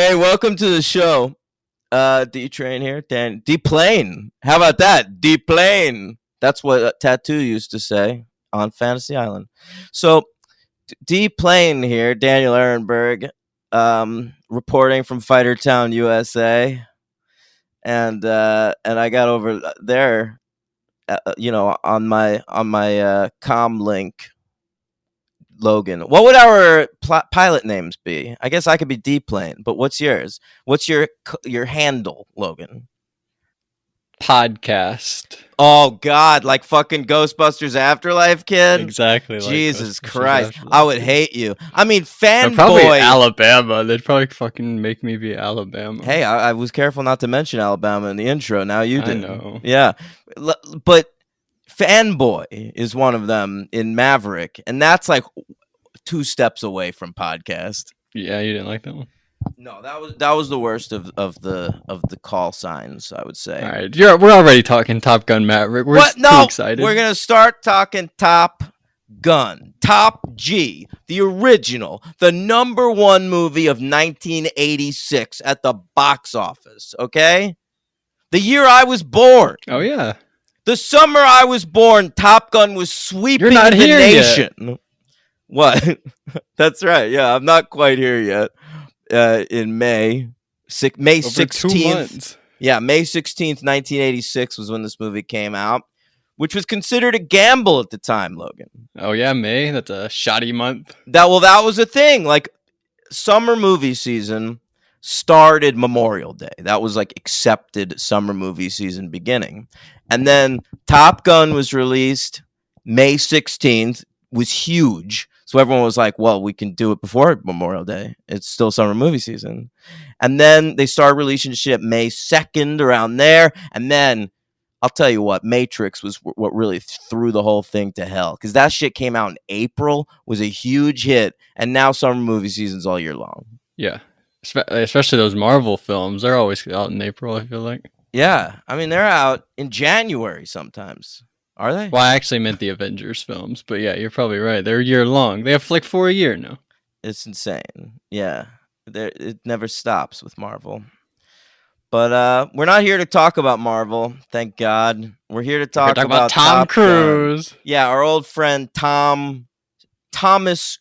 Hey, welcome to the show. D-Train here. D-Plane. How about that? D-Plane. That's what Tattoo used to say on Fantasy Island. So, D-Plane here, Daniel Ehrenberg, reporting from Fightertown, USA. And I got over there, on my comm link, Logan. What would our pilot names be? I guess I could be D-Plane, but what's yours? What's your handle, Logan? Podcast. Oh God, like fucking Ghostbusters Afterlife, kid. Exactly. Jesus Like Christ, I would hate you. I mean, probably fanboy. Alabama. They'd probably fucking make me be Alabama. Hey, I was careful not to mention Alabama in the intro. Now you did. I know. Yeah, but fanboy is one of them in Maverick, and that's like two steps away from podcast. Yeah, you didn't like that one. No, that was the worst of the call signs, I would say. All right, we're already talking Top Gun Maverick. We're too excited. We're gonna start talking Top Gun, Top G, the original, the number one movie of 1986 at the box office. Okay, the year I was born. Oh yeah, the summer I was born. Top Gun was sweeping the nation. Yet. What? That's right. Yeah, I'm not quite here yet. In May 16th. Yeah, May 16th, 1986 was when this movie came out, which was considered a gamble at the time, Logan. Oh yeah, May. That's a shoddy month. That was a thing. Like, summer movie season started Memorial Day. That was like accepted summer movie season beginning. And then Top Gun was released May 16th, was huge. So everyone was like, well, we can do it before Memorial Day. It's still summer movie season. And then they started releasing shit May 2nd, around there. And then, I'll tell you what, Matrix was what really threw the whole thing to hell. Because that shit came out in April, was a huge hit. And now summer movie season's all year long. Yeah. Especially those Marvel films. They're always out in April, I feel like. Yeah. I mean, they're out in January sometimes. Are they? Well, I actually meant the Avengers films, but yeah, you're probably right. They're year long. They have like for a year now. It's insane. Yeah, it never stops with Marvel. But we're not here to talk about Marvel, thank God. We're here to talk about Tom Cruise. Yeah, our old friend Thomas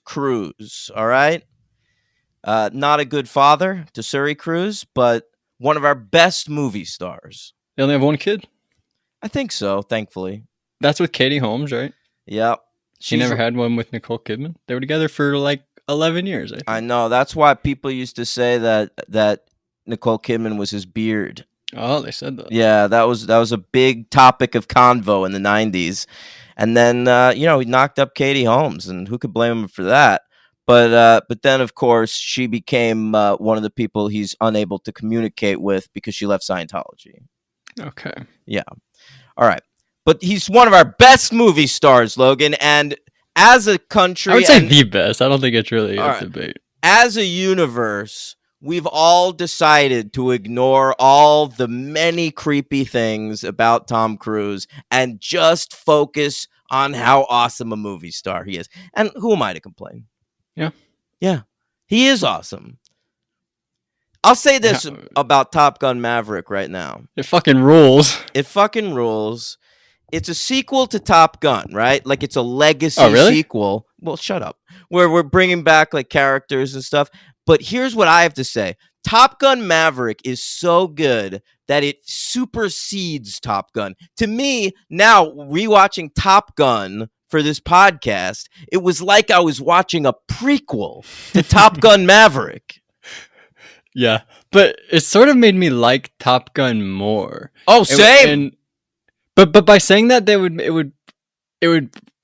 Cruise. All right, not a good father to Suri Cruise, but one of our best movie stars. They only have one kid? I think so, thankfully. That's with Katie Holmes, right? Yep. She never had one with Nicole Kidman. They were together for like 11 years. I know. That's why people used to say that Nicole Kidman was his beard. Oh, they said that. Yeah, that was a big topic of convo in the 90s. And then he knocked up Katie Holmes, and who could blame him for that? But then, of course, she became one of the people he's unable to communicate with because she left Scientology. Okay. Yeah. All right. But he's one of our best movie stars, Logan. And as a country, I would say the best. I don't think it's really a debate. As a universe, we've all decided to ignore all the many creepy things about Tom Cruise and just focus on how awesome a movie star he is. And who am I to complain? Yeah. Yeah. He is awesome. I'll say this about Top Gun Maverick right now. It fucking rules. It fucking rules. It's a sequel to Top Gun, right? Like, it's a legacy sequel. Well, shut up. Where we're bringing back like characters and stuff. But here's what I have to say. Top Gun Maverick is so good that it supersedes Top Gun. To me, now rewatching Top Gun for this podcast, it was like I was watching a prequel to Top Gun Maverick. Yeah, but it sort of made me like Top Gun more. Oh, same. But by saying that, it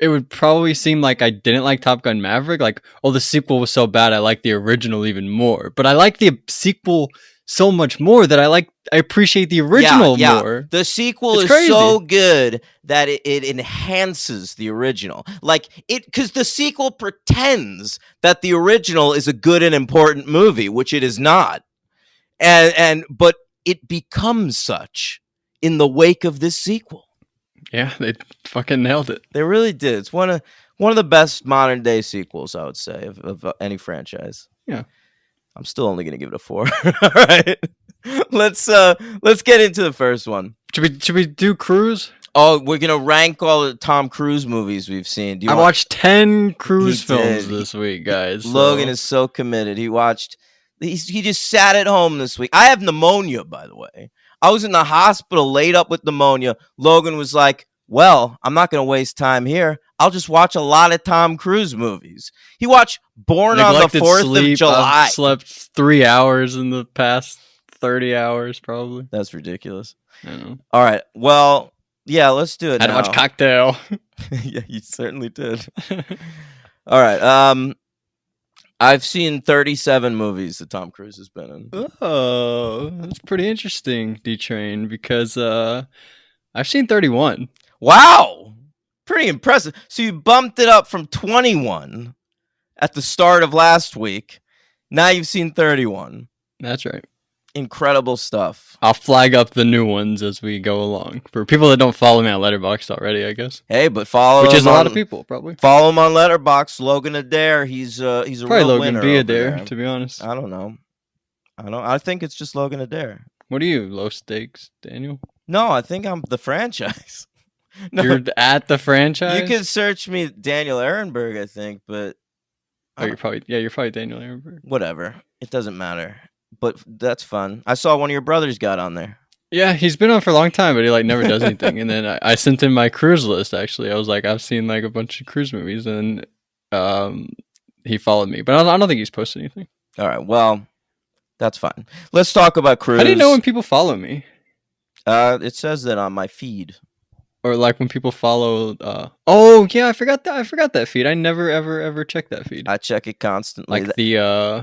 would probably seem like I didn't like Top Gun Maverick. Like, oh, the sequel was so bad, I like the original even more. But I like the sequel so much more that I appreciate the original more. The sequel is crazy. So good that it enhances the original. Like, because the sequel pretends that the original is a good and important movie, which it is not. But it becomes such in the wake of this sequel. Yeah, they fucking nailed it. They really did. It's one of the best modern day sequels, I would say, of any franchise. Yeah. I'm still only gonna give it a 4. All right. Let's get into the first one. Should we do Cruise? Oh, we're gonna rank all the Tom Cruise movies we've seen. Do you I want? watched 10 Cruise He films did. this week, guys. Logan So. is so committed. He watched. He just sat at home this week. I have pneumonia, by the way. I was in the hospital, laid up with pneumonia. Logan was like, "Well, I'm not gonna waste time here. I'll just watch a lot of Tom Cruise movies." He watched Born on the Neglected 4th sleep. of July. I've slept 3 hours in the past 30 hours, probably. That's ridiculous. I don't know. All right. Well, yeah, let's do it. Had to watch Cocktail. Yeah, you certainly did. All right. I've seen 37 movies that Tom Cruise has been in. Oh, that's pretty interesting, D-Train, because I've seen 31. Wow. Pretty impressive. So you bumped it up from 21 at the start of last week. Now you've seen 31. That's right. Incredible stuff. I'll flag up the new ones as we go along. For people that don't follow me on Letterboxd already, I guess. Hey, but follow Which is him a lot on- of people, probably. Follow him on Letterboxd. Logan Adair. He's a Probably real Logan winner B. over Adair, there. to be honest. I don't know. I think it's just Logan Adair. What are you, low stakes, Daniel? No, I think I'm the franchise. No, You're at the franchise? you can search me Daniel Ehrenberg, I think, but Oh, you're probably Daniel Ehrenberg. whatever. It doesn't matter. But that's fun. I saw one of your brothers got on there. Yeah, he's been on for a long time, but he like never does anything. And then I sent him my cruise list. Actually, I was like, I've seen like a bunch of cruise movies, and he followed me, but I don't think he's posted anything. All right. Well, that's fine. Let's talk about Cruise. How do you know when people follow me, It says that on my feed. or like when people follow? Oh yeah, I forgot that feed. I never ever check that feed. I check it constantly. Like the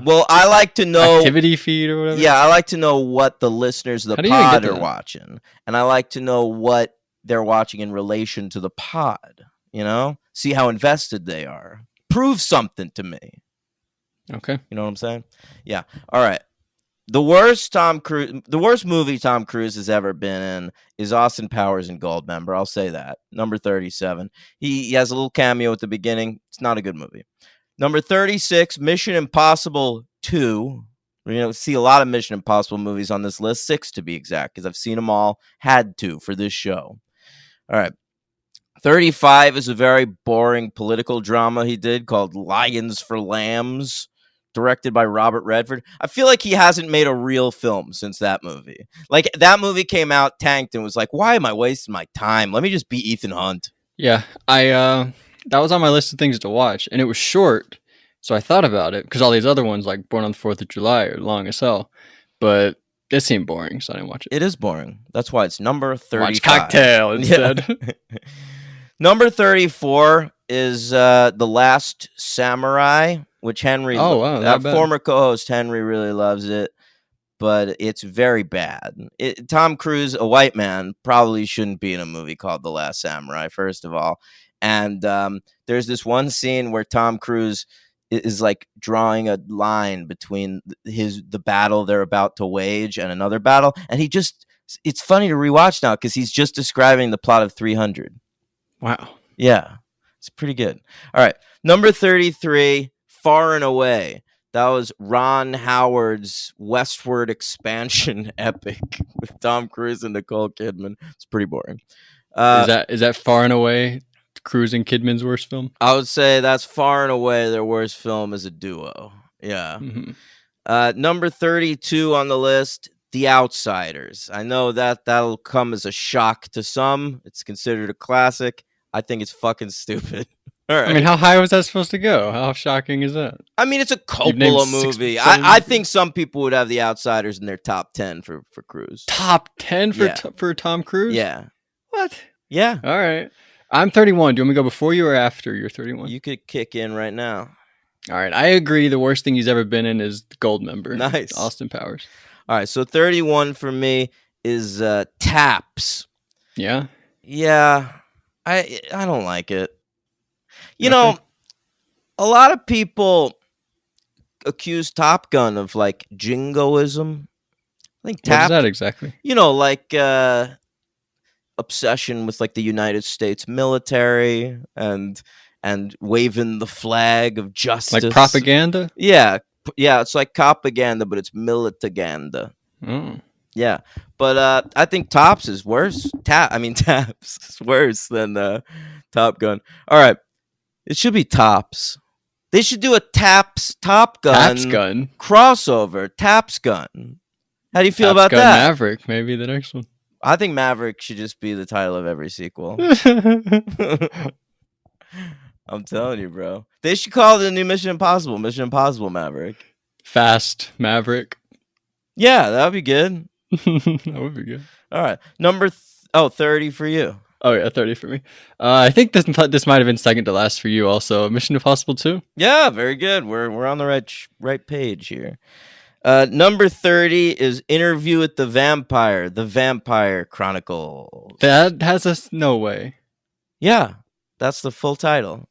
Well, I like to know. activity feed or whatever. Yeah, I like to know what the listeners of How the do you even pod get are that? watching, and I like to know what they're watching in relation to the pod. You know, see how invested they are. Prove something to me. Okay. You know what I'm saying? Yeah. All right. The worst movie Tom Cruise has ever been in is Austin Powers and Goldmember. I'll say that. Number 37. He has a little cameo at the beginning. It's not a good movie. Number 36, Mission Impossible 2. See a lot of Mission Impossible movies on this list, 6 to be exact, because I've seen them all. Had to for this show. All right. 35 is a very boring political drama he did called Lions for Lambs, directed by Robert Redford. I feel like he hasn't made a real film since that movie. Like, that movie came out, tanked, and was like, why am I wasting my time? Let me just be Ethan Hunt. Yeah, that was on my list of things to watch, and it was short, so I thought about it because all these other ones, like Born on the 4th of July, are long as hell. But it seemed boring, so I didn't watch it. It is boring. That's why it's number 35. Watch Cocktail instead. Yeah. Number 34 is The Last Samurai, which Henry, Oh, wow, that not bad. former co-host Henry really loves it, but it's very bad. Tom Cruise, a white man, probably shouldn't be in a movie called The Last Samurai, first of all. And there's this one scene where Tom Cruise is like drawing a line between the battle they're about to wage and another battle, and it's funny to rewatch now because he's just describing the plot of 300. Wow. Yeah, it's pretty good. All right. Number 33, Far and Away. That was Ron Howard's westward expansion epic with Tom Cruise and Nicole Kidman. It's pretty boring. Is that far and away Cruise and Kidman's worst film? I would say that's far and away their worst film as a duo. Yeah. Mm-hmm. Number 32 on the list, The Outsiders. I know that'll come as a shock to some. It's considered a classic. I think it's fucking stupid. All right. I mean, how high was that supposed to go? How shocking is that? I mean, it's a You've named Coppola 6, movie. 7 I think some people would have The Outsiders in their top 10 for Cruise. Top 10 for Yeah. for Tom Cruise? Yeah. What? Yeah. All right. I'm 31. Do you want me to go before you or after you're 31? You could kick in right now. All right. I agree. The worst thing he's ever been in is the Goldmember. Nice. Austin Powers. All right. So 31 for me is Taps. Yeah. Yeah. I don't like it. You Okay. know, a lot of people accuse Top Gun of like jingoism. I think What is Taps, that exactly? like obsession with like the United States military and waving the flag of justice. Like propaganda? Yeah, Yeah, it's like propaganda, but it's militaganda. Oh. Yeah, but I think Tops is worse. Taps is worse than Top Gun. All right, it should be Tops. They should do a Taps Top Taps Gun Gun. crossover. Taps Gun. How do you feel Taps about Gun that? Maverick, maybe the next one. I think Maverick should just be the title of every sequel. I'm telling you, bro. They should call it the new Mission Impossible. Mission Impossible Maverick. Fast Maverick. Yeah, that would be good. That would be good. All right, 30 for you. Oh yeah, 30 for me. I think this might have been second to last for you. Also, Mission Impossible 2. Yeah, very good. We're on the right page here. Number 30 is Interview with the Vampire Chronicles. That has us no way. Yeah, that's the full title.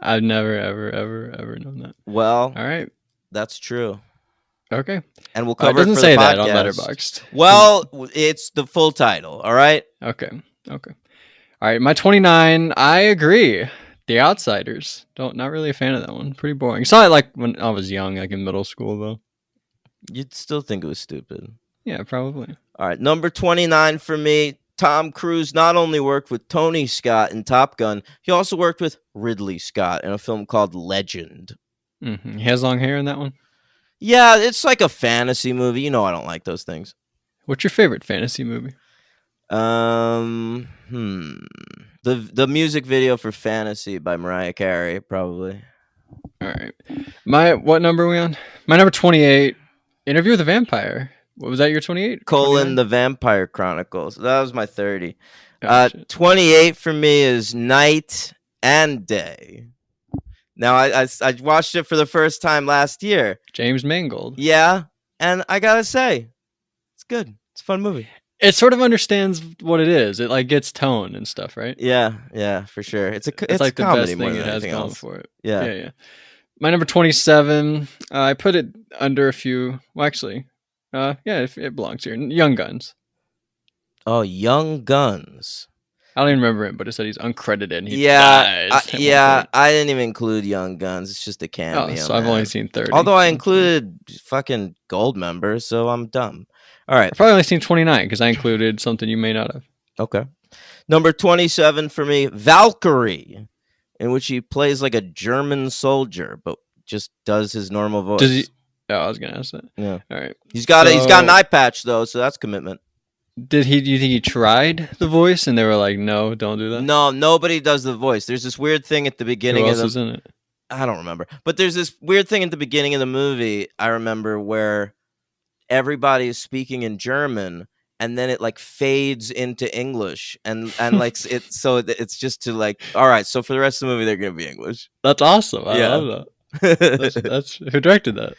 I've never ever known that. Well, All right. that's true. Okay. And we'll It cover it doesn't for say the that on podcast. Letterboxd. Well, it's the full title, all right? Okay. All right, my 29. I agree. The Outsiders. Not really a fan of that one. Pretty boring. Saw it like when I was young, like in middle school though. You'd still think it was stupid. Yeah, probably. All right, number 29 for me. Tom Cruise not only worked with Tony Scott in Top Gun, he also worked with Ridley Scott in a film called Legend. Mm-hmm. He has long hair in that one. Yeah, it's like a fantasy movie. You know I don't like those things. What's your favorite fantasy movie? The music video for Fantasy by Mariah Carey, probably. All right. What number are we on? My number 28. Interview with a Vampire. What was that? Your 28? The Vampire Chronicles. That was my 30. Oh, 28 for me is Night and Day. Now I watched it for the first time last year. James Mangold. Yeah, and I gotta say, it's good. It's a fun movie. It sort of understands what it is. It like gets tone and stuff, right? Yeah, for sure. It's like a the comedy best more thing than it has anything going else. for it. Yeah. Yeah. My number 27. I put it under a few. Well, actually, it belongs here. Young Guns. Oh, Young Guns. I don't even remember it, but it said he's uncredited. And he Yeah, dies at one point. I didn't even include Young Guns. It's just a cameo. Oh, so I've only seen 30. Although I included fucking Gold members, so I'm dumb. All right. I've probably only seen 29 because I included something you may not have. Okay. Number 27 for me, Valkyrie, in which he plays like a German soldier, but just does his normal voice. Does he? Oh, I was gonna ask that. Yeah. All right. He's got an eye patch though, so that's commitment. Do you think he tried the voice and they were like, no, don't do that? No, nobody does the voice. There's this weird thing at the beginning Who of else is in it? I don't remember. But there's this weird thing at the beginning of the movie, I remember, where everybody is speaking in German and then it like fades into English and like it's just to like, all right, so for the rest of the movie they're gonna be English. That's awesome. I love that. That's who directed that?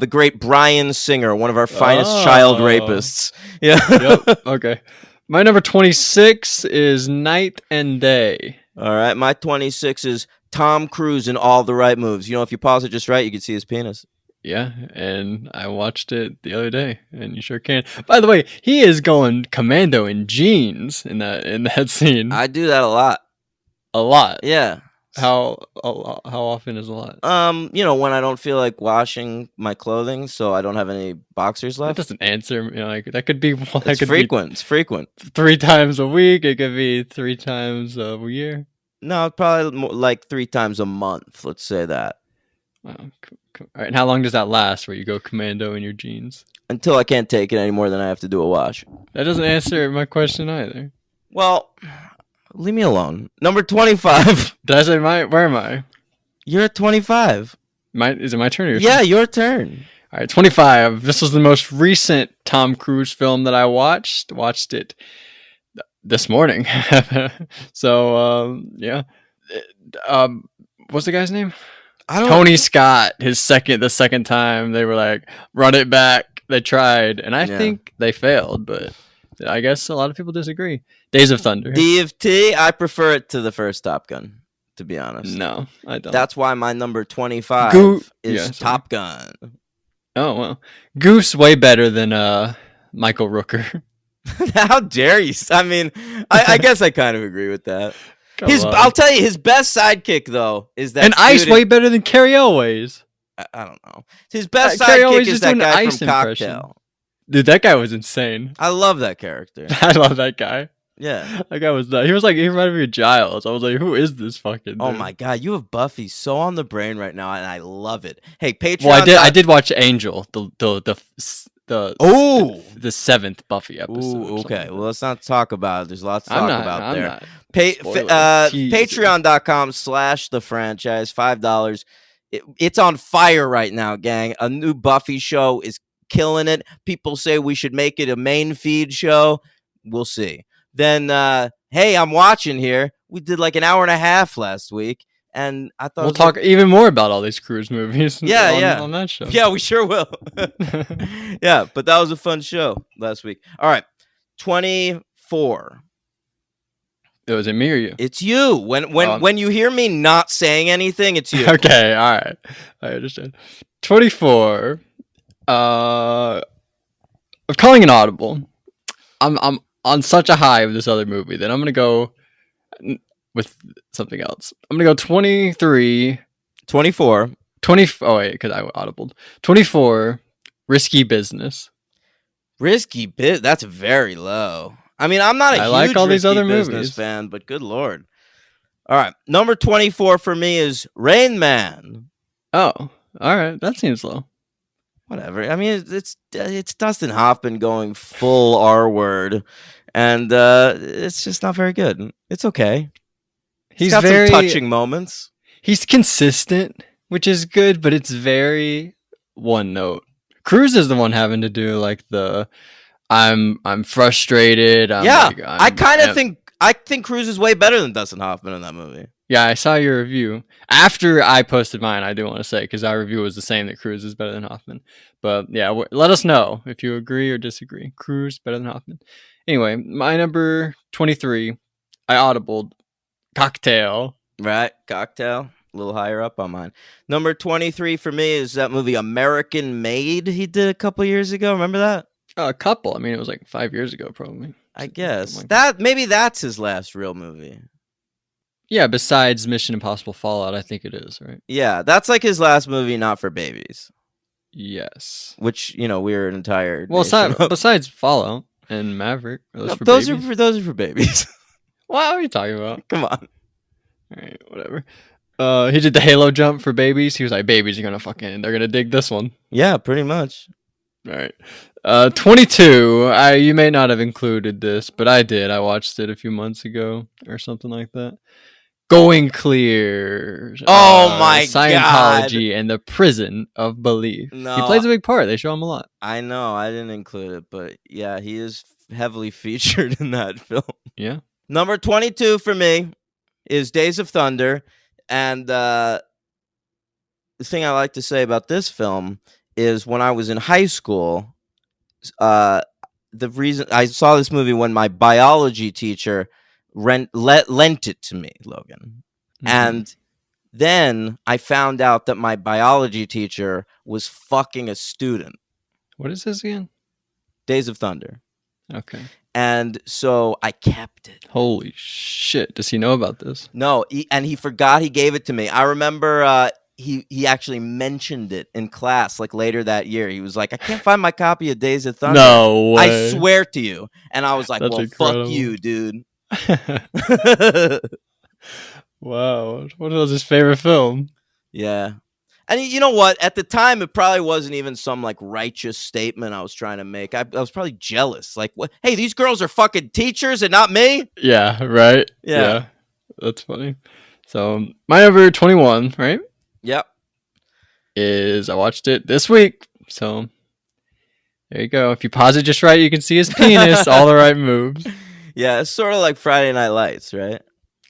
The great Bryan Singer, one of our finest child rapists. Yeah. Yep. Okay. My number 26 is Night and Day. All right. My 26 is Tom Cruise in all the right moves. You know, if you pause it just right, you can see his penis. Yeah, and I watched it the other day, and you sure can. By the way, he is going commando in jeans in that scene. I do that a lot. A lot. Yeah. How often is a lot? When I don't feel like washing my clothing, so I don't have any boxers That left. doesn't answer. Like that could be. It's frequent. It's frequent. 3 times a week. It could be 3 times a year. No, probably more like 3 times a month. Let's say that. Wow. Cool. All right. And how long does that last? Where you go commando in your jeans? Until I can't take it anymore, then I have to do a wash. That doesn't answer my question either. Well, leave me alone. Number 25. Did I say where am I? You're at 25. Is it my turn or your Yeah, turn? your turn. All right, 25. This was the most recent Tom Cruise film that I watched. Watched it this morning. So, yeah. What's the guy's name? Tony Scott. The second time they were like, run it back. They tried, and I think they failed, but I guess a lot of people disagree. Days of Thunder. DFT, I prefer it to the first Top Gun, to be honest. No, I don't. That's why my number 25 is Top Gun. Oh, well. Goose way better than Michael Rooker. How dare you? I mean, I guess I kind of agree with that. I'll I'll tell you, his best sidekick, though, is that And Ice way better than Carrie Elways. I don't know. His best Carrie sidekick always is just that doing an guy from ice impression. Cocktail. Dude, that guy was insane. I love that character. I love that guy. Yeah. That guy was that. He was like, he reminded me of Giles. I was like, who is this fucking Oh dude? my god, you have Buffy so on the brain right now, and I love it. Hey, Well, Patreon. I did watch Angel, the Oh. the seventh Buffy episode. Ooh, Or something okay. like Well, that. let's not talk about it. There's lots to I'm talk not. about I'm there. not. Teasing. Patreon.com/thefranchise, $5. It's on fire right now, gang. A new Buffy show is killing it. People say we should make it a main feed show. We'll see. Then, hey, I'm watching here. We did like an hour and a half last week, and I thought We'll it was like, talk even more about all these Cruise movies. yeah, on, yeah. on that show. Yeah, we sure will. Yeah, but that was a fun show last week. All right, 24. Was it me or you? It's you. When you hear me not saying anything, it's you. Okay, all right, I understand. 24. I'm calling an audible. I'm on such a high with this other movie that I'm gonna go with something else. I'm gonna go 23. 24. 20. Oh wait, because I audibled. 24. Risky Business. Risky bit. That's very low. I mean, I'm not a I huge like all these Risky other Business movies. fan, but good lord. All right, number 24 for me is Rain Man. Oh, all right, that seems low. Whatever. I mean, it's Dustin Hoffman going full R word, and it's just not very good. It's okay. He's got some touching moments. He's consistent, which is good, but it's very one note. Cruz is the one having to do like the I'm frustrated. I think Cruz is way better than Dustin Hoffman in that movie. Yeah, I saw your review after I posted mine. I do want to say because our review was the same that Cruz is better than Hoffman. But yeah, let us know if you agree or disagree. Cruz better than Hoffman. Anyway, my number 23, I audibled Cocktail. Right, Cocktail. A little higher up on mine. Number 23 for me is that movie American Made he did a couple years ago. Remember that? A couple. I mean, it was like 5 years ago, probably. I guess like that maybe that's his last real movie. Yeah, besides Mission Impossible Fallout, I think it is, right? Yeah, that's like his last movie, not for babies. Yes. Which we're an entire. Well, besides Fallout and Maverick, those are for babies. What are you talking about? Come on. All right, whatever. He did the Halo jump for babies. He was like, "Babies are they're gonna dig this one." Yeah, pretty much. All right. 22. You may not have included this, but I did. I watched it a few months ago or something like that. Going Clear. Oh my Scientology God. and the Prison of Belief. No, he plays a big part. They show him a lot. I know. I didn't include it, but yeah, he is heavily featured in that film. Yeah. Number 22 for me is Days of Thunder, and the thing I like to say about this film is when I was in high school, the reason I saw this movie when my biology teacher lent it to me, Logan. Mm-hmm. And then I found out that my biology teacher was fucking a student. What is this again? Days of Thunder. Okay. And so I kept it. Holy shit. Does he know about this? No, he forgot he gave it to me. I remember he actually mentioned it in class like later that year. He was like, I can't find my copy of Days of Thunder. No way. I swear to you. And I was like, That's well, incredible. Fuck you, dude. Wow. What was his favorite film? Yeah. And you know what? At the time, it probably wasn't even some like righteous statement I was trying to make. I was probably jealous. Like, what? Hey, these girls are fucking teachers and not me? Yeah, right? Yeah. That's funny. So, my number 21, right? Yep. Is I watched it this week. So, there you go. If you pause it just right, you can see his penis. All the right moves. Yeah, it's sort of like Friday Night Lights, right?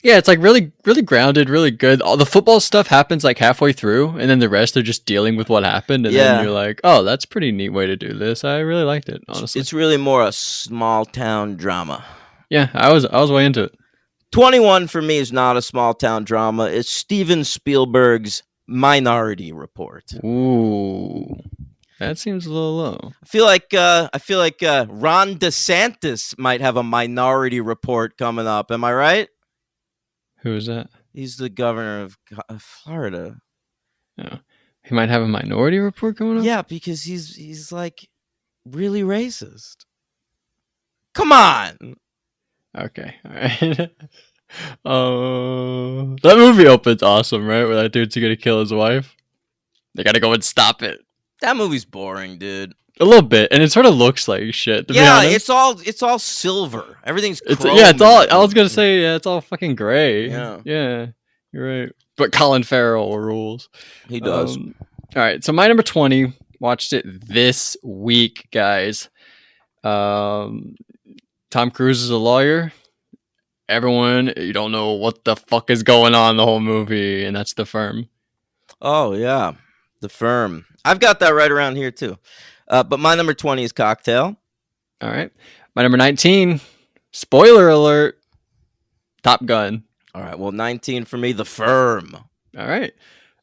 Yeah, it's like really, really grounded, really good. All the football stuff happens like halfway through, and then the rest are just dealing with what happened. And then you're like, oh, that's a pretty neat way to do this. I really liked it, honestly. It's really more a small town drama. Yeah, I was way into it. 21 for me is not a small town drama. It's Steven Spielberg's Minority Report. Ooh, that seems a little low. I feel like Ron DeSantis might have a Minority Report coming up. Am I right? Who is that? He's the governor of Florida. Yeah. He might have a Minority Report going on. Yeah, because he's like really racist. Come on. Okay, all right. That movie opens awesome, right? Where that dude's gonna kill his wife. They gotta go and stop it. That movie's boring, dude. A little bit, and it sort of looks like shit. To be Yeah, honest. it's all silver. Everything's It's chrome yeah, it's in all. that I was movie. gonna say yeah, it's all fucking gray. Yeah. Yeah, you're right. But Colin Farrell rules. He does. All right, so my number 20. Watched it this week, guys. Tom Cruise is a lawyer. Everyone, you don't know what the fuck is going on the whole movie, and that's The Firm. Oh yeah, The Firm. I've got that right around here too. But my number 20 is Cocktail. All right, my number 19. Spoiler alert. Top Gun. All right, well 19 for me, The Firm. All right.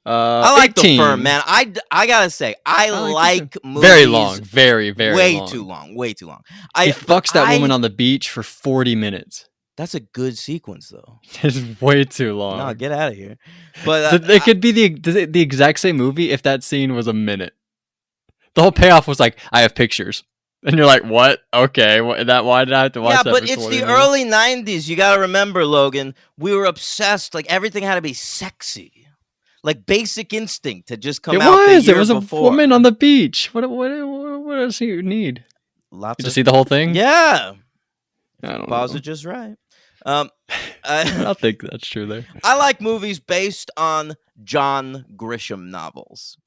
I like 18. The Firm, man. I gotta say, I like movies. Very long, very way long. too long, way too long. He fucks that woman on the beach for 40 minutes. That's a good sequence, though. It's way too long. No, get out of here. But it could be the exact same movie if that scene was a minute. The whole payoff was like, I have pictures. And you're like, what? Okay, why did I have to watch that? Yeah, but for it's 20 the minutes? early 90s. You gotta remember, Logan, we were obsessed. Like, everything had to be sexy. Like, Basic Instinct had just come out the year It was before. a woman on the beach. What else do you need? Lots You of just see the whole thing? Yeah. I don't Pause know. it just right. I don't think that's true there. I like movies based on John Grisham novels.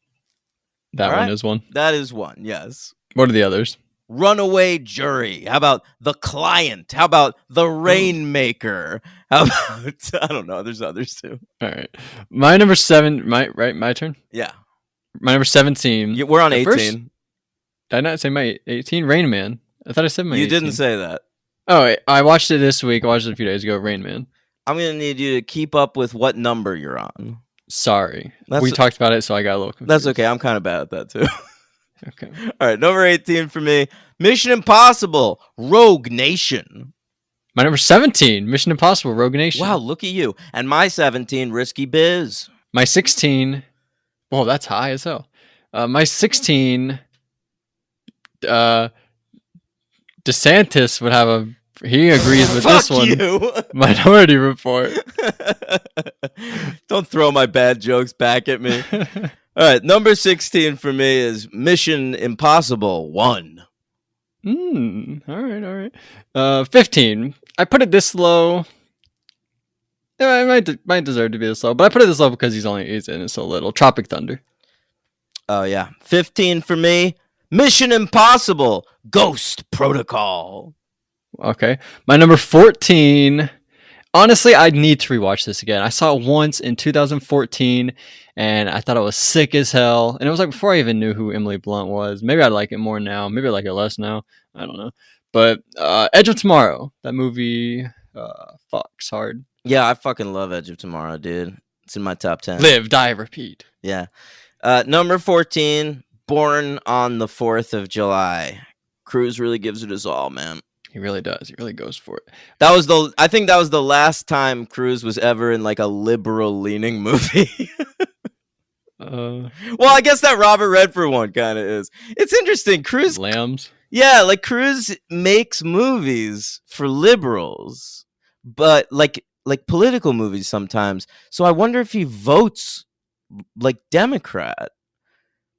That one is one. That is one, yes. What are the others? Runaway Jury. How about The Client? How about The Rainmaker? How about I don't know. There's others too. All right, my number 7. My turn. Yeah, My number 17. we're on The 18. first- Did I not say my 18? Rain Man. I thought I said my. You 18. didn't say that. Oh, wait, I watched it this week. I watched it a few days ago. Rain Man. I'm gonna need you to keep up with what number you're on. Sorry, That's- we talked about it, so I got a little confused. That's okay. I'm kind of bad at that too. Okay. All right, number 18 for me. Mission Impossible: Rogue Nation. My number 17. Mission Impossible: Rogue Nation. Wow, look at you. And my 17, Risky Biz. My 16. Whoa, that's high as hell. My 16. DeSantis would have a. He agrees with this one. You. Minority Report. Don't throw my bad jokes back at me. All right, number 16 for me is Mission Impossible 1. All right. 15. I put it this low. Yeah, it might deserve to be this low, but I put it this low because he's in it so little. Tropic Thunder. Oh, yeah. 15 for me, Mission Impossible Ghost Protocol. Okay. My number 14. Honestly, I need to rewatch this again. I saw it once in 2014, and I thought it was sick as hell. And it was like before I even knew who Emily Blunt was. Maybe I like it more now. Maybe I like it less now. I don't know. But Edge of Tomorrow, that movie, fucks hard. Yeah, I fucking love Edge of Tomorrow, dude. It's in my top 10. Live, die, repeat. Yeah. Number 14, Born on the 4th of July. Cruise really gives it his all, man. He really does. He really goes for it. I think that was the last time Cruise was ever in like a liberal leaning movie. Well, I guess that Robert Redford one kind of is. It's interesting. Cruise, Lambs. yeah, like Cruise makes movies for liberals, but like political movies sometimes. So I wonder if he votes like Democrat.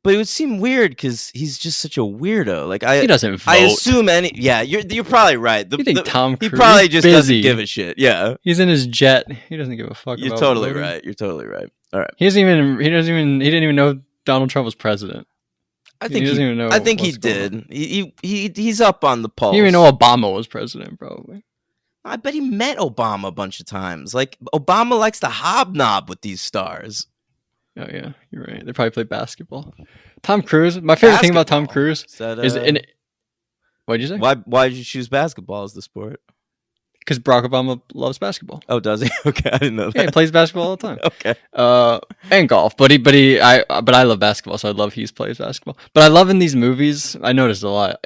But it would seem weird because he's just such a weirdo. Like He doesn't vote. I assume Yeah, you're probably right. You think Tom Cruise? He probably just busy. doesn't give a shit. Yeah, He's in his jet. He doesn't give a fuck. you're about totally voting. right. You're totally right. All right. He didn't even know Donald Trump was president. I think doesn't even know. I think he what's going on. did. He's up on the pulse. He didn't even know Obama was president, probably. I bet he met Obama a bunch of times. Like Obama likes to hobnob with these stars. Oh yeah, you're right. They probably play basketball. Tom Cruise. My favorite thing about Tom Cruise is in. What'd you say? Why did you choose basketball as the sport? Because Barack Obama loves basketball. Oh, does he? Okay, I didn't know that. Yeah, he plays basketball all the time. Okay. And golf, but I love basketball, so I love he plays basketball. But I love in these movies. I noticed a lot.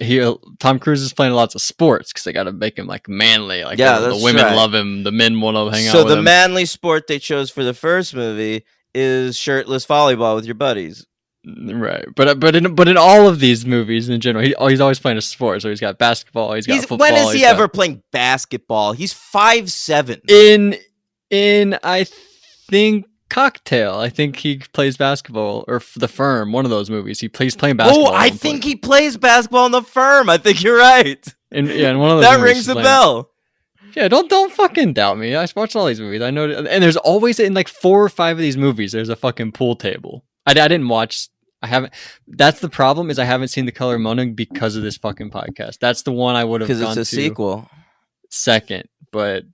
Tom Cruise is playing lots of sports because they got to make him like manly. Like Yeah, the that's women right. love him. The men want to hang out So with the him. manly sport they chose for the first movie is shirtless volleyball with your buddies. Right, but in all of these movies in general, he's always playing a sport. So he's got basketball, he's got football. When is he he's ever got, playing basketball? He's 5'7". in I think Cocktail. I think he plays basketball, or The Firm. One of those movies, he's playing basketball. Oh, I think he plays basketball in The Firm. I think you're right. In one of those that movies, rings a bell. Yeah, don't fucking doubt me. I watched all these movies. I know, and there's always in like 4 or 5 of these movies, there's a fucking pool table. I didn't watch. I haven't. That's the problem, is I haven't seen The Color of Money because of this fucking podcast. That's the one I would have gone to. Because it's a sequel. Second, but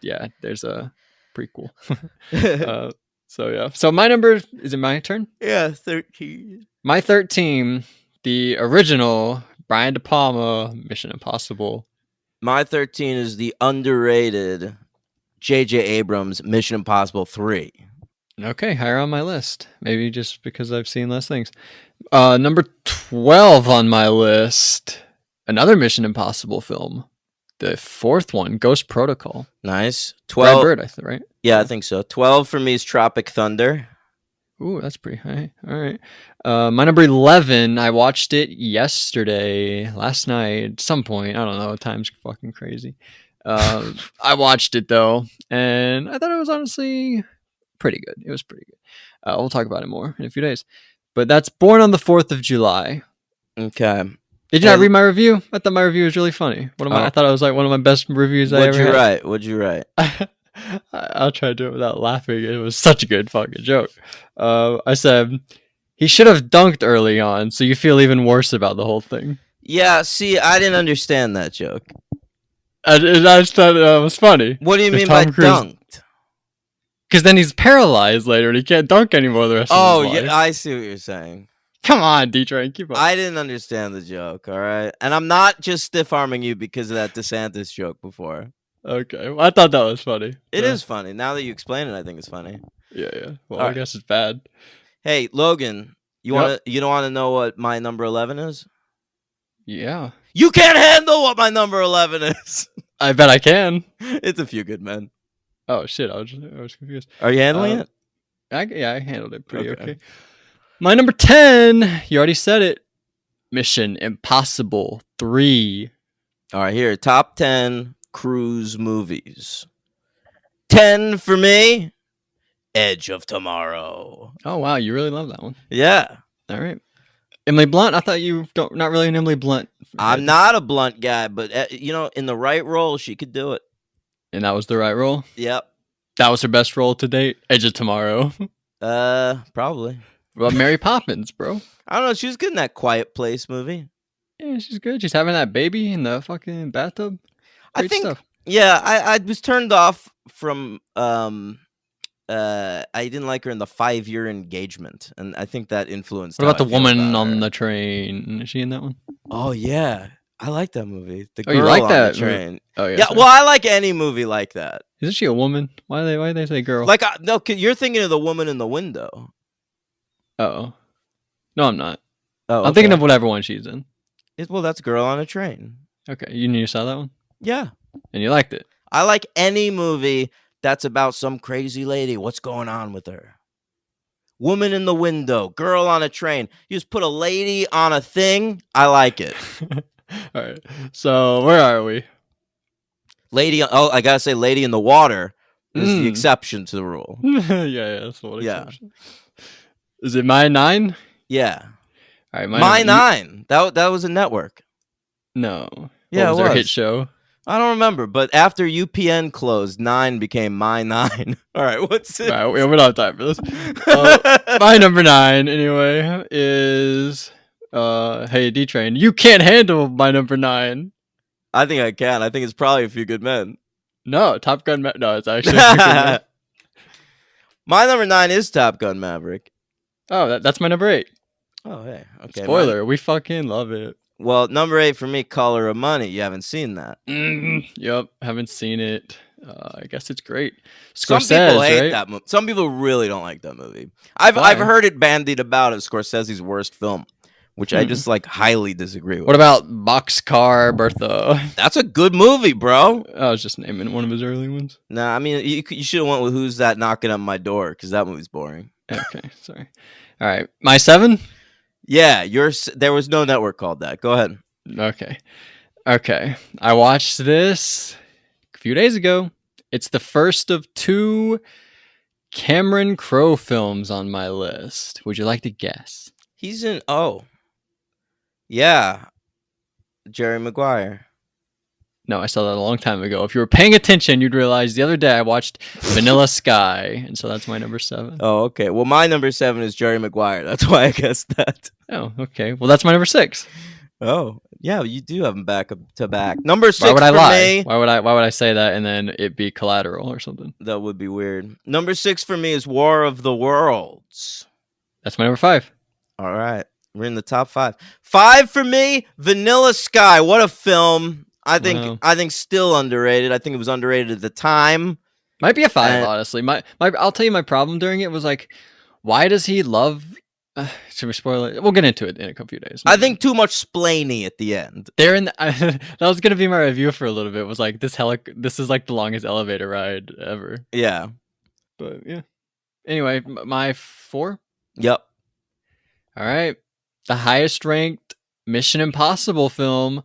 yeah, there's a prequel. So yeah. So my number, is it my turn? Yeah, 13. My 13, the original Brian De Palma Mission Impossible. My 13 is the underrated J.J. Abrams Mission Impossible 3. Okay, higher on my list. Maybe just because I've seen less things. Number 12 on my list, another Mission Impossible film. The 4th one, Ghost Protocol. Nice. 12. Brad Bird, right? Yeah, I think so. 12 for me is Tropic Thunder. Ooh, that's pretty high. All right. My number 11, I watched it last night, at some point. I don't know. Time's fucking crazy. I watched it, though, and I thought it was honestly pretty good. It was pretty good. We'll talk about it more in a few days. But that's Born on the 4th of July. Okay. Did you not read my review? I thought my review was really funny. I thought it was like one of my best reviews I ever had. What'd you write? I'll try to do it without laughing. It was such a good fucking joke. I said, he should have dunked early on, so you feel even worse about the whole thing. Yeah, see, I didn't understand that joke. I just thought it was funny. What do you mean by dunked? Because then he's paralyzed later and he can't dunk anymore the rest of his life. Oh, yeah, I see what you're saying. Come on, D-Train, keep up. I didn't understand the joke, all right? And I'm not just stiff-arming you because of that DeSantis joke before. Okay, well, I thought that was funny. It is funny. Now that you explain it, I think it's funny. Yeah. Well, I guess it's bad. Hey, Logan, you don't want to know what my number 11 is? Yeah. You can't handle what my number 11 is. I bet I can. It's A Few Good Men. Oh shit, I was confused. Are you handling it? I handled it pretty okay. My number 10, you already said it. Mission Impossible 3. All right, here, top 10 cruise movies. 10 for me, Edge of Tomorrow. Oh wow, you really love that one. Yeah. All right. Emily Blunt, I thought you not really an Emily Blunt. I'm not a Blunt guy, but in the right role, she could do it. And that was the right role? Yep. That was her best role to date? Edge of Tomorrow. Probably. What about Mary Poppins, bro? I don't know. She was good in that Quiet Place movie. Yeah, she's good. She's having that baby in the fucking bathtub. Great stuff. Yeah, I was turned off from I didn't like her in the 5-year engagement, and I think that influenced. What about The Woman on the Train? Is she in that one? Oh yeah, I like that movie. The girl you like on that the train. Oh yeah. Yeah, well, I like any movie like that. Isn't she a woman? Why do they say girl? Like no, you're thinking of The Woman in the Window. Oh, no, I'm not. Oh, I'm thinking of whatever one she's in. Well, that's Girl on a Train. Okay, you saw that one? Yeah, and you liked it. I like any movie that's about some crazy lady. What's going on with her? Woman in the Window, Girl on a Train. You just put a lady on a thing. I like it. All right. So where are we? I gotta say, Lady in the Water is the exception to the rule. yeah, that's the one exception. Is it my 9? Yeah. All right, my 9. That was a network. No. Yeah, was there a hit show? I don't remember, but after UPN closed, 9 became my 9. All right, what's it? All right, we don't have time for this. My number 9, anyway, is hey D-Train. You can't handle my number 9. I think I can. I think it's probably A Few Good Men. No, Top Gun. No, it's actually A Few Good Men. My number 9 is Top Gun Maverick. Oh, that's my number 8. Oh, hey. Okay. Spoiler, we fucking love it. Well, number 8 for me, Color of Money. You haven't seen that. Yep, haven't seen it. I guess it's great. Some people hate that movie. Some people really don't like that movie. I've heard it bandied about as Scorsese's worst film, which I just highly disagree with. What about Boxcar Bertha? That's a good movie, bro. I was just naming one of his early ones. Nah, I mean, you should have went with Who's That Knocking on My Door, because that movie's boring. Okay, sorry. All right, my 7? Yeah, there was no network called that. Go ahead. Okay. Okay. I watched this a few days ago. It's the first of two Cameron Crowe films on my list. Would you like to guess? He's in. Oh, yeah, Jerry Maguire. No, I saw that a long time ago. If you were paying attention, you'd realize the other day I watched Vanilla Sky, and so that's my number 7. Oh, okay. Well, my number 7 is Jerry Maguire. That's why I guessed that. Oh, okay. Well, that's my number 6. Oh, yeah, you do have them back to back. Number 6 Why would I for lie? me. Why would I say that and then it be Collateral or something? That would be weird. Number 6 for me is War of the Worlds. That's my number 5. All right. We're in the top 5. 5 for me, Vanilla Sky. What a film. I think still underrated. I think it was underrated at the time. Might be a 5, honestly. I'll tell you my problem during it was like, why does he love? Should we spoil it? We'll get into it in a few days. I think too much splainy at the end. They're in. That was gonna be my review for a little bit. Was like this is like the longest elevator ride ever. Yeah. But yeah. Anyway, my 4. Yep. All right, the highest ranked Mission Impossible film.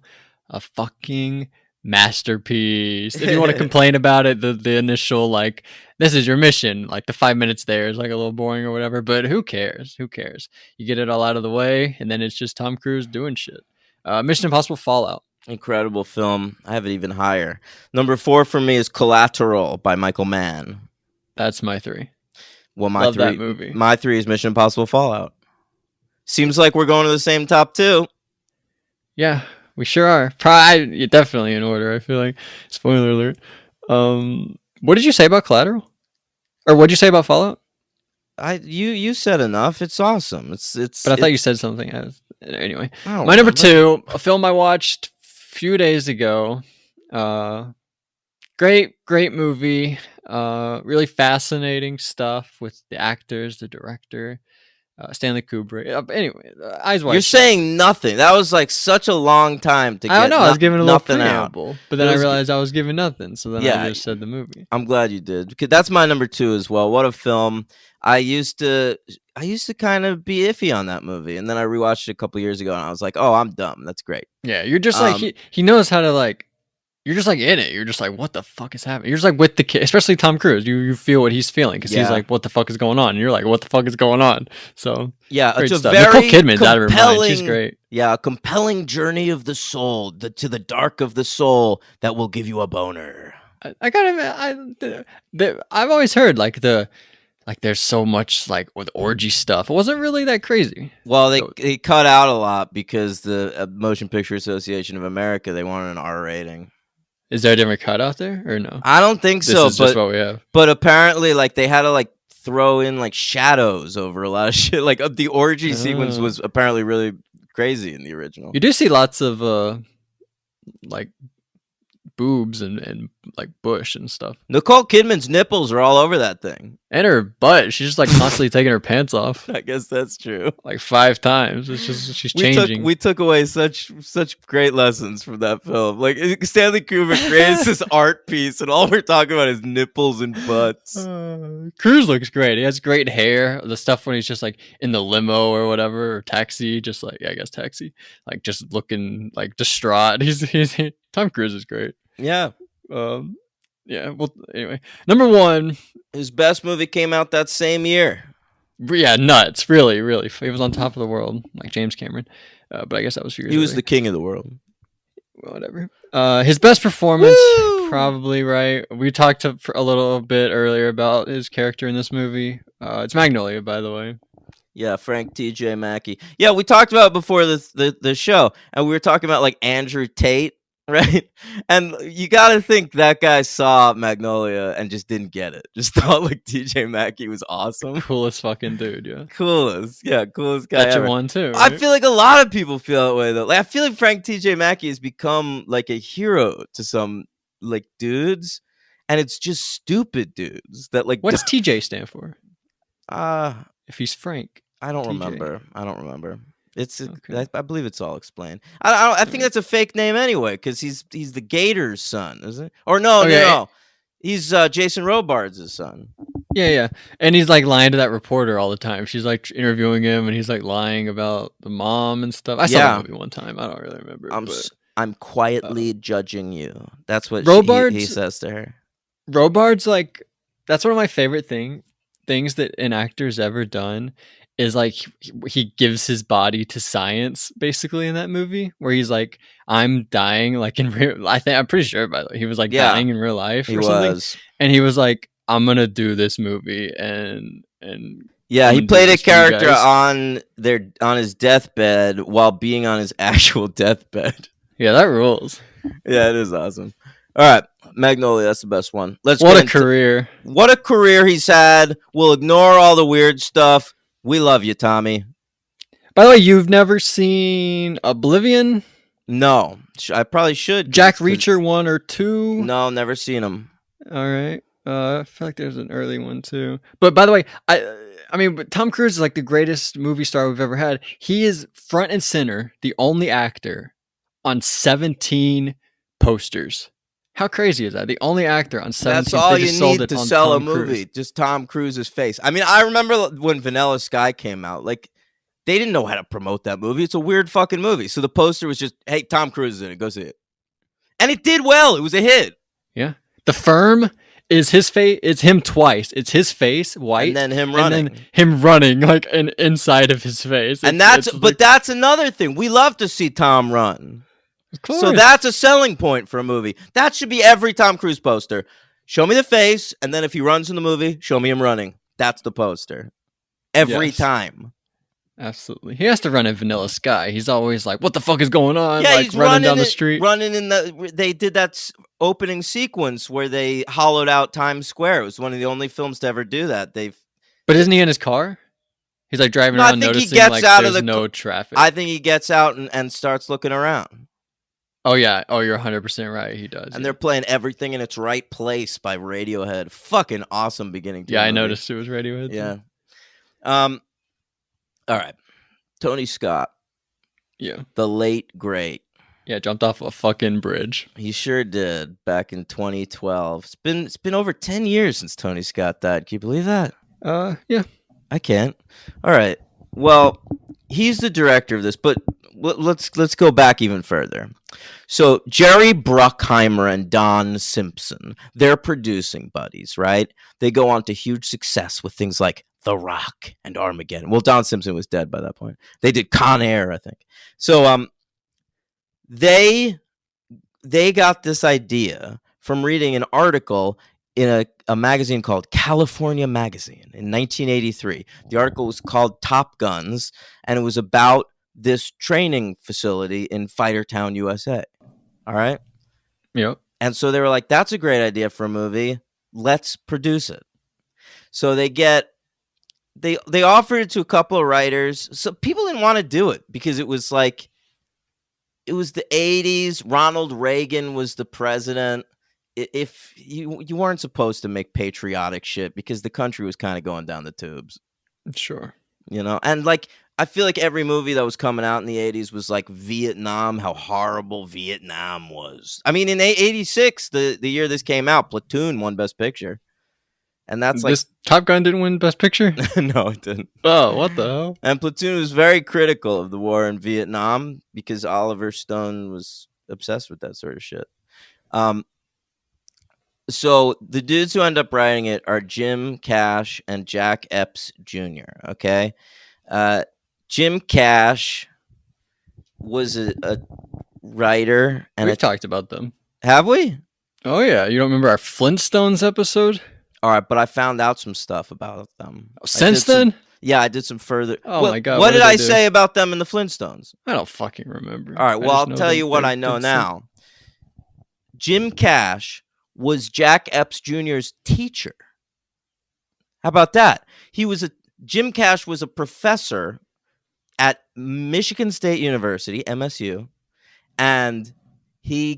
A fucking masterpiece. If you want to complain about it, the initial like, this is your mission, like the 5 minutes there is like a little boring or whatever, but who cares? Who cares? You get it all out of the way, and then it's just Tom Cruise doing shit. Mission Impossible Fallout. Incredible film. I have it even higher. Number 4 for me is Collateral by Michael Mann. That's my 3. Well, Love that movie. My 3 is Mission Impossible Fallout. Seems like we're going to the same top 2. Yeah. We sure are. Probably definitely in order. I feel like. Spoiler alert. What did you say about Collateral? Or what did you say about Fallout? You said enough. It's awesome. But I thought you said something. Anyway, my remember. number 2, a film I watched a few days ago. Great movie. Really fascinating stuff with the actors, the director. Stanley Kubrick. Anyway, Eyes Wide You're Shut. saying nothing. That was like such a long time to get. I don't know. I was giving a little preamble, but then I realized I was giving nothing. So then I just said the movie. I'm glad you did, because that's my number 2 as well. What a film! I used to kind of be iffy on that movie, and then I rewatched it a couple years ago, and I was like, "Oh, I'm dumb. That's great." Yeah, you're just like he knows how to like. You're just like in it. You're just like, what the fuck is happening? You're just like with the kid, especially Tom Cruise. You feel what he's feeling because he's like, what the fuck is going on? And you're like, what the fuck is going on? So yeah, great it's stuff. a very Nicole Kidman's out of her mind. She's great. Yeah, a compelling journey of the soul to the dark of the soul that will give you a boner. I've always heard like there's so much like with orgy stuff. It wasn't really that crazy. Well, they cut out a lot because the Motion Picture Association of America, they wanted an R rating. Is there a different cut out there or no? I don't think so. This is just what we have. But apparently, like they had to like throw in like shadows over a lot of shit. Like the orgy sequence was apparently really crazy in the original. You do see lots of like boobs and like bush and stuff. Nicole Kidman's nipples are all over that thing. And her butt. She's just like constantly taking her pants off. I guess that's true. Like 5 times. It's just she's changing. We took away such great lessons from that film. Like Stanley Kubrick creates this art piece, and all we're talking about is nipples and butts. Cruise looks great. He has great hair. The stuff when he's just like in the limo or whatever, or taxi, just like I guess taxi, like just looking like distraught. He's Tom Cruise is great. Yeah. Yeah. Well, anyway, number 1. His best movie came out that same year. Yeah, nuts. Really. He was on top of the world, like James Cameron. But I guess that was years. He was the king of the world. Whatever. His best performance, Woo! probably right. We talked for a little bit earlier about his character in this movie. It's Magnolia, by the way. Yeah, Frank T.J. Mackey. Yeah, we talked about it before the show, and we were talking about like Andrew Tate, right? And you got to think that guy saw Magnolia and just didn't get it. Just thought like T.J. Mackey was awesome. Coolest fucking dude, yeah. Coolest guy That's ever. Your one too, right? I feel like a lot of people feel that way though. Like I feel like Frank T.J. Mackey has become like a hero to some like dudes, and it's just stupid dudes that like. What does TJ stand for? If he's Frank. I don't TJ. remember. It's Okay. I believe it's all explained. I think that's a fake name anyway, because he's the Gator's son, isn't it? Or no. He's Jason Robards' son. Yeah, yeah. And he's like lying to that reporter all the time. She's like interviewing him and he's like lying about the mom and stuff. I saw that Yeah, movie one time. I don't really remember, but I'm uh, quietly judging you. That's what he Robards says to her. Robards like that's one of my favorite things that an actor's ever done is like he gives his body to science basically in that movie where he's like I'm dying like in real I'm pretty sure by the way he was like Yeah, dying in real life he or something was. and he was like I'm going to do this movie and Yeah, I'm he going to do played a this for you character guys. on his deathbed while being on his actual deathbed. Yeah, that rules. Yeah, it is awesome. All right, Magnolia, that's the best one. Let's What get a into career. what a career he's had. We'll ignore all the weird stuff. We love you, Tommy. By the way, you've never seen Oblivion? No, I probably should Jack because Reacher 1 or 2? no, never seen him. All right. I feel like there's an early one too. But by the way, I mean, but Tom Cruise is like the greatest movie star we've ever had. He is front and center, the only actor on 17 posters. How crazy is that? The only actor on That's 17. all They you just sold need it to on sell a Tom movie. Cruise. Just Tom Cruise's face. I mean, I remember when Vanilla Sky came out. Like, they didn't know how to promote that movie. It's a weird fucking movie. So the poster was just, "Hey, Tom Cruise is in it. Go see it," and it did well. It was a hit. Yeah. The Firm is his face. It's him twice. It's his face, And white, then him and then running. him running like an inside of his face. And It's but like, that's another thing. We love to see Tom run. of So course. that's a selling point for a movie. That should be every Tom Cruise poster. Show me the face, and then if he runs in the movie, show me him running. That's the poster. Every Yes. time. Absolutely. He has to run in Vanilla Sky. He's always like, what the fuck is going on? Yeah, Like he's running down the street. running in the. They did that opening sequence where they hollowed out Times Square. It was one of the only films to ever do that. But isn't he in his car? He's like driving No, I around think he noticing gets like out of there's the. no I traffic. think he gets out and starts looking around. Oh yeah. Oh, you're 100% right. He does. And Yeah, they're playing Everything in Its Right Place by Radiohead. Fucking awesome beginning to a yeah I movie. noticed it was Radiohead. Yeah. Too. All right. Tony Scott, Yeah. the late great. Yeah. Jumped off a fucking bridge. He sure did back in 2012. It's been over 10 years since Tony Scott died. Can you believe that? Yeah. I can't. All right. Well, he's the director of this, but let's go back even further. So Jerry Bruckheimer and Don Simpson, they're producing buddies, right? They go on to huge success with things like The Rock and Armageddon. Well, Don Simpson was dead by that point. They did Con Air, I think. So they got this idea from reading an article in a magazine called California Magazine in 1983. The article was called Top Guns, and it was about this training facility in Fightertown, USA. All right. Yep. And so they were like, that's a great idea for a movie. Let's produce it. So they offered it to a couple of writers. So people didn't want to do it because it was like, it was the 80s. Ronald Reagan was the president. If you weren't supposed to make patriotic shit because the country was kind of going down the tubes, Sure. and like I feel like every movie that was coming out in the 80s was like Vietnam, how horrible Vietnam was. I mean, in 86, the year this came out, Platoon won Best Picture. And that's like This Top Gun didn't win Best Picture. no, it didn't. Oh, what the hell? And Platoon was very critical of the war in Vietnam because Oliver Stone was obsessed with that sort of shit. So the dudes who end up writing it are Jim Cash and Jack Epps Jr. Okay, Jim Cash was a writer, and We've talked about them. have we? Oh yeah, you don't remember our Flintstones episode? All right, but I found out some stuff about them Since then? Yeah, I did some further. Oh my God, What what did did they I do? say about them in the Flintstones? I don't fucking remember. All right, well, I'll just know tell you what they I know did now. Jim Cash was Jack Epps Jr.'s teacher. How about that? Jim Cash was a professor at Michigan State University, MSU, and he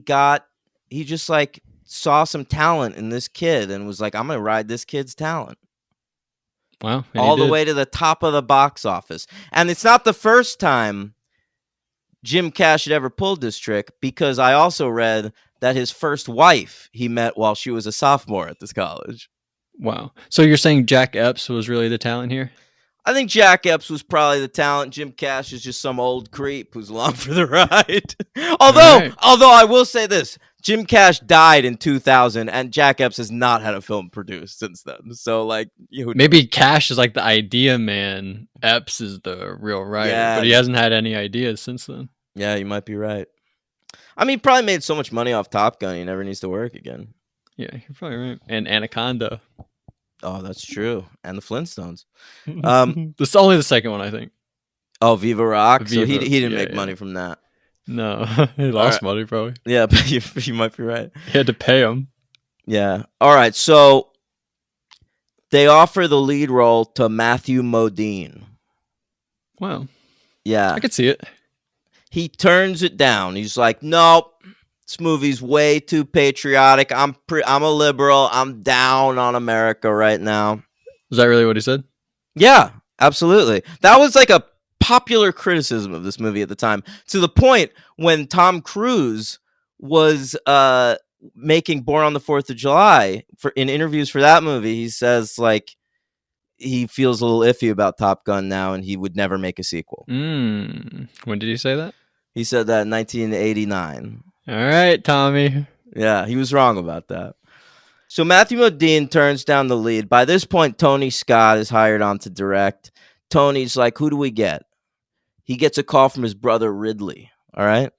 just like saw some talent in this kid and was like, I'm gonna ride this kid's talent. Wow. All the way to the top of the box office. And it's not the first time Jim Cash had ever pulled this trick, because I also read that his first wife he met while she was a sophomore at this college. Wow. So you're saying Jack Epps was really the talent here? I think Jack Epps was probably the talent. Jim Cash is just some old creep who's along for the ride. All although, right. although I will say this, Jim Cash died in 2000, and Jack Epps has not had a film produced since then. So, like, who Maybe knows? Cash is like the idea man. Epps is the real writer, but he Yes, hasn't had any ideas since then. yeah, you might be right. I mean, he probably made so much money off Top Gun, he never needs to work again. Yeah, you're probably right. And Anaconda. Oh, that's true. And the Flintstones. Um, This is only the second one, I think. oh, Viva Rock. So he Viva. he didn't Yeah, make yeah. money from that. No, he All right. lost money probably. Yeah, but you might be right. He had to pay him. Yeah. All right. So they offer the lead role to Matthew Modine. Wow, Yeah. I could see it. He turns it down. He's like, nope. This movie's way too patriotic. I'm a liberal. I'm down on America right now. Is that really what he said? Yeah, absolutely. That was like a popular criticism of this movie at the time, to the point when Tom Cruise was making Born on the 4th of July in interviews for that movie. He says like he feels a little iffy about Top Gun now, and he would never make a sequel. When did he say that? He said that in 1989. All right, Tommy. Yeah, he was wrong about that. So Matthew Modine turns down the lead. By this point, Tony Scott is hired on to direct. Tony's like, who do we get? He gets a call from his brother Ridley. All right.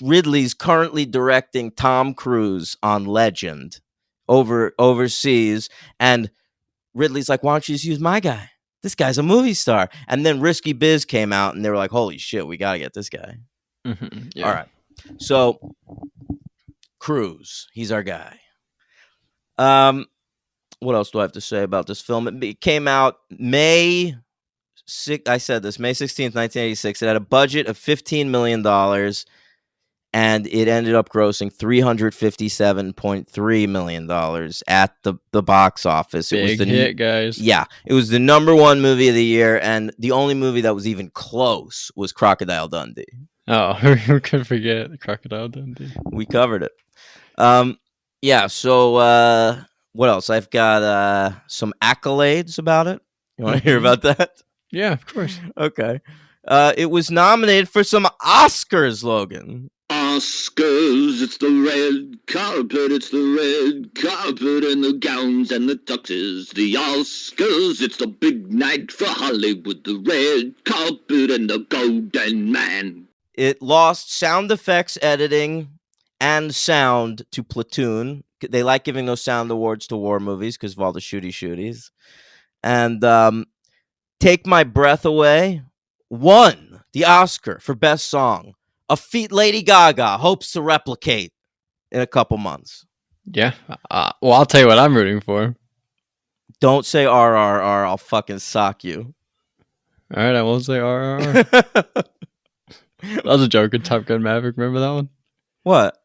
Ridley's currently directing Tom Cruise on Legend overseas. And Ridley's like, why don't you just use my guy? This guy's a movie star. And then Risky Biz came out and they were like, holy shit, we got to get this guy. Mm-hmm, yeah. All right. So Cruise, he's our guy. What else do I have to say about this film? It came out May 16th, 1986. It had a budget of $15 million, and it ended up grossing $357.3 million at the box office. Big It was the hit, guys. Yeah, it was the number one movie of the year, and the only movie that was even close was Crocodile Dundee. Oh, who could forget Crocodile Dundee? We covered it. Yeah, so what else? I've got some accolades about it. You want to hear about that? Yeah, of course. Okay. It was nominated for some Oscars, Logan. Oscars, it's the red carpet, it's the red carpet and the gowns and the tuxes. The Oscars, it's the big night for Hollywood, the red carpet and the golden man. It lost sound effects editing and sound to Platoon. They like giving those sound awards to war movies because of all the shooties. And Take My Breath Away won the Oscar for Best Song, a feat Lady Gaga hopes to replicate in a couple months. Yeah. Well, I'll tell you what I'm rooting for. Don't say RRR, I'll fucking sock you. All right, I won't say RRR. That was a joke in Top Gun Maverick. Remember that one? What?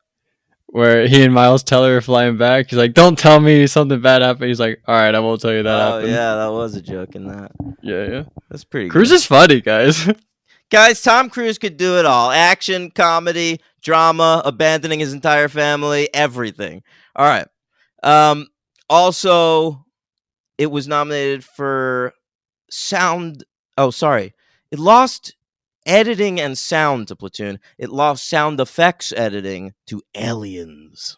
Where he and Miles Teller are flying back. He's like, don't tell me something bad happened. He's like, all right, I won't tell you that happened. Yeah, that was a joke in that. Yeah. That's pretty Cruise good. is funny, guys. Guys, Tom Cruise could do it all. Action, comedy, drama, abandoning his entire family, everything. All right. Also, it was nominated for sound. Oh, sorry. It lost editing and sound to Platoon. It lost sound effects editing to Aliens.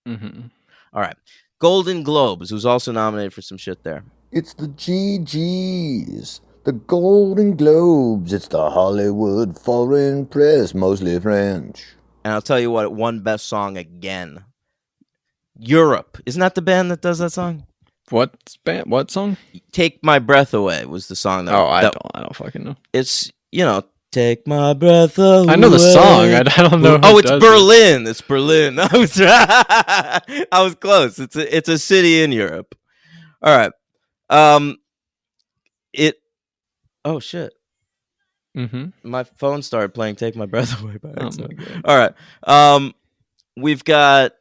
Mm-hmm. All right. Golden Globes was also nominated for some shit there. It's the GGs, the Golden Globes. It's the Hollywood Foreign Press, mostly French. And I'll tell you what, it won Best Song again. Europe. Isn't that the band that does that song? What song? Take My Breath Away was the song that. I don't fucking know. It's, Take My Breath Away. I know the song. I don't know. Oh, it's Berlin. It's Berlin. I was close. It's a city in Europe. All right. Oh shit. Mm-hmm. My phone started playing Take My Breath Away by accident. Oh my God. All right. We've got.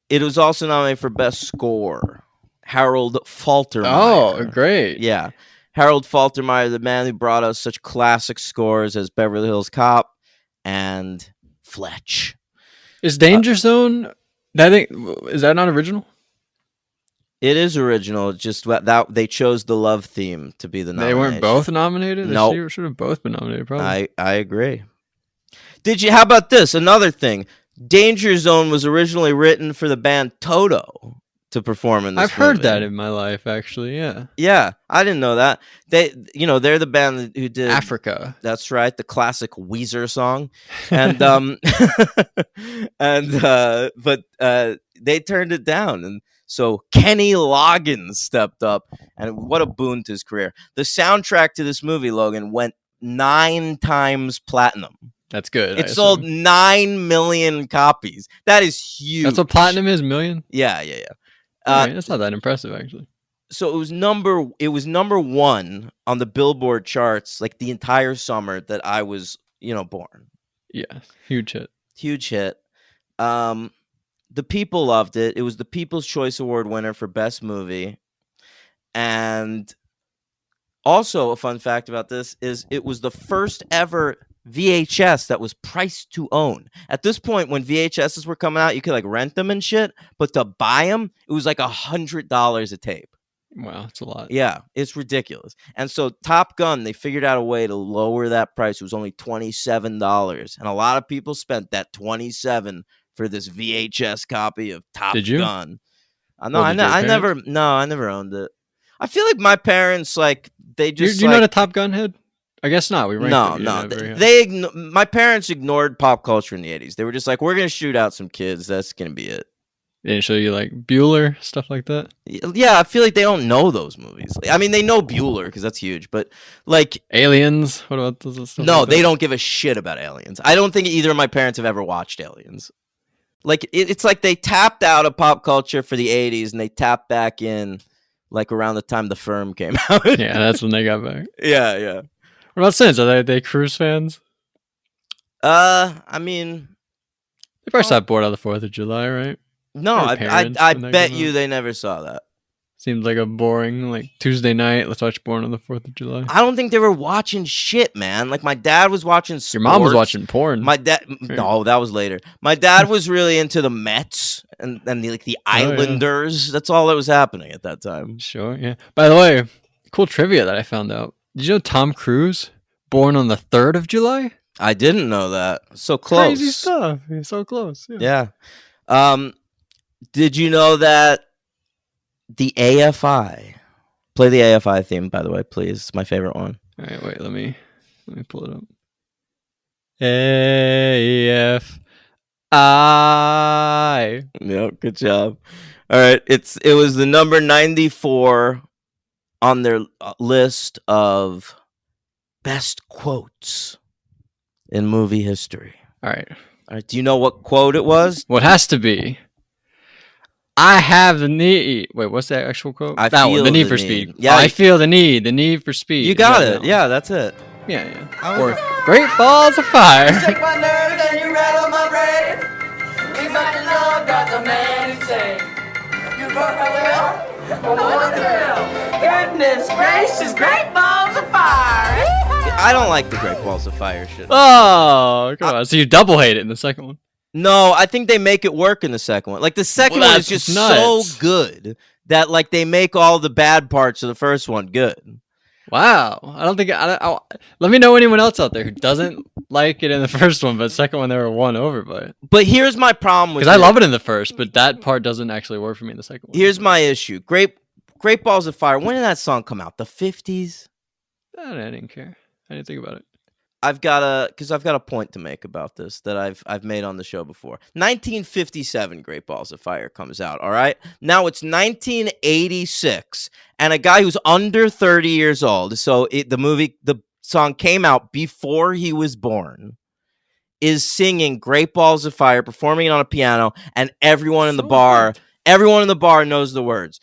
It was also nominated for Best Score. Harold Faltermeyer. Oh, great. Yeah. Harold Faltermeyer, the man who brought us such classic scores as Beverly Hills Cop and Fletch. Is Danger Zone? Is that not original? It is original. It's just that they chose the love theme to be the They nomination. weren't both nominated? Nope. They should have both been nominated, probably. I agree. How about this? Another thing. Danger Zone was originally written for the band Toto to perform in this I've heard movie. that in my life, actually, yeah. Yeah, I didn't know that. They're the band who did Africa. That's right, the classic Weezer song. And but they turned it down, and so Kenny Loggins stepped up, and what a boon to his career. The soundtrack to this movie, Logan, went 9 times platinum. That's good. It sold 9 million copies. That is huge. That's what platinum is, million? Yeah. That's not that impressive, actually. So it was number 1 on the Billboard charts like the entire summer that I was, born. Yeah, huge hit. Huge hit. The people loved it. It was the People's Choice Award winner for Best Movie. And also a fun fact about this is it was the first ever VHS that was priced to own. At this point, when VHSs were coming out, you could like rent them and shit, but to buy them, it was like $100 a tape. Wow, that's a lot. Yeah, it's ridiculous. And so Top Gun, they figured out a way to lower that price. It was only $27, and a lot of people spent that $27 for this VHS copy of Top Did you? Gun. I never owned it. I feel like my parents they just You're not a Top Gun head? I guess not. We ranked No. My parents ignored pop culture in the 80s. They were just like, we're gonna shoot out some kids. That's gonna be it. They didn't show you like Bueller, stuff like that? Yeah, I feel like they don't know those movies. I mean, they know Bueller because that's huge, but like Aliens. What about those stuff? No, like they don't give a shit about Aliens. I don't think either of my parents have ever watched Aliens. Like it's like they tapped out of pop culture for the 80s and they tapped back in like around the time The Firm came out. Yeah, that's when they got back. Yeah. What about Sins? Are they Cruise fans? I mean, they probably saw bored on the 4th of July, right? No, I bet you they never saw that. Seemed like a boring, like Tuesday night. Let's watch Born on the 4th of July. I don't think they were watching shit, man. Like my dad was watching sports. Your mom was watching porn. My dad, no, that was later. My dad was really into the Mets and the Islanders. Yeah. That's all that was happening at that time. Sure, yeah. By the way, cool trivia that I found out. Did you know Tom Cruise born on the 3rd of July? I didn't know that. So close. Crazy stuff. He's so close. Yeah. Did you know that the AFI? Play the AFI theme, by the way, please. It's my favorite one. All right, wait. Let me pull it up. AFI. Yep, good job. All right, it was the number 94 on their list of best quotes in movie history. All right. Do you know what quote it was? Well, it has to be. I have the need. Wait, what's that actual quote? The need for speed. Yeah, I feel the need for speed. You got it. Yeah, that's it. Yeah. Or Great Balls of Fire. You shake my nerves and you rattle my brain. We fucking love got the man who say you burn my will. What the hell? Goodness gracious, Great Balls of Fire. I don't like the Great Balls of Fire shit. Oh, come on. So you double hate it in the second one? No, I think they make it work in the second one. Like the second one is just so good that like they make all the bad parts of the first one good. Wow. I don't think let me know anyone else out there who doesn't like it in the first one, but the second one they were won over by it. But here's my problem with it. Because I love it in the first, but that part doesn't actually work for me in the second one. Here's my issue. Great Balls of Fire. When did that song come out? The 50s? I didn't care. I didn't think about it. I've got a point to make about this that I've made on the show before. 1957, Great Balls of Fire comes out. All right, now it's 1986, and a guy who's under 30 years old. So the song came out before he was born. Is singing Great Balls of Fire, performing it on a piano, and everyone in the bar knows the words.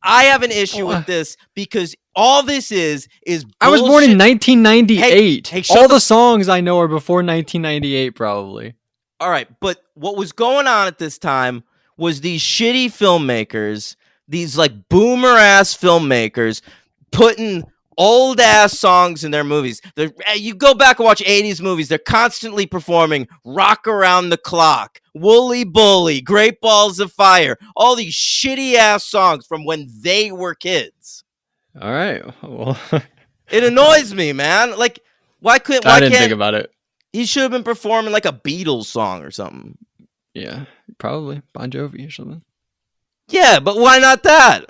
I have an issue with this because all this is bullshit. I was born in 1998. Hey, all the songs I know are before 1998, probably. All right, but what was going on at this time was these shitty filmmakers, these like boomer ass filmmakers, putting old ass songs in their movies. You go back and watch 80s movies, they're constantly performing Rock Around the Clock, Wooly Bully, Great Balls of Fire, all these shitty ass songs from when they were kids. All right. Well, It annoys me, man. Like, why I didn't think about it. he should have been performing like a Beatles song or something? Yeah, probably Bon Jovi or something. Yeah, but why not that?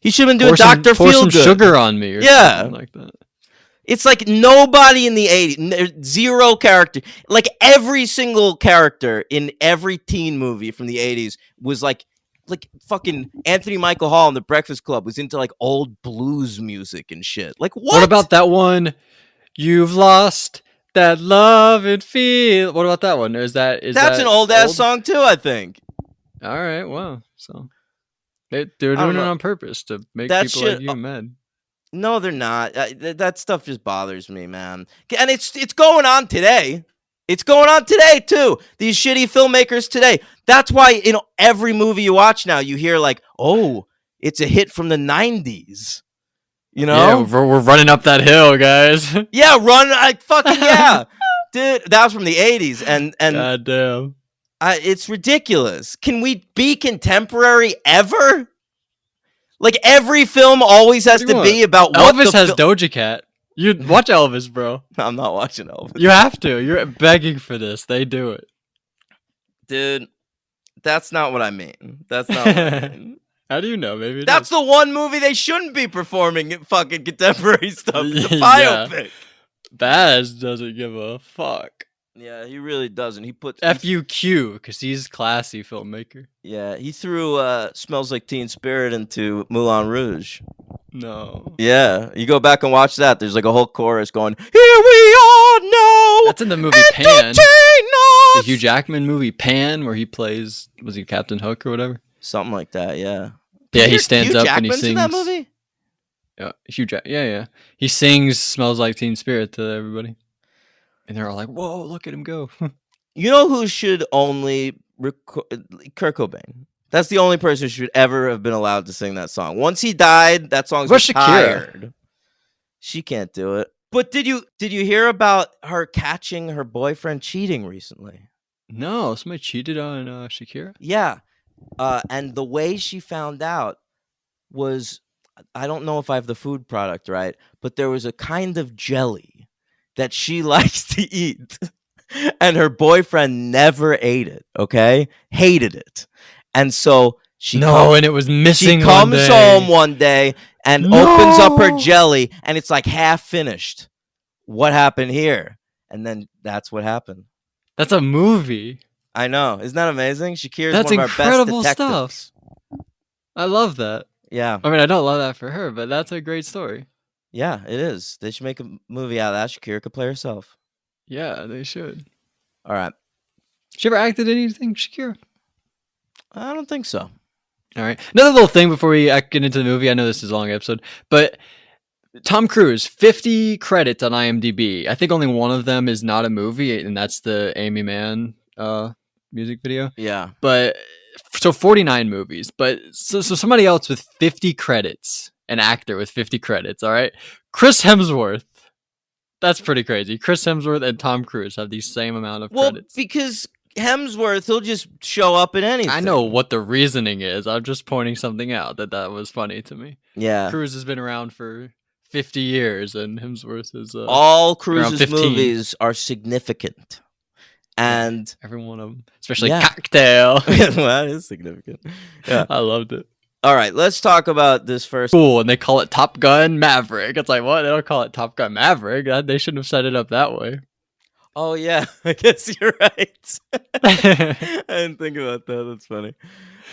He should have been doing Dr. Pour some Feelgood. sugar on me or something like that. It's like nobody in the 80s, zero character. Like every single character in every teen movie from the 80s was like fucking Anthony Michael Hall in The Breakfast Club was into like old blues music and shit. Like what? What about that one? You've lost that love and feel. What about that one? That's an old ass song too, I think. All right, wow. So they're doing it on purpose to make people like you mad. No, they're not. That stuff just bothers me, man. And it's going on today. It's going on today too. These shitty filmmakers today. That's why in every movie you watch now, you hear like, "Oh, it's a hit from the '90s." You know? Yeah, we're running up that hill, guys. Yeah, fucking yeah, dude. That was from the '80s, and God damn, it's ridiculous. Can we be contemporary ever? Like every film always has to be about what Elvis has Doja Cat. You watch Elvis, bro. I'm not watching Elvis. You have to. You're begging for this. They do it, dude. That's not what I mean. That's not what I mean. How do you know? Maybe that's the one movie they shouldn't be performing fucking contemporary stuff. It's a biopic. Baz doesn't give a fuck. Yeah, he really doesn't. He put FUQ because he's classy filmmaker. Yeah, he threw "Smells Like Teen Spirit" into Moulin Rouge. No. Yeah, you go back and watch that. There's like a whole chorus going, "Here we are now." That's in the movie Pan. The Hugh Jackman movie Pan, where he plays, was he Captain Hook or whatever? Something like that. Yeah. Yeah, he stands up and he sings. In that movie? Yeah, yeah. He sings "Smells Like Teen Spirit" to everybody. And they're all like, "Whoa, look at him go!" You know who should only Kurt Cobain. That's the only person who should ever have been allowed to sing that song. Once he died, that song's retired. She can't do it. But did you hear about her catching her boyfriend cheating recently? No, somebody cheated on Shakira. Yeah, and the way she found out was, I don't know if I have the food product right, but there was a kind of jelly that she likes to eat, and her boyfriend never ate it. Okay, hated it, and so and it was missing. She comes home one day and opens up her jelly, and it's like half finished. What happened here? And then that's what happened. That's a movie. I know, isn't that amazing? Shakira's that's one of our best detectives. Stuff. I love that. Yeah, I mean, I don't love that for her, but that's a great story. Yeah, it is. They should make a movie out of that. Shakira could play herself. Yeah, they should. All right. She ever acted in anything, Shakira? I don't think so. All right. Another little thing before we get into the movie. I know this is a long episode, but Tom Cruise, 50 credits on IMDb. I think only one of them is not a movie, and that's the Amy Mann music video. Yeah. But so 49 movies. But so somebody else with 50 credits. An actor with 50 credits, all right? Chris Hemsworth. That's pretty crazy. Chris Hemsworth and Tom Cruise have the same amount of credits. Well, because Hemsworth, he'll just show up in anything. I know what the reasoning is. I'm just pointing something out that was funny to me. Yeah. Cruise has been around for 50 years, and Hemsworth is all Cruise's movies are significant. And every one of them, especially Cocktail. Well, that is significant. Yeah. I loved it. All right, let's talk about this first. Cool, and they call it Top Gun Maverick. It's like, what? They don't call it Top Gun Maverick. They shouldn't have set it up that way. Oh, yeah. I guess you're right. I didn't think about that. That's funny.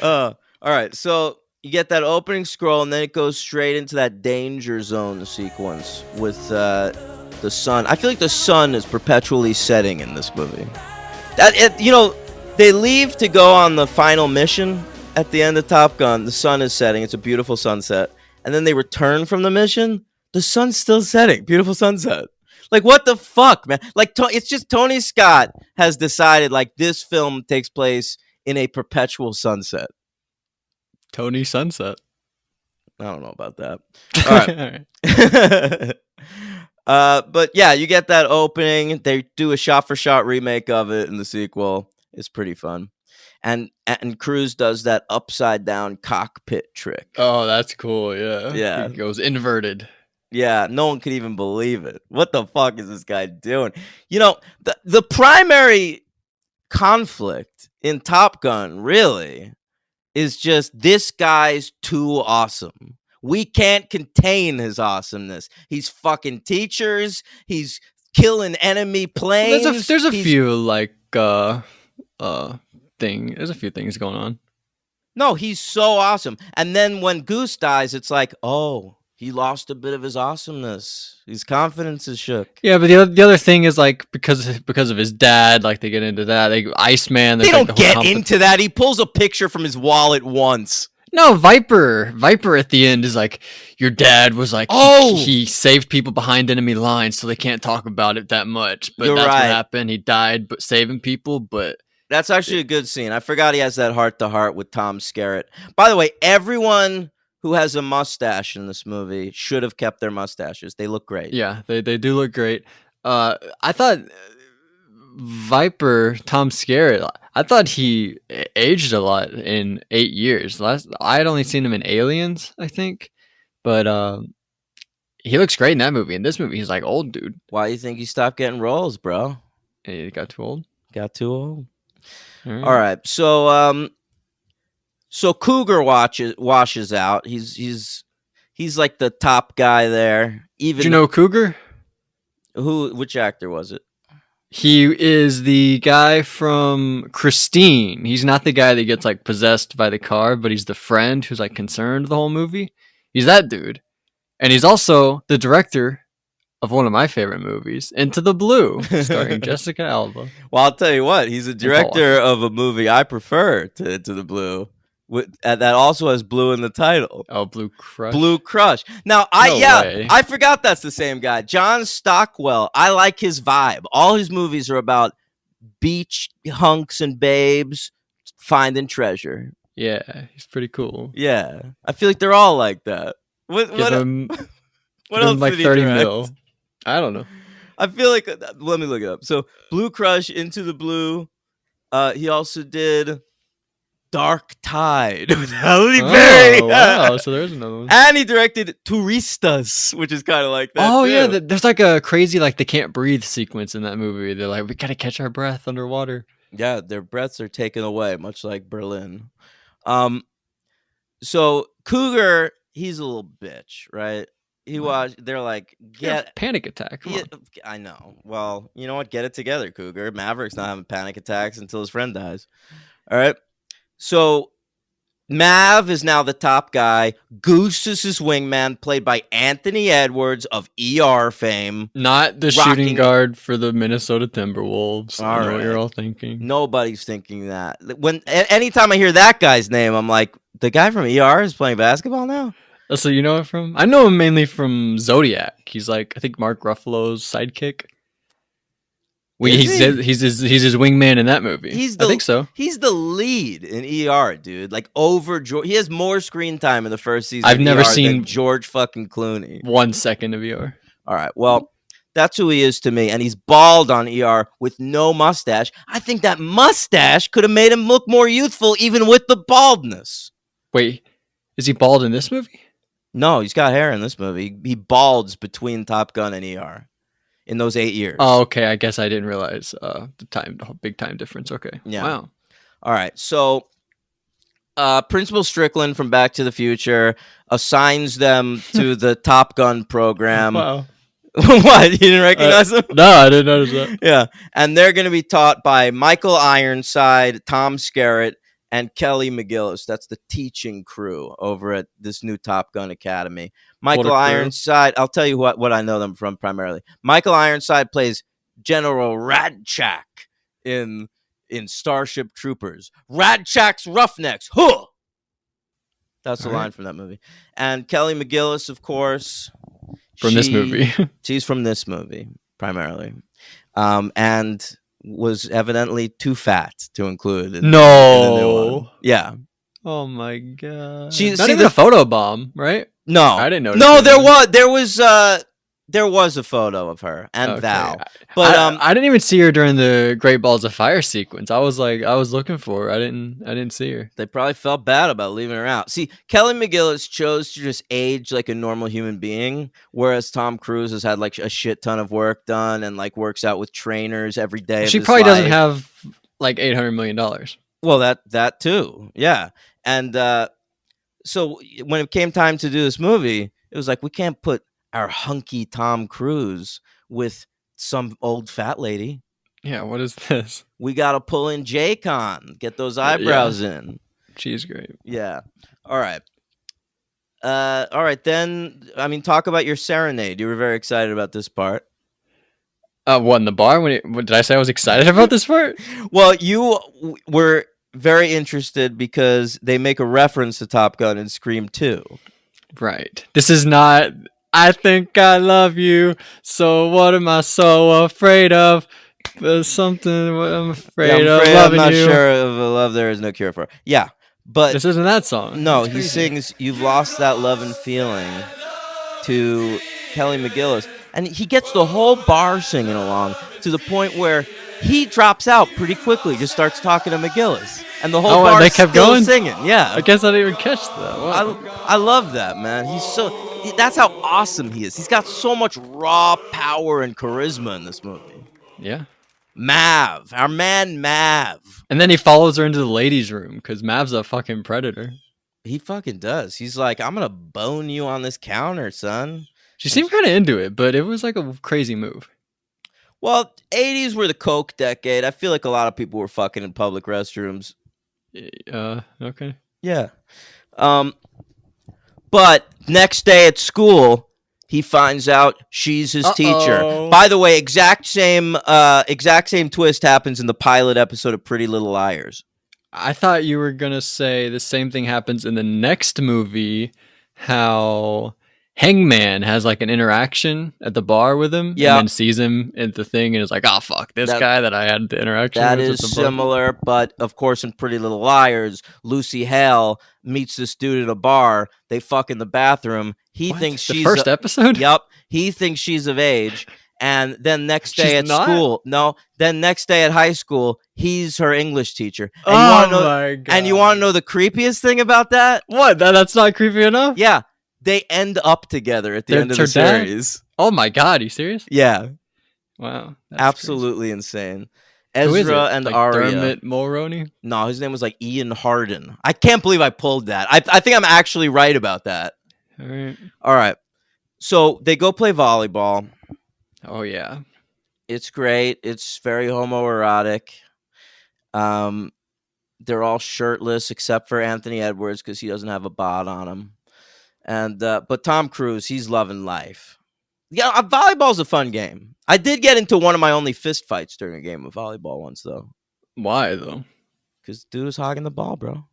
All right, so you get that opening scroll, and then it goes straight into that danger zone sequence with the sun. I feel like the sun is perpetually setting in this movie. They leave to go on the final mission. At the end of Top Gun, the sun is setting. It's a beautiful sunset. And then they return from the mission. The sun's still setting. Beautiful sunset. Like, what the fuck, man? Like, it's just Tony Scott has decided, like, this film takes place in a perpetual sunset. Tony Sunset. I don't know about that. All right. But yeah, you get that opening. They do a shot-for-shot remake of it in the sequel. It's pretty fun. And Cruise does that upside down cockpit trick. Oh, that's cool. Yeah. Yeah. He goes inverted. Yeah, no one could even believe it. What the fuck is this guy doing? You know, the primary conflict in Top Gun really is just this guy's too awesome. We can't contain his awesomeness. He's fucking teachers. He's killing enemy planes. There's a few like there's a few things going on. No, he's so awesome. And then when Goose dies, it's like, oh, he lost a bit of his awesomeness. His confidence is shook. Yeah, but the other thing is like because of his dad, like they get into that. Like Iceman, They like, don't get into that. He pulls a picture from his wallet once. No, Viper at the end is like, your dad was like, he saved people behind enemy lines, so they can't talk about it that much. But You're that's right. what happened. He died, but saving people. But that's actually a good scene. I forgot he has that heart-to-heart with Tom Skerritt. By the way, everyone who has a mustache in this movie should have kept their mustaches. They look great. Yeah, they do look great. I thought Viper, Tom Skerritt, I thought he aged a lot in 8 years. I had only seen him in Aliens, I think. But he looks great in that movie. In this movie, he's like old dude. Why do you think he stopped getting roles, bro? He got too old. Got too old. All right. So Cougar washes out. He's like the top guy there. Even Did you know Cougar? Which actor was it? He is the guy from Christine. He's not the guy that gets like possessed by the car, but he's the friend who's like concerned the whole movie. He's that dude. And he's also the director of one of my favorite movies, Into the Blue, starring Jessica Alba. Well, I'll tell you what, he's a director of a movie I prefer to Into the Blue. That also has blue in the title. Oh, Blue Crush. Blue Crush. Now, I forgot that's the same guy. John Stockwell. I like his vibe. All his movies are about beach hunks and babes finding treasure. Yeah, he's pretty cool. Yeah, I feel like they're all like that. What else like did he 30 direct? mil. I don't know. I feel like let me look it up. So Blue Crush, Into the Blue. He also did Dark Tide with Halle Berry. Oh, wow. So there's another one. And he directed Turistas, which is kind of like that. Oh, too. yeah. There's like a crazy, like, they can't breathe sequence in that movie. They're like, we got to catch our breath underwater. Yeah, their breaths are taken away, much like Berlin. So Cougar, he's a little bitch, right? They're like, panic attack. Come on. I know. Well, you know what? Get it together, Cougar. Maverick's not having panic attacks until his friend dies. All right. So Mav is now the top guy. Goose is his wingman, played by Anthony Edwards of ER fame. Not the shooting guard for the Minnesota Timberwolves. I know what you're all thinking. Nobody's thinking that. Anytime I hear that guy's name, I'm like, the guy from ER is playing basketball now? So you know it from? I know him mainly from Zodiac. He's like, I think Mark Ruffalo's sidekick. He's his wingman in that movie. I think so. He's the lead in ER, dude. Like over George. He has more screen time in the first season. I've never seen George fucking Clooney. 1 second of ER. All right. Well, that's who he is to me. And he's bald on ER with no mustache. I think that mustache could have made him look more youthful even with the baldness. Wait, is he bald in this movie? No, he's got hair in this movie. He balds between Top Gun and ER in those 8 years. Oh, okay. I guess I didn't realize the big time difference. Okay. Yeah. Wow. All right. So, Principal Strickland from Back to the Future assigns them to the Top Gun program. Wow. What? You didn't recognize them? No, I didn't notice that. Yeah. And they're going to be taught by Michael Ironside, Tom Skerritt, and Kelly McGillis. That's the teaching crew over at this new Top Gun Academy. Michael Ironside, I'll tell you what I know them from primarily. Michael Ironside plays General Radchak in Starship Troopers. Radchak's Roughnecks. Huh! That's the line from that movie. And Kelly McGillis, of course. From this movie. She's from this movie, primarily. And was evidently too fat to include in the new one. Yeah. Oh my god! See, Not even a photo bomb, right? No, I didn't notice. No, it. there was a photo of her and Okay. Val, but I didn't even see her during the Great Balls of Fire sequence. I was looking for her. I didn't see her. they probably felt bad about leaving her out. See, Kelly McGillis chose to just age like a normal human being, whereas Tom Cruise has had like a shit ton of work done and like works out with trainers every day. She of his probably doesn't life. have like $800 million. Well, that too, yeah. And so when it came time to do this movie, it was like we can't put our hunky Tom Cruise with some old fat lady. Yeah, what is this? We got to pull in J-Con, get those eyebrows in. She's great. Yeah. All right. All right, then, I mean, talk about your serenade. You were very excited about this part. What, in the bar? Did I say I was excited about this part? Well, you were very interested because they make a reference to Top Gun in Scream 2. Right. This is not, I think I love you, so what am I so afraid of? There's something what I'm afraid of loving I'm not you. sure of a love there is no cure for. Yeah, but This isn't that song. no, That's he crazy. sings "You've Lost That Love and Feeling" to Kelly McGillis, and he gets the whole bar singing along to the point where he drops out pretty quickly, just starts talking to McGillis, and the whole Oh, and bar they kept still going? singing. Yeah, I guess I didn't even catch that. Wow. I love that, man. That's how awesome he is. He's got so much raw power and charisma in this movie. Yeah. Mav, our man Mav. And then he follows her into the ladies' room because Mav's a fucking predator. He fucking does. He's like, I'm gonna bone you on this counter, son. She seemed kind of into it, but it was like a crazy move. Well, 80s were the coke decade. I feel like a lot of people were fucking in public restrooms. Okay. Yeah. But next day at school, he finds out she's his teacher. By the way, exact same twist happens in the pilot episode of Pretty Little Liars. I thought you were gonna say the same thing happens in the next movie. How Hangman has like an interaction at the bar with him, Yeah. and then sees him at the thing, and is like, "Oh fuck, this guy that I had the interaction That with." is similar, but of course, in Pretty Little Liars, Lucy Hale meets this dude at a bar. They fuck in the bathroom. He thinks the she's first episode. Yep. He thinks she's of age. And then next day She's at not? school, then next day at high school, he's her English teacher. And My god! And you want to know the creepiest thing about that? What? That's not creepy enough. Yeah, they end up together at the end of the Her dad? series. Oh my god! Are you serious? Yeah, Wow. That's absolutely insane. crazy. Who is Ezra it? and Like Arya. Dermot Mulroney. No, his name was like Ian Harden. I can't believe I pulled that. I think I'm actually right about that. All right. All right. So they go play volleyball. Oh yeah. It's great. It's very homoerotic. They're all shirtless except for Anthony Edwards because he doesn't have a bod on him. And but Tom Cruise, he's loving life. Yeah, volleyball's a fun game. I did get into one of my only fist fights during a game of volleyball once, though. Why though? Because dude was hogging the ball, bro.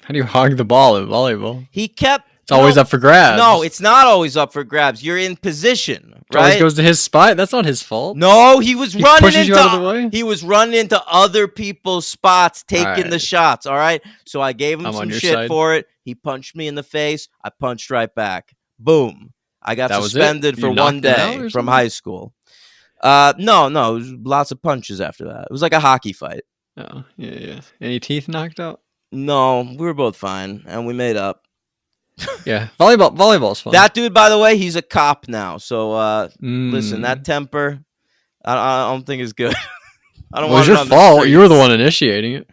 How do you hog the ball in volleyball? He kept. It's always up for grabs. No, it's not always up for grabs. You're in position, It always right? goes to his spot. That's not his fault. No, he was running pushes you out of the way? He was running into other people's spots, taking the right. shots. All right. So I gave him I'm on some your shit side. for it. He punched me in the face. I punched right back. Boom. I got That was it? suspended You for knocked one him out day or from something? high school. No, it was lots of punches after that. It was like a hockey fight. Oh yeah. Any teeth knocked out? No, we were both fine, and we made up. Yeah. Volleyball's fun. That dude, by the way, he's a cop now. So listen, Mm. that temper, I don't think is good. I don't It was want it your on the fault. You were the streets. one initiating it.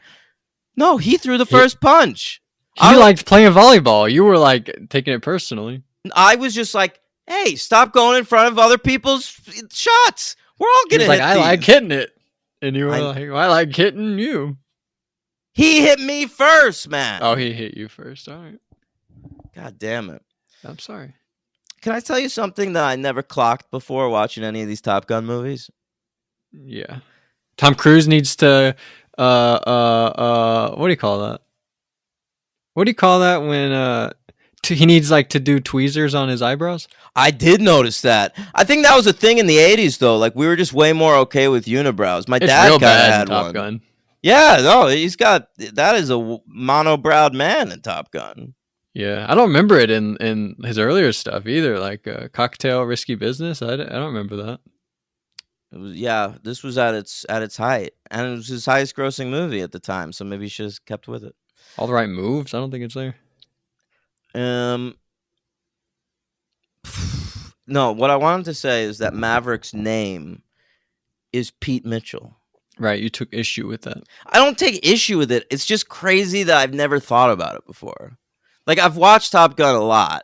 No, he threw the first punch. He liked playing volleyball. You were like taking it personally. I was just like, hey, stop going in front of other people's shots. We're all He gonna was hit like, I these. like hitting it. And you were I- like, well, I like hitting you. He hit me first, man. Oh, he hit you first. All right. God damn it. I'm sorry. Can I tell you something that I never clocked before watching any of these Top Gun movies? Yeah. Tom Cruise needs to what do you call that? What do you call that when he needs like to do tweezers on his eyebrows? I did notice that. I think that was a thing in the 80s, though. Like, we were just way more okay with unibrows. My It's dad real kind of bad in had Top one. Gun. Yeah, no, he's got that is a mono-browed man in Top Gun. Yeah, I don't remember it in his earlier stuff either, like Cocktail, Risky Business. I don't remember that. It was, yeah, this was at its height, and it was his highest grossing movie at the time. So maybe he should have kept with it. All the Right Moves. I don't think it's there. No, what I wanted to say is that Maverick's name is Pete Mitchell. Right, you took issue with that. I don't take issue with it. It's just crazy that I've never thought about it before. Like, I've watched Top Gun a lot,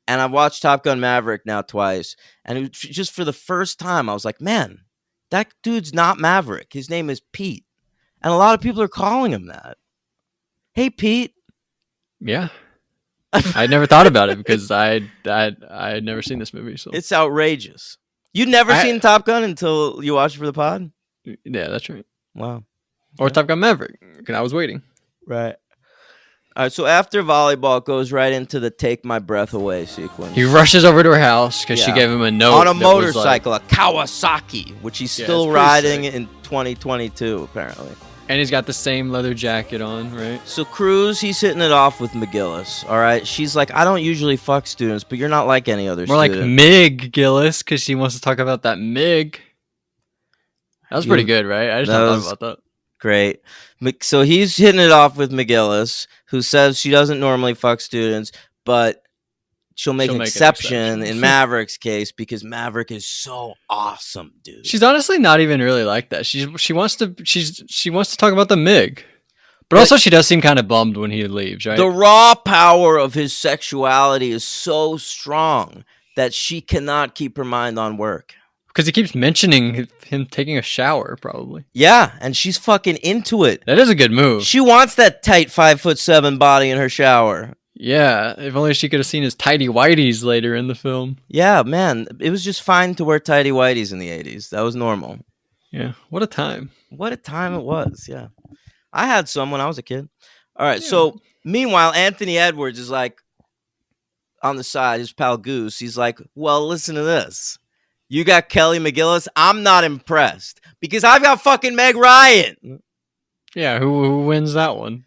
and I've watched Top Gun Maverick now twice, and it was just for the first time, I was like, man, that dude's not Maverick. His name is Pete. And a lot of people are calling him that. Hey, Pete. Yeah. I'd never thought about it because I had never seen this movie. So it's outrageous. You'd never seen Top Gun until you watched it for the pod? Yeah, that's right. Wow. Or Top Gun Maverick, because I was waiting. Right. All right, so after volleyball, it goes right into the Take My Breath Away sequence. He rushes over to her house because she gave him a note. On a motorcycle, a Kawasaki, which he's still riding in 2022, apparently. And he's got the same leather jacket on, right? So Cruz, he's hitting it off with McGillis, all right? She's like, I don't usually fuck students, but you're not like any other More student. like Mig Gillis, because she wants to talk about that Mig. That was pretty good, right? I just thought about that. Great. So he's hitting it off with McGillis, who says she doesn't normally fuck students, but she'll make an exception in Maverick's case because Maverick is so awesome, dude. She's honestly not even really like that. She wants to talk about the Mig. But also she does seem kind of bummed when he leaves, right? The raw power of his sexuality is so strong that she cannot keep her mind on work. Because he keeps mentioning him taking a shower, probably. Yeah, and she's fucking into it. That is a good move. She wants that tight 5'7" body in her shower. Yeah, if only she could have seen his tighty whities later in the film. Yeah, man, it was just fine to wear tighty whities in the 80s. That was normal. Yeah, what a time. What a time it was, yeah. I had some when I was a kid. All right, so meanwhile, Anthony Edwards is like on the side, his pal Goose. He's like, well, listen to this. You got Kelly McGillis. I'm not impressed because I've got fucking Meg Ryan. Yeah, who wins that one?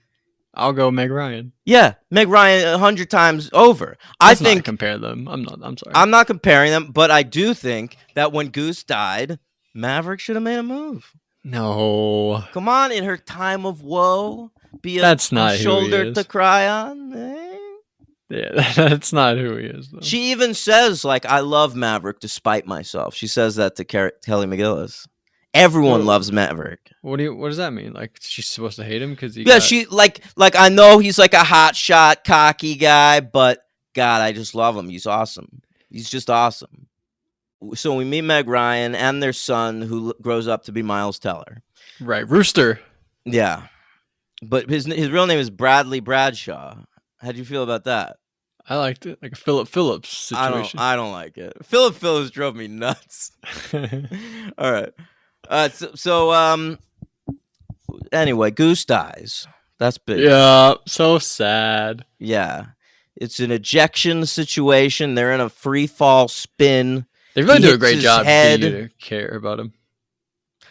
I'll go Meg Ryan. Yeah, Meg Ryan 100 times over. I think not compare them. I'm sorry. I'm not comparing them, but I do think that when Goose died, Maverick should have made a move. No. Come on, in her time of woe, be that's not a shoulder to cry on. Yeah, that's not who he is, though. She even says, like, I love Maverick despite myself. She says that to Kelly McGillis. Everyone loves Maverick. What does that mean? Like, she's supposed to hate him because he? Yeah, she like I know he's like a hot shot, cocky guy, but God, I just love him. He's awesome. He's just awesome. So we meet Meg Ryan and their son, who grows up to be Miles Teller. Right, Rooster. Yeah, but his real name is Bradley Bradshaw. How do you feel about that? I liked it, like a Philip Phillips situation. I don't like it. Philip Phillips drove me nuts. All right. Anyway, Goose dies. That's big. Yeah, so sad. Yeah. It's an ejection situation. They're in a free fall spin. They really do a great job getting you to care about him.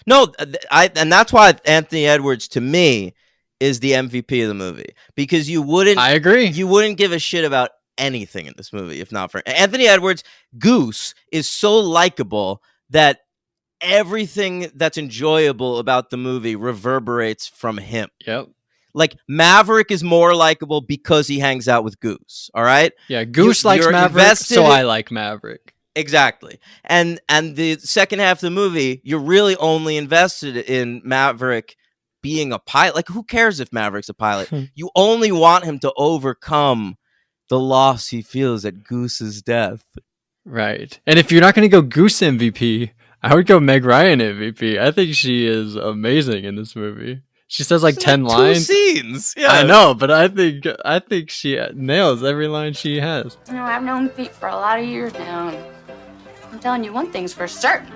No, and that's why Anthony Edwards, to me, is the MVP of the movie. Because I agree. You wouldn't give a shit about anything in this movie if not for Anthony Edwards. Goose is so likable that everything that's enjoyable about the movie reverberates from him. Yep. Like, Maverick is more likable because he hangs out with Goose. All right. Yeah. Goose likes Maverick, so I like Maverick. Exactly. And the second half of the movie, you're really only invested in Maverick being a pilot. Like, who cares if Maverick's a pilot? You only want him to overcome the loss he feels at Goose's death. Right. And if you're not going to go Goose MVP, I would go Meg Ryan MVP. I think she is amazing in this movie. She says like 10 lines. 2 scenes. Yeah. I know, but I think she nails every line she has. You know, I've known Pete for a lot of years now. And I'm telling you one thing's for certain.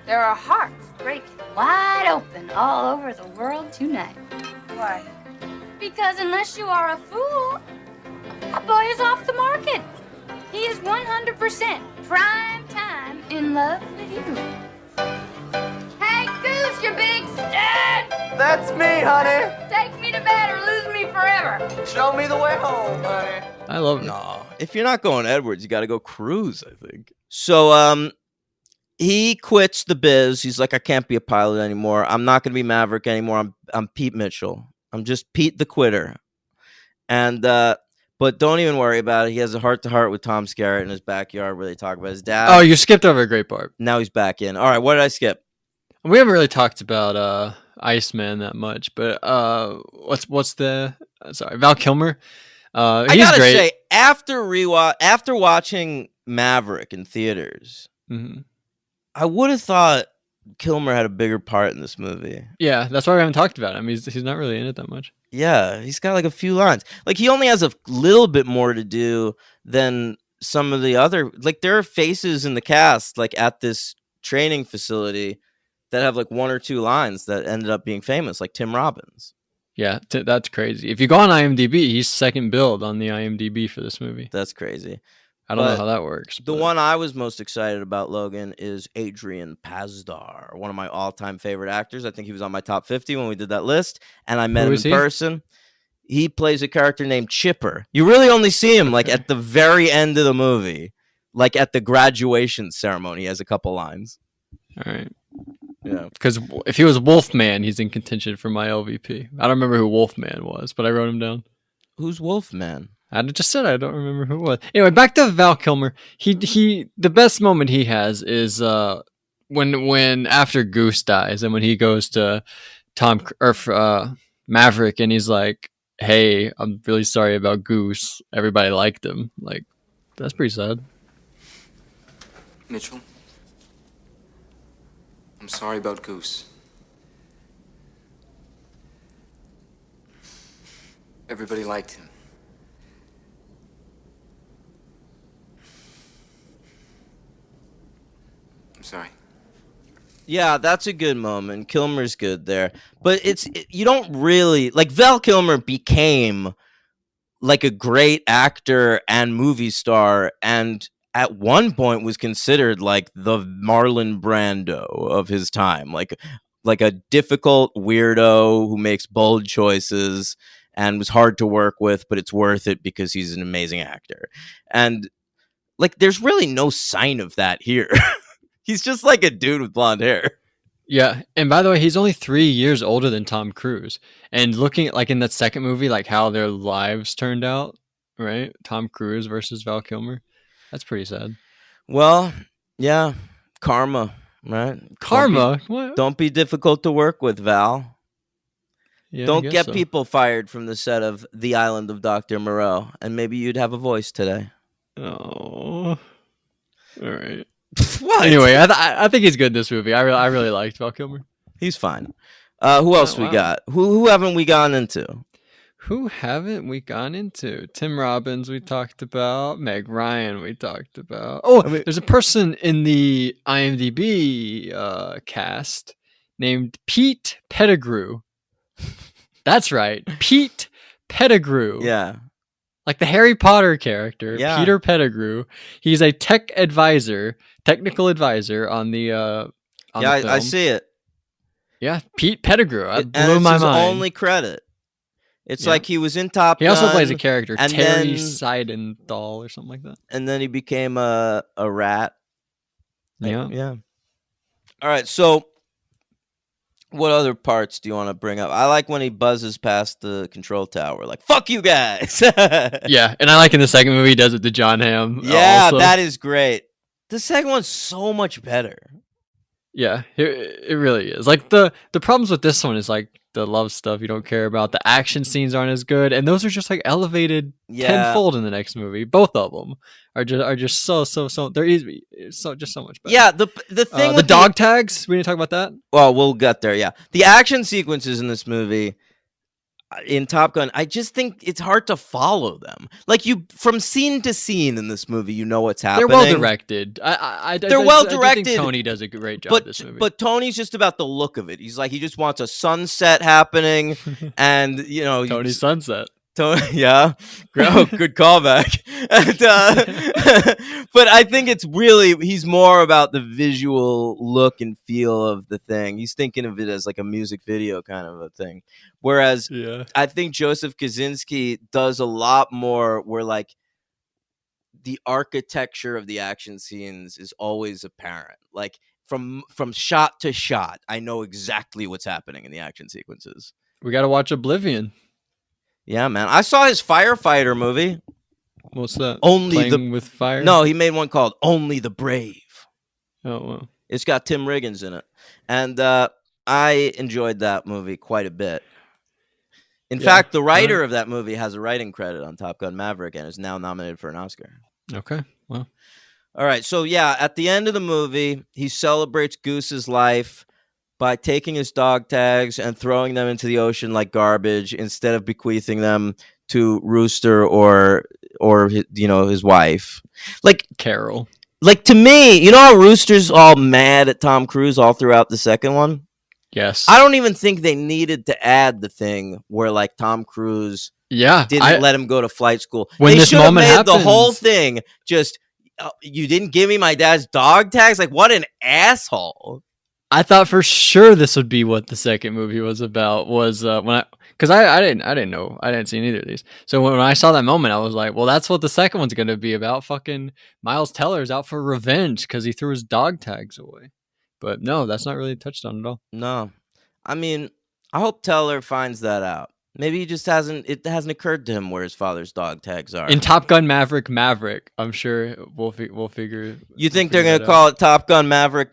There are hearts breaking wide open all over the world tonight. Why? Because unless you are a fool, a boy is off the market. He is 100% prime time in love with you. Hey, Goose, you big stud! That's me, honey. Take me to bed or lose me forever. Show me the way home, honey. I love it. No, if you're not going Edwards, you got to go Cruise, I think. So, he quits the biz. He's like, I can't be a pilot anymore. I'm not going to be Maverick anymore. I'm Pete Mitchell. I'm just Pete the quitter. And but don't even worry about it. He has a heart-to-heart with Tom Skerritt in his backyard where they talk about his dad. Oh, you skipped over a great part. Now he's back in. All right, what did I skip? We haven't really talked about Iceman that much, but what's the sorry, Val Kilmer? I He's gotta great. say, after watching Maverick in theaters, Mhm. I would have thought Kilmer had a bigger part in this movie. Yeah, that's why we haven't talked about him. He's not really in it that much. Yeah, he's got like a few lines. Like he only has a little bit more to do than some of the other. Like there are faces in the cast, like at this training facility, that have like one or two lines that ended up being famous, like Tim Robbins. Yeah, that's crazy. If you go on IMDb, he's second billed on the IMDb for this movie. That's crazy. I don't know But how that works. The one I was most excited about, Logan, is Adrian Pazdar, one of my all-time favorite actors. I think he was on my top 50 when we did that list, and I met him in person. He plays a character named Chipper. You really only see him like at the very end of the movie, like at the graduation ceremony. He has a couple lines. All right. Yeah. Because if he was Wolfman, he's in contention for my LVP. I don't remember who Wolfman was, but I wrote him down. Who's Wolfman? I just said I don't remember who it was. Anyway, back to Val Kilmer. He the best moment he has is when after Goose dies and when he goes to Maverick and he's like, "Hey, I'm really sorry about Goose. Everybody liked him." Like, that's pretty sad. Mitchell, I'm sorry about Goose. Everybody liked him. I'm sorry. Yeah, that's a good moment. Kilmer's good there. But you don't really like Val Kilmer became like a great actor and movie star, and at one point was considered like the Marlon Brando of his time, like a difficult weirdo who makes bold choices and was hard to work with, but it's worth it because he's an amazing actor. And like there's really no sign of that here. He's just like a dude with blonde hair. Yeah, and by the way, he's only 3 years older than Tom Cruise. And looking at like in that second movie, like how their lives turned out, right? Tom Cruise versus Val Kilmer. That's pretty sad. Well, yeah, karma, right? Karma? What? Don't be difficult to work with, Val. Yeah, I Don't guess get so. people fired from the set of The Island of Dr. Moreau, and maybe you'd have a voice today. Oh, all right. What? Anyway, I think he's good in this movie. I really liked Val Kilmer. He's fine. Who else we wow. got? Who haven't we gone into? Who haven't we gone into? Tim Robbins we talked about. Meg Ryan we talked about. Oh, there's a person in the IMDb cast named Pete Pettigrew. That's right, Pete Pettigrew. Yeah. Like the Harry Potter character, Yeah. Peter Pettigrew. He's a technical advisor on the on the Yeah, I film. see it. Yeah, Pete Pettigrew. That And blew it's my his mind. only credit. It's Yeah. like he was in Top He also Gun, plays a character, and Terry then- Seidenthal or something like that. and then he became a rat. Yeah. Yeah. All right, so what other parts do you want to bring up? I like when he buzzes past the control tower, like, fuck you guys. Yeah, and I like in the second movie he does it to John Hamm. Yeah, also. that is great. The second one's so much better. Yeah, it really is. Like the problems with this one is like the love stuff you don't care about. The action scenes aren't as good, and those are just like elevated Yeah. tenfold in the next movie. Both of them are just so they're easy. It's so much better. Yeah, the thing the with dog tags. We didn't talk about that. Well, we'll get there. Yeah, the action sequences in this movie, in Top Gun, I just think it's hard to follow them. Like you, from scene to scene in this movie, you know what's happening. They're well directed. I They're well I do directed, think Tony does a great job but this movie. but Tony's just about the look of it. He's like he just wants a sunset happening, and you know Tony Sunset. Tony, yeah, good callback. And, but I think it's really he's more about the visual look and feel of the thing. He's thinking of it as like a music video kind of a thing. Whereas Yeah. I think Joseph Kaczynski does a lot more where like the architecture of the action scenes is always apparent. Like from shot to shot, I know exactly what's happening in the action sequences. We got to watch Oblivion. Yeah, man. I saw his firefighter movie. What's that? Only Playing with fire? No, he made one called Only the Brave. Oh, well. It's got Tim Riggins in it. And I enjoyed that movie quite a bit. In fact, the writer of that movie has a writing credit on Top Gun Maverick and is now nominated for an Oscar. Okay. Well. All right. So, yeah, at the end of the movie, he celebrates Goose's life by taking his dog tags and throwing them into the ocean like garbage instead of bequeathing them to Rooster or his wife. Like Carol. Like to me, you know how Rooster's all mad at Tom Cruise all throughout the second one? Yes. I don't even think they needed to add the thing where like Tom Cruise didn't let him go to flight school. When they this should have moment made happens, the whole thing just you didn't give me my dad's dog tags? Like what an asshole. I thought for sure this would be what the second movie was about. Was because I didn't know, I didn't see neither of these. So when I saw that moment, I was like, well, that's what the second one's gonna be about. Fucking Miles Teller's out for revenge because he threw his dog tags away. But no, that's not really touched on at all. No, I mean, I hope Teller finds that out. Maybe he just hasn't. It hasn't occurred to him where his father's dog tags are. In Top Gun Maverick, I'm sure we'll figure. You think they're gonna call it Top Gun Maverick?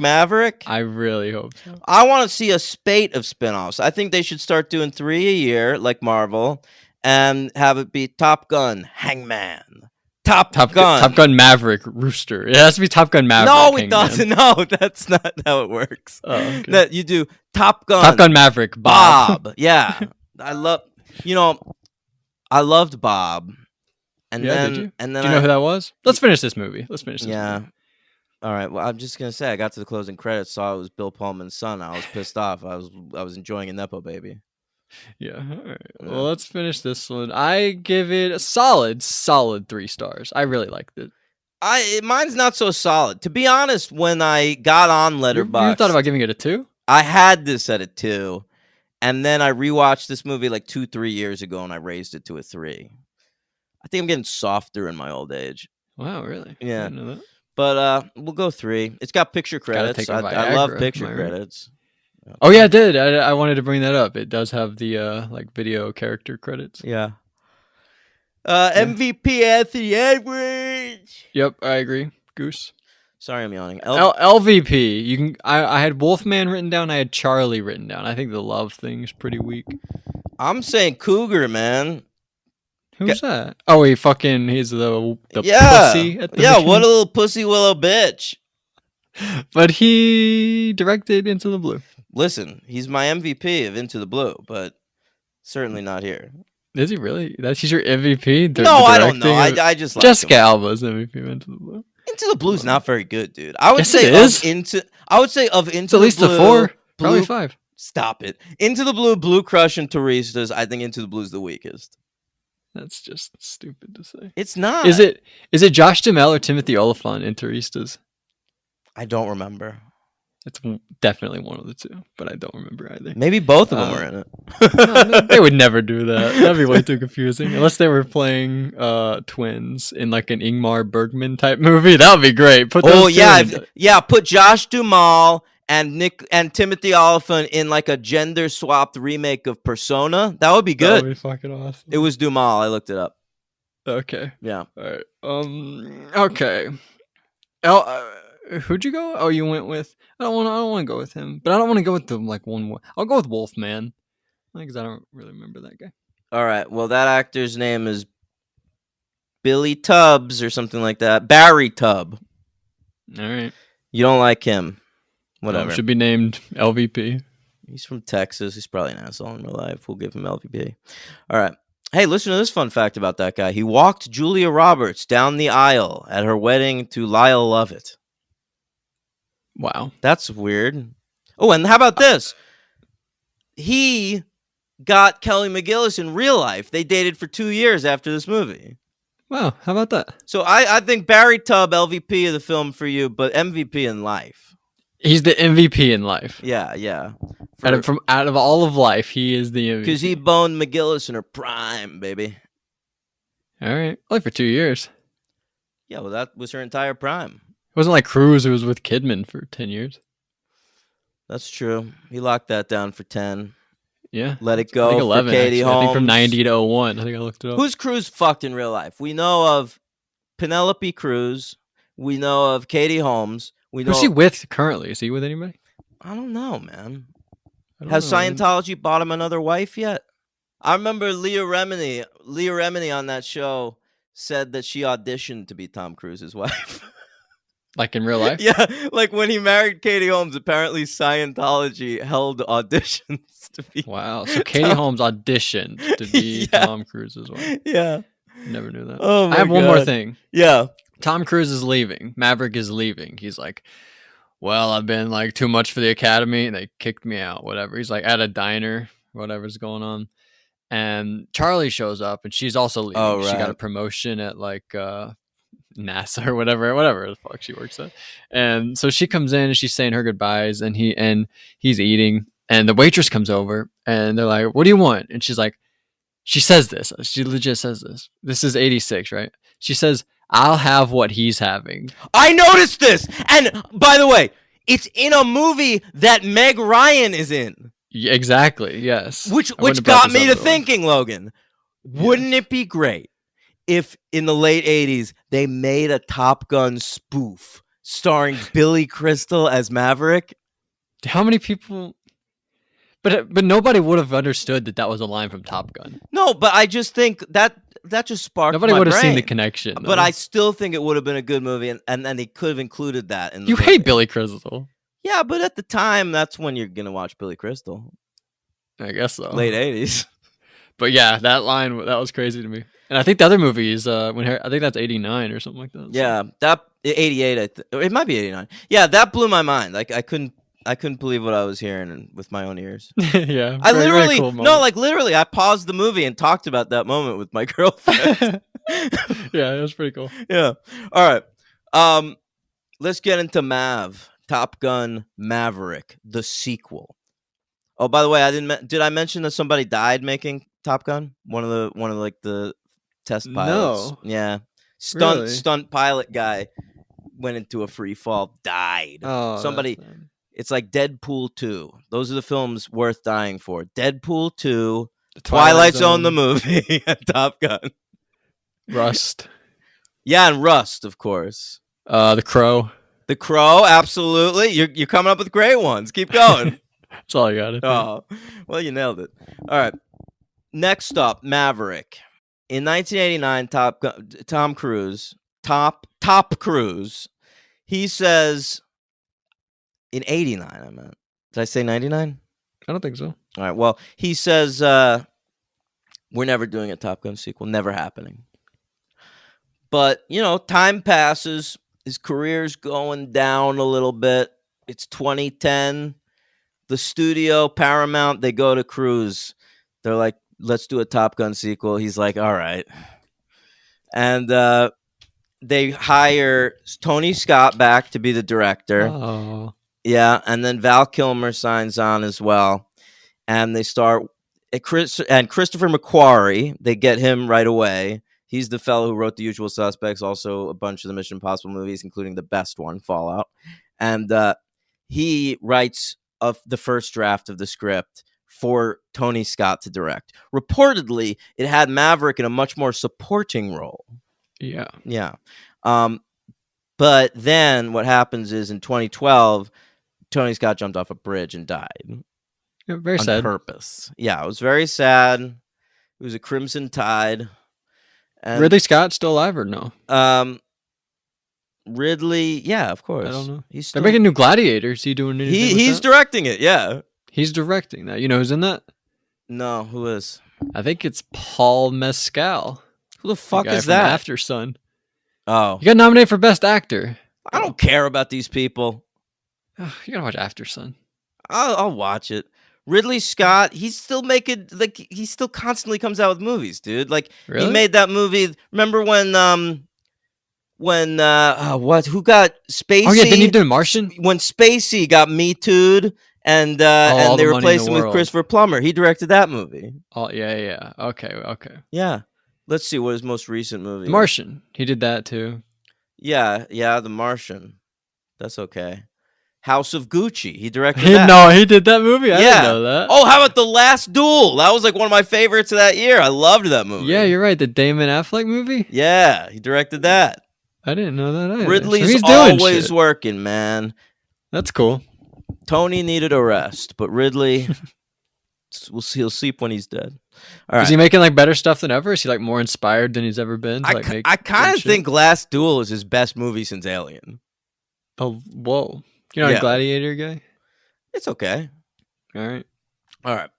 I really hope so. I want to see a spate of spinoffs. I think they should start doing 3 a year, like Marvel, and have it be Top Gun Hangman, Top Gun Maverick Rooster. It has to be Top Gun Maverick. No, it doesn't. No, that's not how it works. Oh, okay. That you do Top Gun Maverick Bob. Yeah, I loved Bob. And then, did you? And then do you know who that was? Let's finish this movie. Yeah. Movie. All right. Well, I'm just gonna say I got to the closing credits, saw it was Bill Pullman's son. I was pissed off. I was enjoying a nepo baby. Yeah. All right. Yeah. Well, let's finish this one. I give it a solid 3 stars. I really liked it. Mine's not so solid. To be honest, when I got on Letterboxd, you thought about giving it a 2? I had this at a 2, and then I rewatched this movie like 2-3 years ago, and I raised it to a 3. I think I'm getting softer in my old age. Wow, really? Yeah. I didn't know that. But we'll go 3. It's got picture credits. I love picture credits. Oh yeah, it did. I wanted to bring that up. It does have the like video character credits. Yeah. MVP Anthony Edwards. Yep, I agree. Goose. Sorry, I'm yawning. LVP. You can. I had Wolfman written down. I had Charlie written down. I think the love thing's pretty weak. I'm saying Cougar, man. Who's that? Oh, he's the pussy. At the beginning. What a little pussy willow bitch. But he directed Into the Blue. Listen, he's my MVP of Into the Blue, but certainly not here. Is he really? He's your MVP? No, I don't know. I just like Jessica Alba's MVP of Into the Blue. Into the Blue's not very good, dude. I would say it is. I would say of Into it's at the least Blue, a 4, probably 5. Stop it. Into the Blue, Blue Crush, and Turistas. I think Into the Blue's the weakest. That's just stupid to say. It's not. Is it Josh Duhamel or Timothy Olyphant in Turistas? I don't remember. It's definitely one of the two, but I don't remember either. Maybe both of them were in it. No, they would never do that. That'd be way too confusing. Unless they were playing twins in like an Ingmar Bergman type movie. That would be great. Put those put Josh Duhamel and Timothy Olyphant in like a gender swapped remake of Persona. That would be good. That would be fucking awesome. It was Duhamel. I looked it up. Okay. Yeah. All right. Okay. Who'd you go? Oh, you went with. I don't want to go with him, but I don't want to go with the like one. I'll go with Wolfman, because I don't really remember that guy. All right. Well, that actor's name is Billy Tubbs or something like that. Barry Tubb. All right. You don't like him. Whatever. Should be named LVP. He's from Texas. He's probably an asshole in real life. We'll give him LVP. All right. Hey, listen to this fun fact about that guy. He walked Julia Roberts down the aisle at her wedding to Lyle Lovett. Wow. That's weird. Oh, and how about this? He got Kelly McGillis in real life. They dated for 2 years after this movie. Wow, how about that? So I think Barry Tubb, LVP of the film for you, but MVP in life. He's the MVP in life. Yeah, yeah. Out of all of life, he is the MVP. Because he boned McGillis in her prime, baby. All right, only for 2 years. Yeah, well, that was her entire prime. It wasn't like Cruise, who was with Kidman for 10 years. That's true. He locked that down for 10. Yeah. Let it I go think for 11, Katie actually. Holmes. I think from 90 to 01. I think I looked it up. Who's Cruz fucked in real life? We know of Penelope Cruz. We know of Katie Holmes. Who's he with currently? Is he with anybody? I don't know, man. I don't Has know. Scientology bought him another wife yet? I remember Leah Remini on that show said that she auditioned to be Tom Cruise's wife. Like in real life? Yeah, like when he married Katie Holmes, apparently Scientology held auditions to be. Wow. So Katie Holmes auditioned to be Yeah. Tom Cruise's wife. Yeah. Never knew that. Oh my I have one more God. thing. Yeah. Tom Cruise is leaving. Maverick is leaving. He's like, well, I've been like too much for the Academy. And they kicked me out, whatever. He's like at a diner, whatever's going on. And Charlie shows up and she's also leaving. Oh, She got right. a promotion at like NASA or whatever the fuck she works at. And so she comes in and she's saying her goodbyes and he's eating. And the waitress comes over and they're like, what do you want? And she's like, she says this. She legit says this. This is 86, right? She says, I'll have what he's having. I noticed this. And by the way, it's in a movie that Meg Ryan is in. Yeah, exactly. Yes. Which I wouldn't have got brought this me up to otherwise. thinking, Logan, wouldn't it be great if in the late 80s they made a Top Gun spoof starring Billy Crystal as Maverick? How many people? But nobody would have understood that was a line from Top Gun. No, but I just think that just sparked Nobody my would have seen brain. the connection. But though. I still think it would have been a good movie, and they could have included that in the You movie. hate Billy Crystal. Yeah, but at the time, that's when you're going to watch Billy Crystal. I guess so. Late 80s. But yeah, that line, that was crazy to me. And I think the other movie is I think that's 89 or something like that. Yeah, that 88. It might be 89. Yeah, that blew my mind. Like I couldn't believe what I was hearing with my own ears. Yeah. I very, literally very cool literally, I paused the movie and talked about that moment with my girlfriend. Yeah, it was pretty cool. Yeah. All right. Let's get into Top Gun Maverick, the sequel. Oh, by the way, did I mention that somebody died making Top Gun? One of the test pilots. No. Yeah. Really? Stunt pilot guy went into a free fall, died. Oh, Somebody that's sad. It's like Deadpool 2. Those are the films worth dying for. Deadpool 2, The Twilight Zone the movie, and Top Gun. Rust. Yeah, and Rust, of course. The Crow. The Crow, absolutely. You're coming up with great ones. Keep going. That's all I got. Oh, well, you nailed it. All right. Next up, Maverick. In 1989, Tom Cruise, Top Cruise, he says, in 89, I meant. Did I say 99? I don't think so. All right. Well, he says, we're never doing a Top Gun sequel. Never happening. But, time passes. His career's going down a little bit. It's 2010. The studio, Paramount, they go to Cruise. They're like, let's do a Top Gun sequel. He's like, all right. And they hire Tony Scott back to be the director. Oh. Yeah, and then Val Kilmer signs on as well. And they start... Christopher McQuarrie, they get him right away. He's the fellow who wrote The Usual Suspects, also a bunch of the Mission Impossible movies, including the best one, Fallout. And he writes the first draft of the script for Tony Scott to direct. Reportedly, it had Maverick in a much more supporting role. Yeah. Yeah. But then what happens is in 2012, Tony Scott jumped off a bridge and died. Yeah, very on sad. purpose. Yeah, it was very sad. It was a crimson tide. And, Ridley Scott still alive or no? Ridley, yeah, of course. I don't know. He's They're making new Gladiators. He doing anything with he's that? directing it. Yeah. He's directing that. You know who's in that? No, who is? I think it's Paul Mescal. Who the fuck guy is from that? After Sun. Oh, He got nominated for Best Actor. I don't care about these people. You gotta watch After Sun. I'll watch it. Ridley Scott, he's still making he still constantly comes out with movies, dude. Like he Really? made that movie. Remember when who got Spacey? Oh yeah, didn't he do The Martian? When Spacey got Me Too'd and All they the Money in replaced the him with World. Christopher Plummer. He directed that movie. Oh yeah. Okay. Yeah. Let's see what his most recent movie. The Martian. He did that too. Yeah, The Martian. That's okay. House of Gucci. He directed that. No, he did that movie. I didn't know that. Oh, how about The Last Duel? That was like one of my favorites of that year. I loved that movie. Yeah, you're right. The Damon Affleck movie. Yeah, he directed that. I didn't know that either. Ridley's So he's doing always shit. working, man. That's cool. Tony needed a rest, but Ridley, he'll sleep when he's dead. All right. Is he making like better stuff than ever? Is he like more inspired than he's ever been? To, I like, make kind good of shit? think Last Duel is his best movie since Alien. Oh, whoa! You're not Yeah. a Gladiator guy. It's okay. All right. All right.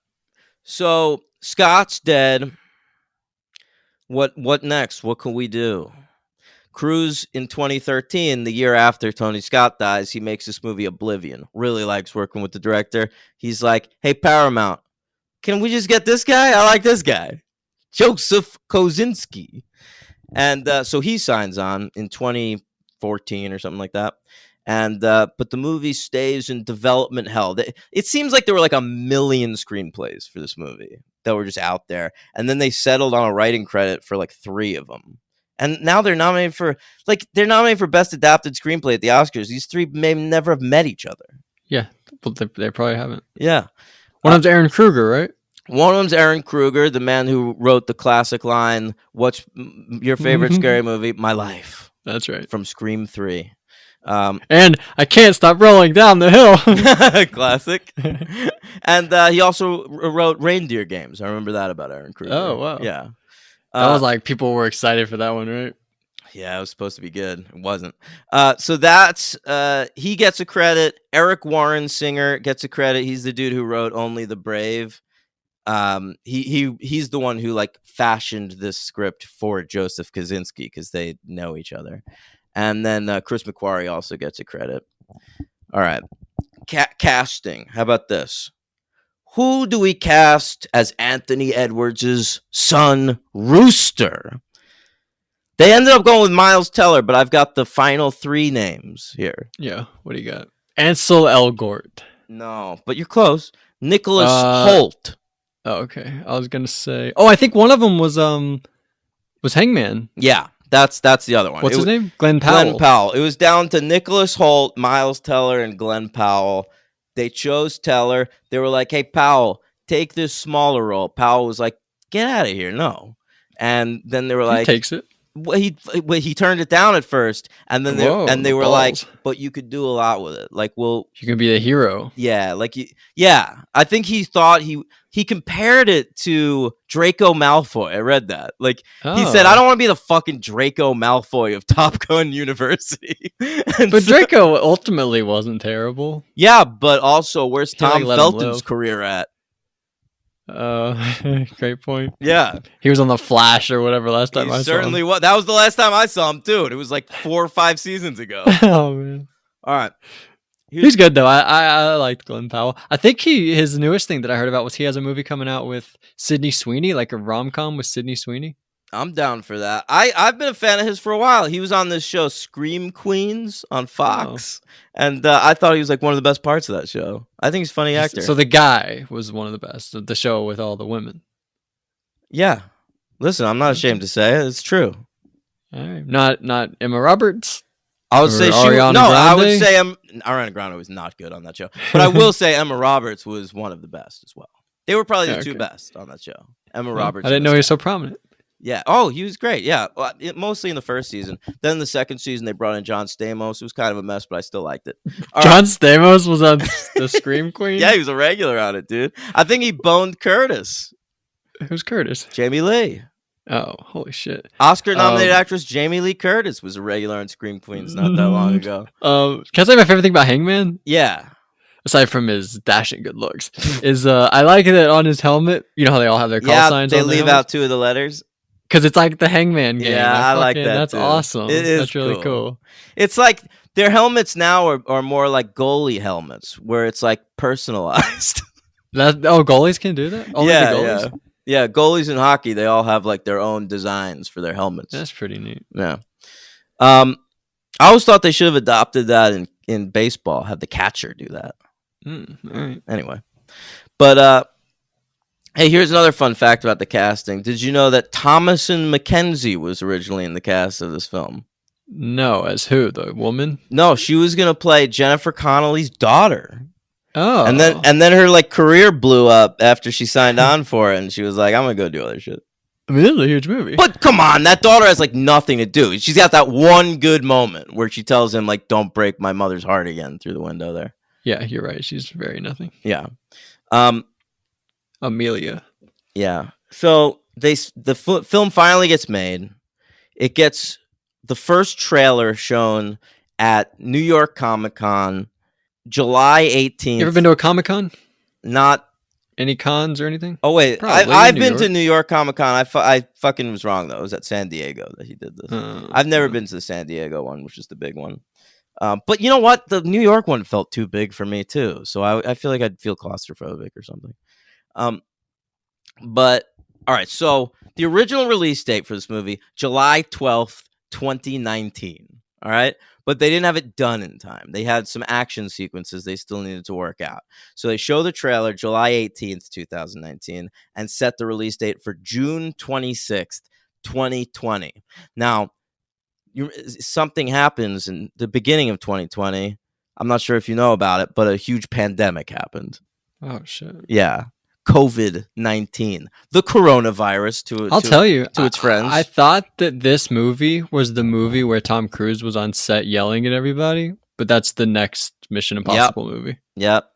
So Scott's dead. What next? What can we do? Cruise in 2013, the year after Tony Scott dies, he makes this movie Oblivion. Really likes working with the director. He's like, "Hey Paramount, can we just get this guy? I like this guy, Joseph Kosinski." And so he signs on in 2014 or something like that. And but the movie stays in development hell. It seems like there were like 1 million screenplays for this movie that were just out there, and then they settled on a writing credit for like 3 of them. And now they're nominated for best adapted screenplay at the Oscars. These 3 may never have met each other. Yeah, well, they probably haven't. Yeah, One of them's Aaron Kruger, right? one of them's Aaron Kruger, the man who wrote the classic line, "What's your favorite scary movie?" "My Life," That's right. from Scream 3. And I can't stop rolling down the hill. Classic. And he also wrote Reindeer Games. I remember that about Aaron Kruger. Oh, wow. Yeah. That was like people were excited for that one, right? Yeah, it was supposed to be good. It wasn't. So that's he gets a credit. Eric Warren Singer gets a credit. He's the dude who wrote Only the Brave. He's the one who like fashioned this script for Joseph Kosinski because they know each other. And then Chris McQuarrie also gets a credit. All right. Casting. How about this? Who do we cast as Anthony Edwards' son, Rooster? They ended up going with Miles Teller, but I've got the final 3 names here. Yeah. What do you got? Ansel Elgort. No, but you're close. Nicholas Holt. Oh, okay. I was gonna say. Oh, I think one of them was Hangman. Yeah, that's the other one. What's his name? Glenn Powell. Glenn Powell. It was down to Nicholas Holt, Miles Teller, and Glenn Powell. They chose Teller. They were like, "Hey, Powell, take this smaller role." Powell was like, "Get out of here, no." And then they were like, He takes it. Well, he turned it down at first, and then they were like, "But you could do a lot with it. Like, well, You can be the hero. yeah, like yeah." I think he thought he compared it to Draco Malfoy. I read that. Like he said, "I don't want to be the fucking Draco Malfoy of Top Gun University." But Draco ultimately wasn't terrible. Yeah, but also, where's He, Tom let him Felton's live. career at? Great point. Yeah, He was on the Flash or whatever last time he I saw certainly him. was. That was the last time I saw him too. It was like 4 or 5 seasons ago. Oh man, All right. he's good though. I liked Glenn Powell. I think his newest thing that I heard about was he has a movie coming out with Sydney Sweeney, like a rom-com with Sydney Sweeney. I'm down for that. I've been a fan of his for a while. He was on this show Scream Queens on Fox, and I thought he was like one of the best parts of that show. I think he's a funny actor. So the guy was one of the best. The show with all the women. Yeah, listen, I'm not ashamed to say it. It's true. All right. Not Emma Roberts. I would Or say Ariana I would Grande? say Ariana Grande was not good on that show, but I will say Emma Roberts was one of the best as well. They were probably the 2 Okay. best on that show. Emma Well, Roberts. I didn't and know he this was so prominent. Yeah. Oh, he was great. Yeah. Well, mostly in the first season. Then the second season, they brought in John Stamos. It was kind of a mess, but I still liked it. All John right. Stamos was on the Scream Queen. Yeah, he was a regular on it, dude. I think he boned Curtis. Who's Curtis? Jamie Lee. Oh, holy shit. Oscar-nominated actress Jamie Lee Curtis was a regular on Scream Queens not that long ago. Can I say my favorite thing about Hangman? Yeah. Aside from his dashing good looks, is I like that on his helmet. You know how they all have their call signs. They on leave out 2 of the letters. because it's like the Hangman game. Yeah, I like that, That's too. awesome. It is That's really cool. cool. It's like their helmets now are more like goalie helmets, where it's like personalized. Goalies can do that. Only the yeah, goalies. yeah. Goalies in hockey, they all have like their own designs for their helmets. That's pretty neat. Yeah. I always thought they should have adopted that in baseball. Have the catcher do that. All right. Anyway, but hey, here's another fun fact about the casting. Did you know that Thomasin McKenzie was originally in the cast of this film? No, as who? The woman? No, she was gonna play Jennifer Connelly's daughter. Oh, And then her like career blew up after she signed on for it, and she was like, "I'm gonna go do other shit." I mean, this is a huge movie. But come on, that daughter has like nothing to do. She's got that one good moment where she tells him like, "Don't break my mother's heart again" through the window there. Yeah, you're right. She's very nothing. Yeah, Amelia. yeah. So the film finally gets made. It gets the first trailer shown at New York Comic Con, July 18th. You ever been to a Comic Con? Not. Any cons or anything? Oh wait, Probably I've in been New to York. New York Comic Con. I fucking was wrong though. It was at San Diego that he did this. I've never been to the San Diego one, which is the big one. But you know what? The New York one felt too big for me too. So I feel like I'd feel claustrophobic or something. But all right. So the original release date for this movie, July 12th, 2019. All right. But they didn't have it done in time. They had some action sequences they still needed to work out. So they show the trailer July 18th, 2019, and set the release date for June 26th, 2020. Now, something happens in the beginning of 2020. I'm not sure if you know about it, but a huge pandemic happened. Oh shit. Yeah. COVID-19, the coronavirus I'll tell you, to its friends. I thought that this movie was the movie where Tom Cruise was on set yelling at everybody, but that's the next Mission Impossible movie. Yep.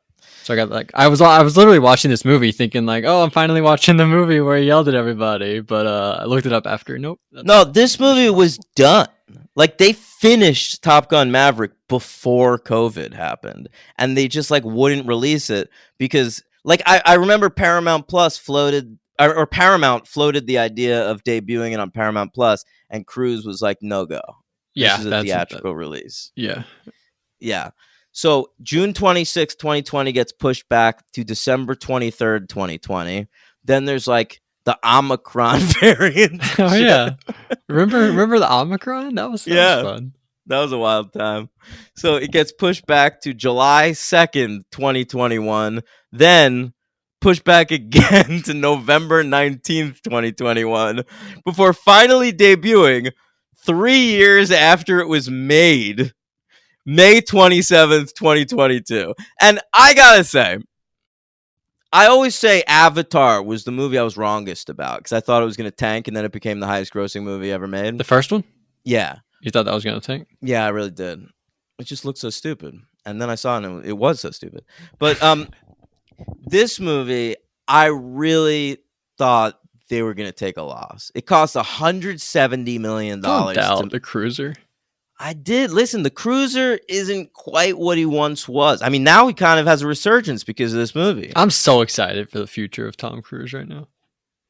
So I got like I was literally watching this movie thinking like, oh, I'm finally watching the movie where he yelled at everybody, but I looked it up after. Nope. No, this movie was done. Like they finished Top Gun Maverick before COVID happened, and they just like wouldn't release it because like I remember Paramount Plus floated or Paramount floated the idea of debuting it on Paramount Plus, and Cruise was like, no go. Yeah, this is a theatrical release. Yeah. Yeah. So June 26th, 2020 gets pushed back to December 23rd, 2020. Then there's like the Omicron variant. Oh yeah. Remember the Omicron? That was fun. That was a wild time. So it gets pushed back to July 2nd, 2021. Then pushed back again to November 19th, 2021. Before finally debuting 3 years after it was made, May 27th, 2022. And I gotta say, I always say Avatar was the movie I was wrongest about because I thought it was going to tank and then it became the highest grossing movie ever made. The first one? Yeah. You thought that was gonna tank? Yeah, I really did. It just looked so stupid. And then I saw it and it was so stupid. But this movie, I really thought they were going to take a loss. It cost $170 million. Don't doubt the Cruiser. I did. Listen, the Cruiser isn't quite what he once was. I mean, now he kind of has a resurgence because of this movie. I'm so excited for the future of Tom Cruise right now.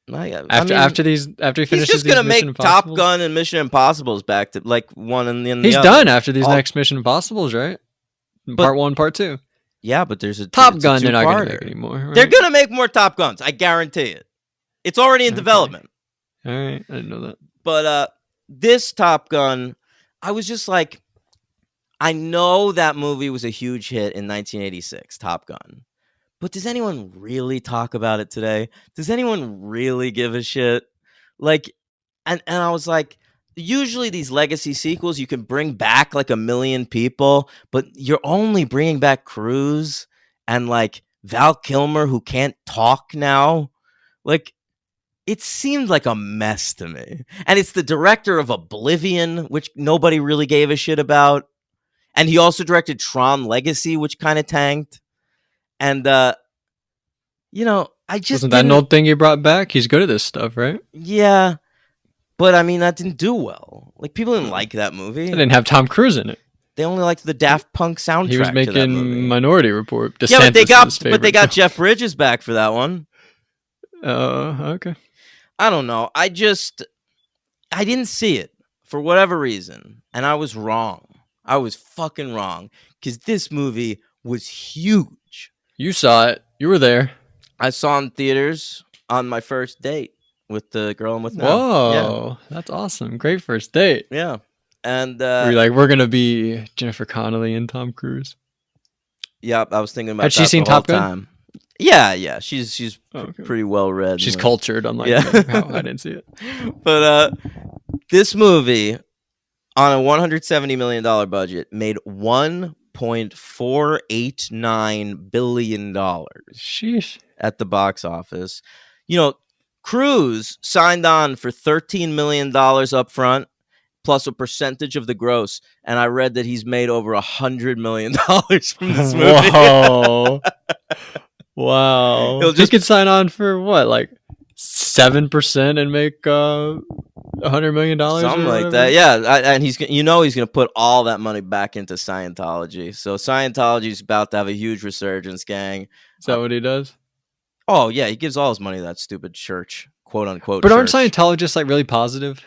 After he finishes, he's just gonna make Top Gun and Mission Impossibles back to like one and then he's the done after these next Mission Impossibles, right? Part 1, Part 2. Yeah, but there's a Top Gun. They're not gonna make anymore. Right? They're gonna make more Top Guns. I guarantee it. It's already in development. All right, I didn't know that. But this Top Gun, I was just like, I know that movie was a huge hit in 1986, Top Gun. But does anyone really talk about it today? Does anyone really give a shit? Like, and I was like, usually these legacy sequels, you can bring back like 1 million people, but you're only bringing back Cruise and like Val Kilmer, who can't talk now. Like, it seemed like a mess to me. And it's the director of Oblivion, which nobody really gave a shit about. And he also directed Tron Legacy, which kind of tanked. And, you know, I just wasn't that an old thing he brought back? He's good at this stuff, right? Yeah, but I mean, that didn't do well. Like, people didn't like that movie. They didn't have Tom Cruise in it. They only liked the Daft Punk soundtrack. He was making Minority Report. Yeah, but they got Jeff Bridges back for that one. Okay. I don't know. I didn't see it for whatever reason, and I was wrong. I was fucking wrong because this movie was huge. You saw it. You were there. I saw in theaters on my first date with the girl I'm with now. Whoa, that's awesome! Great first date. Yeah. And Were you like, we're gonna be Jennifer Connelly and Tom Cruise? yeah, I was thinking about Had she that seen the whole Top Gun? time. Yeah. She's Oh, okay. pretty well read. She's cultured, unlike Yeah. me. How I didn't see it. But this movie on a $170 million budget made $1.489 billion Sheesh. at the box office. You know, Cruise signed on for $13 million up front, plus a percentage of the gross. And I read that he's made over $100 million from this movie. Whoa. Wow. He'll He just- could sign on for what, like 7% and make $100 million? Something or like whatever? that, yeah. And he's gonna put all that money back into Scientology. So Scientology's about to have a huge resurgence, gang. Is that what he does? Oh yeah, he gives all his money to that stupid church, quote unquote. But aren't church. Scientologists like really positive?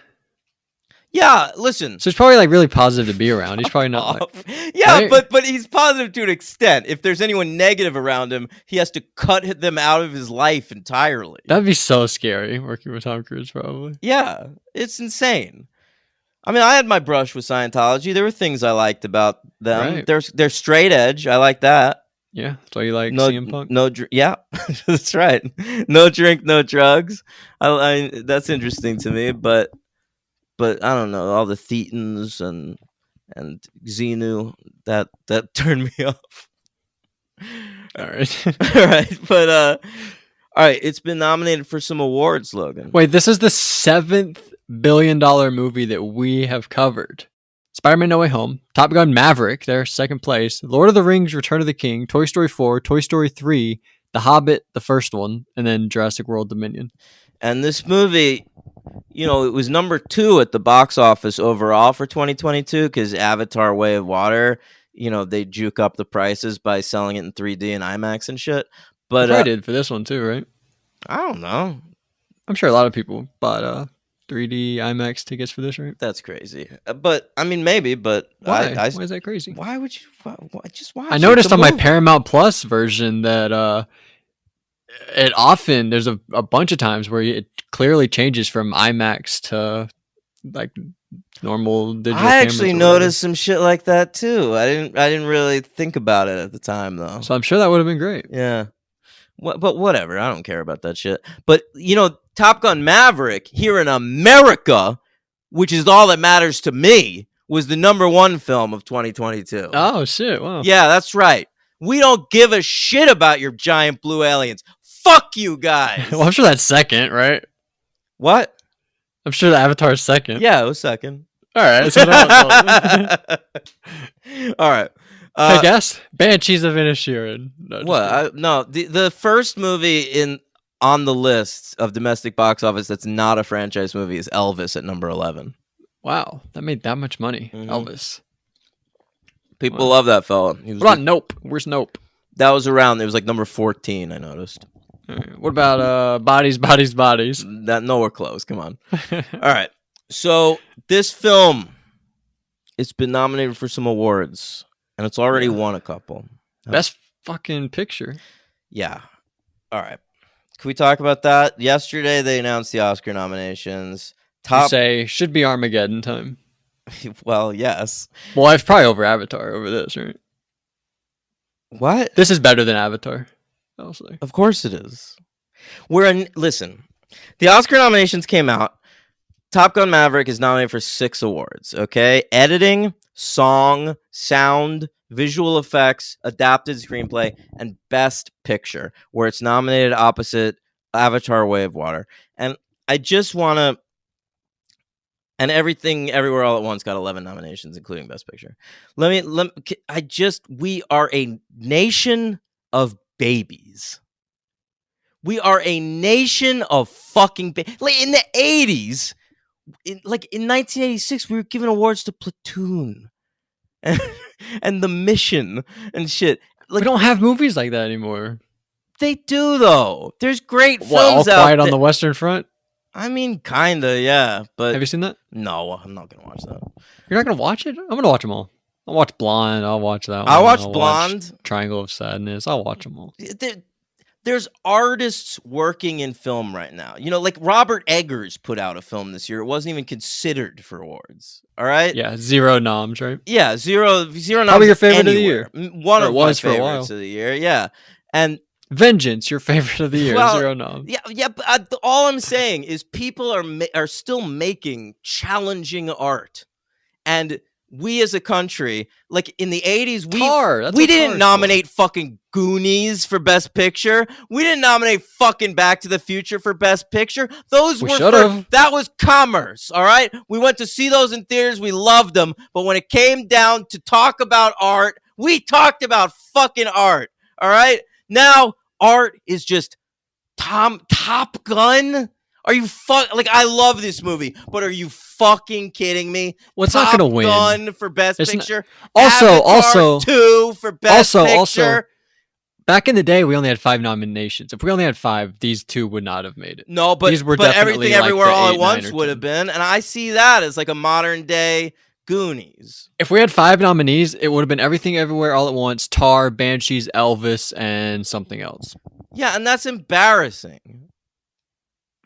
Yeah, listen. So it's probably like really positive to be around. He's probably not like, Yeah, right? but he's positive to an extent. If there's anyone negative around him, he has to cut them out of his life entirely. that'd be so scary working with Tom Cruise, probably. Yeah, it's insane. I mean, I had my brush with Scientology. There were things I liked about them. Right. They're straight edge. I like that. Yeah, that's why you like No, CM Punk. yeah, that's right. No drink, no drugs. I that's interesting to me, but I don't know, all the Thetans and Xenu that turned me off. All right. All right, but all right, it's been nominated for some awards, Logan. Wait, this is the $7th billion movie that we have covered. Spider-Man No Way Home, Top Gun Maverick, they're second place, Lord of the Rings, Return of the King, Toy Story 4, Toy Story 3, The Hobbit, the first one, and then Jurassic World Dominion. And this movie, you know, it was number 2 at the box office overall for 2022 because Avatar: Way of Water, you know, they juke up the prices by selling it in 3D and IMAX and shit. But I did for this one too, right? I don't know. I'm sure a lot of people bought 3D IMAX tickets for this, right? That's crazy. But I mean, maybe. But Why? why Why is that crazy? would you? Why, just watch. I it. noticed It's a on my movie. Paramount Plus version that it often there's a bunch of times where it clearly changes from IMAX to like normal digital. I cameras actually or whatever. noticed some shit like that too. I didn't really think about it at the time though. So I'm sure that would have been great. Yeah. But whatever. I don't care about that shit. But you know, Top Gun Maverick here in America, which is all that matters to me, was the #1 film of 2022. Oh shit! Wow. Yeah, that's right. We don't give a shit about your giant blue aliens. Fuck you guys. Well, I'm sure that's second, right? What? I'm sure the Avatar's second. Yeah, it was second. All right. So All right. I guess Banshees of Inisherin. No, just kidding. No, the first movie on the list of domestic box office that's not a franchise movie is Elvis at number 11. Wow, that made that much money. Mhm. Elvis. People love that fella. He was What about Nope? Where's Nope? that was around. It was like number 14. I noticed. All right. What about Bodies, Bodies, Bodies? That nowhere close. Come on. All right. So this film, it's been nominated for some awards, and it's already won a couple. Best fucking picture. Yeah. All right. Can we talk about that? Yesterday they announced the Oscar nominations. You say should be Armageddon time. Well, yes. Well, I've probably over Avatar over this, right? What? This is better than Avatar. I'll say. Of course it is. Listen. The Oscar nominations came out. Top Gun Maverick is nominated for 6 awards, okay? Editing, song, sound, visual effects, adapted screenplay, and best picture, where it's nominated opposite Avatar: Way of Water. And I just want to and Everything Everywhere All at Once got 11 nominations, including Best Picture. We are a nation of babies. We are a nation of fucking like in the 80s, in 1986, we were giving awards to Platoon and The Mission and shit. We don't have movies like that anymore. They do though. There's great films All out Quiet on there. the Western Front. I mean, kinda, yeah. But Have you seen that? no, I'm not gonna watch that. You're not gonna watch it? I'm gonna watch them all. I'll watch Blonde. I'll watch that one. I watched I'll watch Blonde. Triangle of Sadness. I'll watch them all. there's artists working in film right now. You know, like Robert Eggers put out a film this year. It wasn't even considered for awards. All right. Yeah, 0 noms, right? Yeah, zero Probably noms your favorite anywhere. of the year. One Or of it my was for a favorites while. of the year. Yeah, and Vengeance, your favorite of the year. Well, 0 noms. yeah. But all I'm saying is people are still making challenging art, and we as a country, like in the 80s, Tar, that's we what didn't Tar's nominate fucking Goonies for Best Picture. We didn't nominate fucking Back to the Future for Best Picture. Those We were should've. that was commerce, all right? We went to see those in theaters. We loved them. But when it came down to talk about art, we talked about fucking art, all right? Now, art is just Top Gun? Are you like I love this movie, but are you fucking kidding me? Well, it's not gonna win. Top Gun for Best It's not- Picture. Also- Avatar also- 2 for Best also- Picture. Back in the day, we only had 5 nominations. If we only had 5, these 2 would not have made it. No, but These were but definitely Everything like Everywhere the All 8, at 9, Once or would 10. have been, and I see that as like a modern day Goonies. If we had 5 nominees, it would have been Everything Everywhere All at Once, Tar, Banshees, Elvis, and something else. Yeah, and that's embarrassing.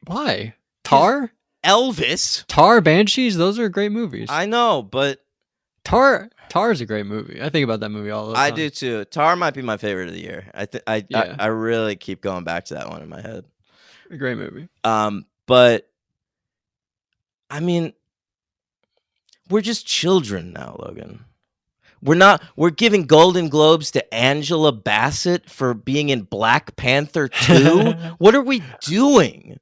Why? Tar? Elvis. Tar, Banshees, those are great movies. I know, but Tar is a great movie. I think about that movie all the time. I do too. Tar might be my favorite of the year. Yeah. I really keep going back to that one in my head. A great movie. But I mean, we're just children now, Logan. We're giving Golden Globes to Angela Bassett for being in Black Panther 2. What are we doing?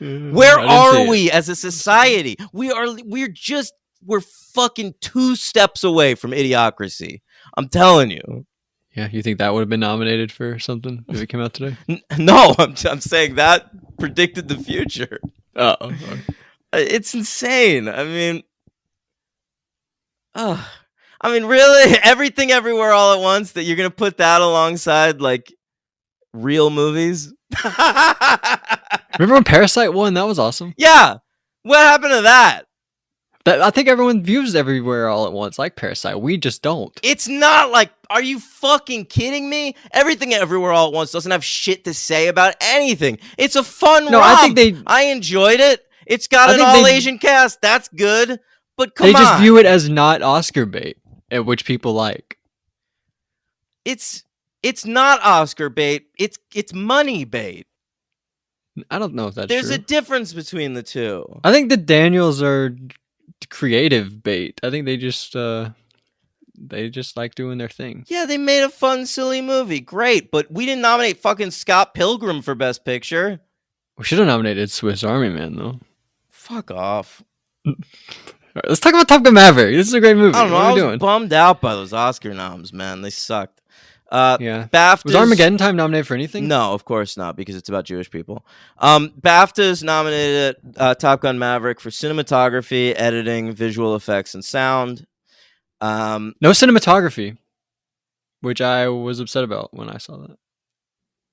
Where are we as a society? We're fucking 2 steps away from idiocracy. I'm telling you. Yeah, you think that would have been nominated for something if it came out today? No, I'm saying that predicted the future. Oh. It's insane. Really, Everything Everywhere All at Once, that you're gonna put that alongside like real movies? Remember when Parasite won? That was awesome. Yeah. What happened to that? I think everyone views Everywhere All at Once like Parasite. We just don't. It's not like, are you fucking kidding me? Everything Everywhere All at Once doesn't have shit to say about anything. It's a fun romp. I enjoyed it. It's got an all-Asian cast. That's good. But come on. They just view it as not Oscar bait, which people like. It's not Oscar bait. It's money bait. I don't know if that's There's true. a difference between the two. I think the Daniels are creative bait. I think they just like doing their thing. Yeah, they made a fun, silly movie. Great. But we didn't nominate fucking Scott Pilgrim for Best Picture. We should have nominated Swiss Army Man, though. Fuck off. All right, let's talk about Top Gun Maverick. This is a great movie. I don't know. What are we I was doing? bummed out by those Oscar noms, man. They sucked. Yeah. BAFTAs, Was Armageddon Time nominated for anything? No, of course not, because it's about Jewish people. BAFTAs nominated Top Gun Maverick for cinematography, editing, visual effects, and sound. No cinematography, which I was upset about when I saw that.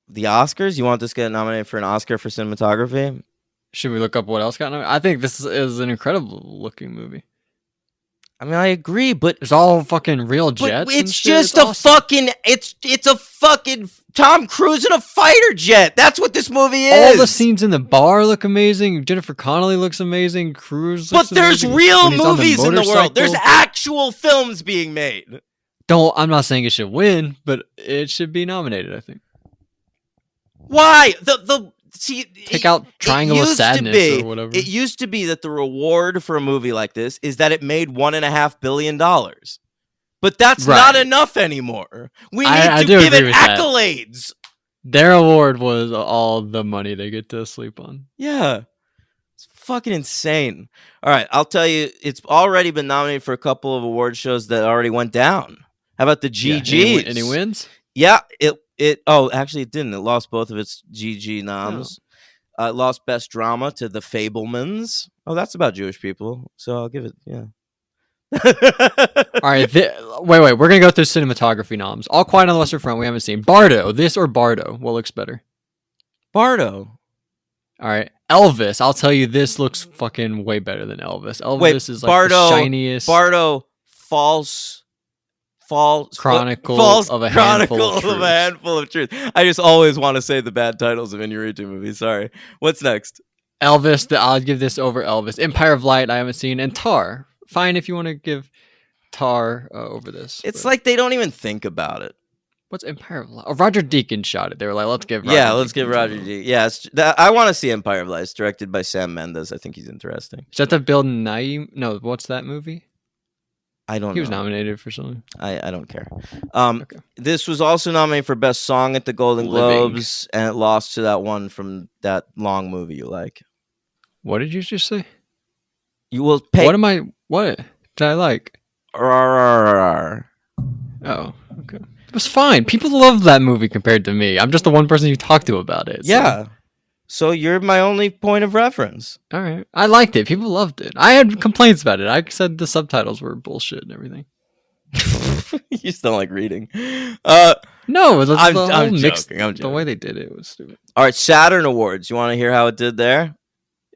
The Oscars? You want this to get nominated for an Oscar for cinematography? Should we look up what else got nominated? I think this is an incredible looking movie. I agree, but There's all fucking real jets. but and it's shit. just It's a awesome. fucking it's a fucking Tom Cruise in a fighter jet. That's what this movie is. All the scenes in the bar look amazing. Jennifer Connelly looks amazing. Cruise looks But there's amazing. real When he's on movies in the world. There's motorcycle. actual films being made. I'm not saying it should win, but it should be nominated, I think. Why? Take out Triangle of Sadness or whatever. It used to be that the reward for a movie like this is that it made $1.5 billion. But that's not enough anymore. We need I to do give agree it with that. accolades. Their award was all the money they get to sleep on. Yeah. It's fucking insane. All right, I'll tell you, it's already been nominated for a couple of award shows that already went down. How about the GGs? Yeah, any wins? Yeah, actually it didn't. It lost both of its GG noms. It lost Best Drama to The Fablemans. Oh, that's about Jewish people, so I'll give it, yeah. All right, wait. We're going to go through cinematography noms. All Quiet on the Western Front we haven't seen. Bardo, this or Bardo? What looks better? Bardo. All right, Elvis. I'll tell you, this looks fucking way better than Elvis. Elvis is like Bardo, the shiniest. Bardo, false Chronicle of a Chronicle Handful of of a Truths. Handful of Truth. I just always want to say the bad titles of Inarritu movies. Sorry. What's next? Elvis, I'll give this over Elvis. Empire of Light, I haven't seen, and Tar. Fine if you want to give Tar over this. It's but like they don't even think about it. what's Empire of Light? Oh, Roger Deakins shot it. They were like, let's give Roger Yeah, let's give Deakins Roger a- D. Yeah, I want to see Empire of Light. It's directed by Sam Mendes. I think he's interesting. Is that the Bill Nye? No, what's that movie? I don't He was know. nominated for something. I don't care. Okay. This was also nominated for Best Song at the Golden Living. Globes, and it lost to that one from that long movie you like. What did you just say? You will pay. What did I like? Arr. Oh, okay. It was fine. People love that movie compared to me. I'm just the one person you talk to about it. so- Yeah. So you're my only point of reference. All right. I liked it. People loved it. I had complaints about it. I said the subtitles were bullshit and everything. You just don't like reading. No, the I'm whole mix, joking, I'm the way joking. they did it was stupid. All right, Saturn Awards. You want to hear how it did there?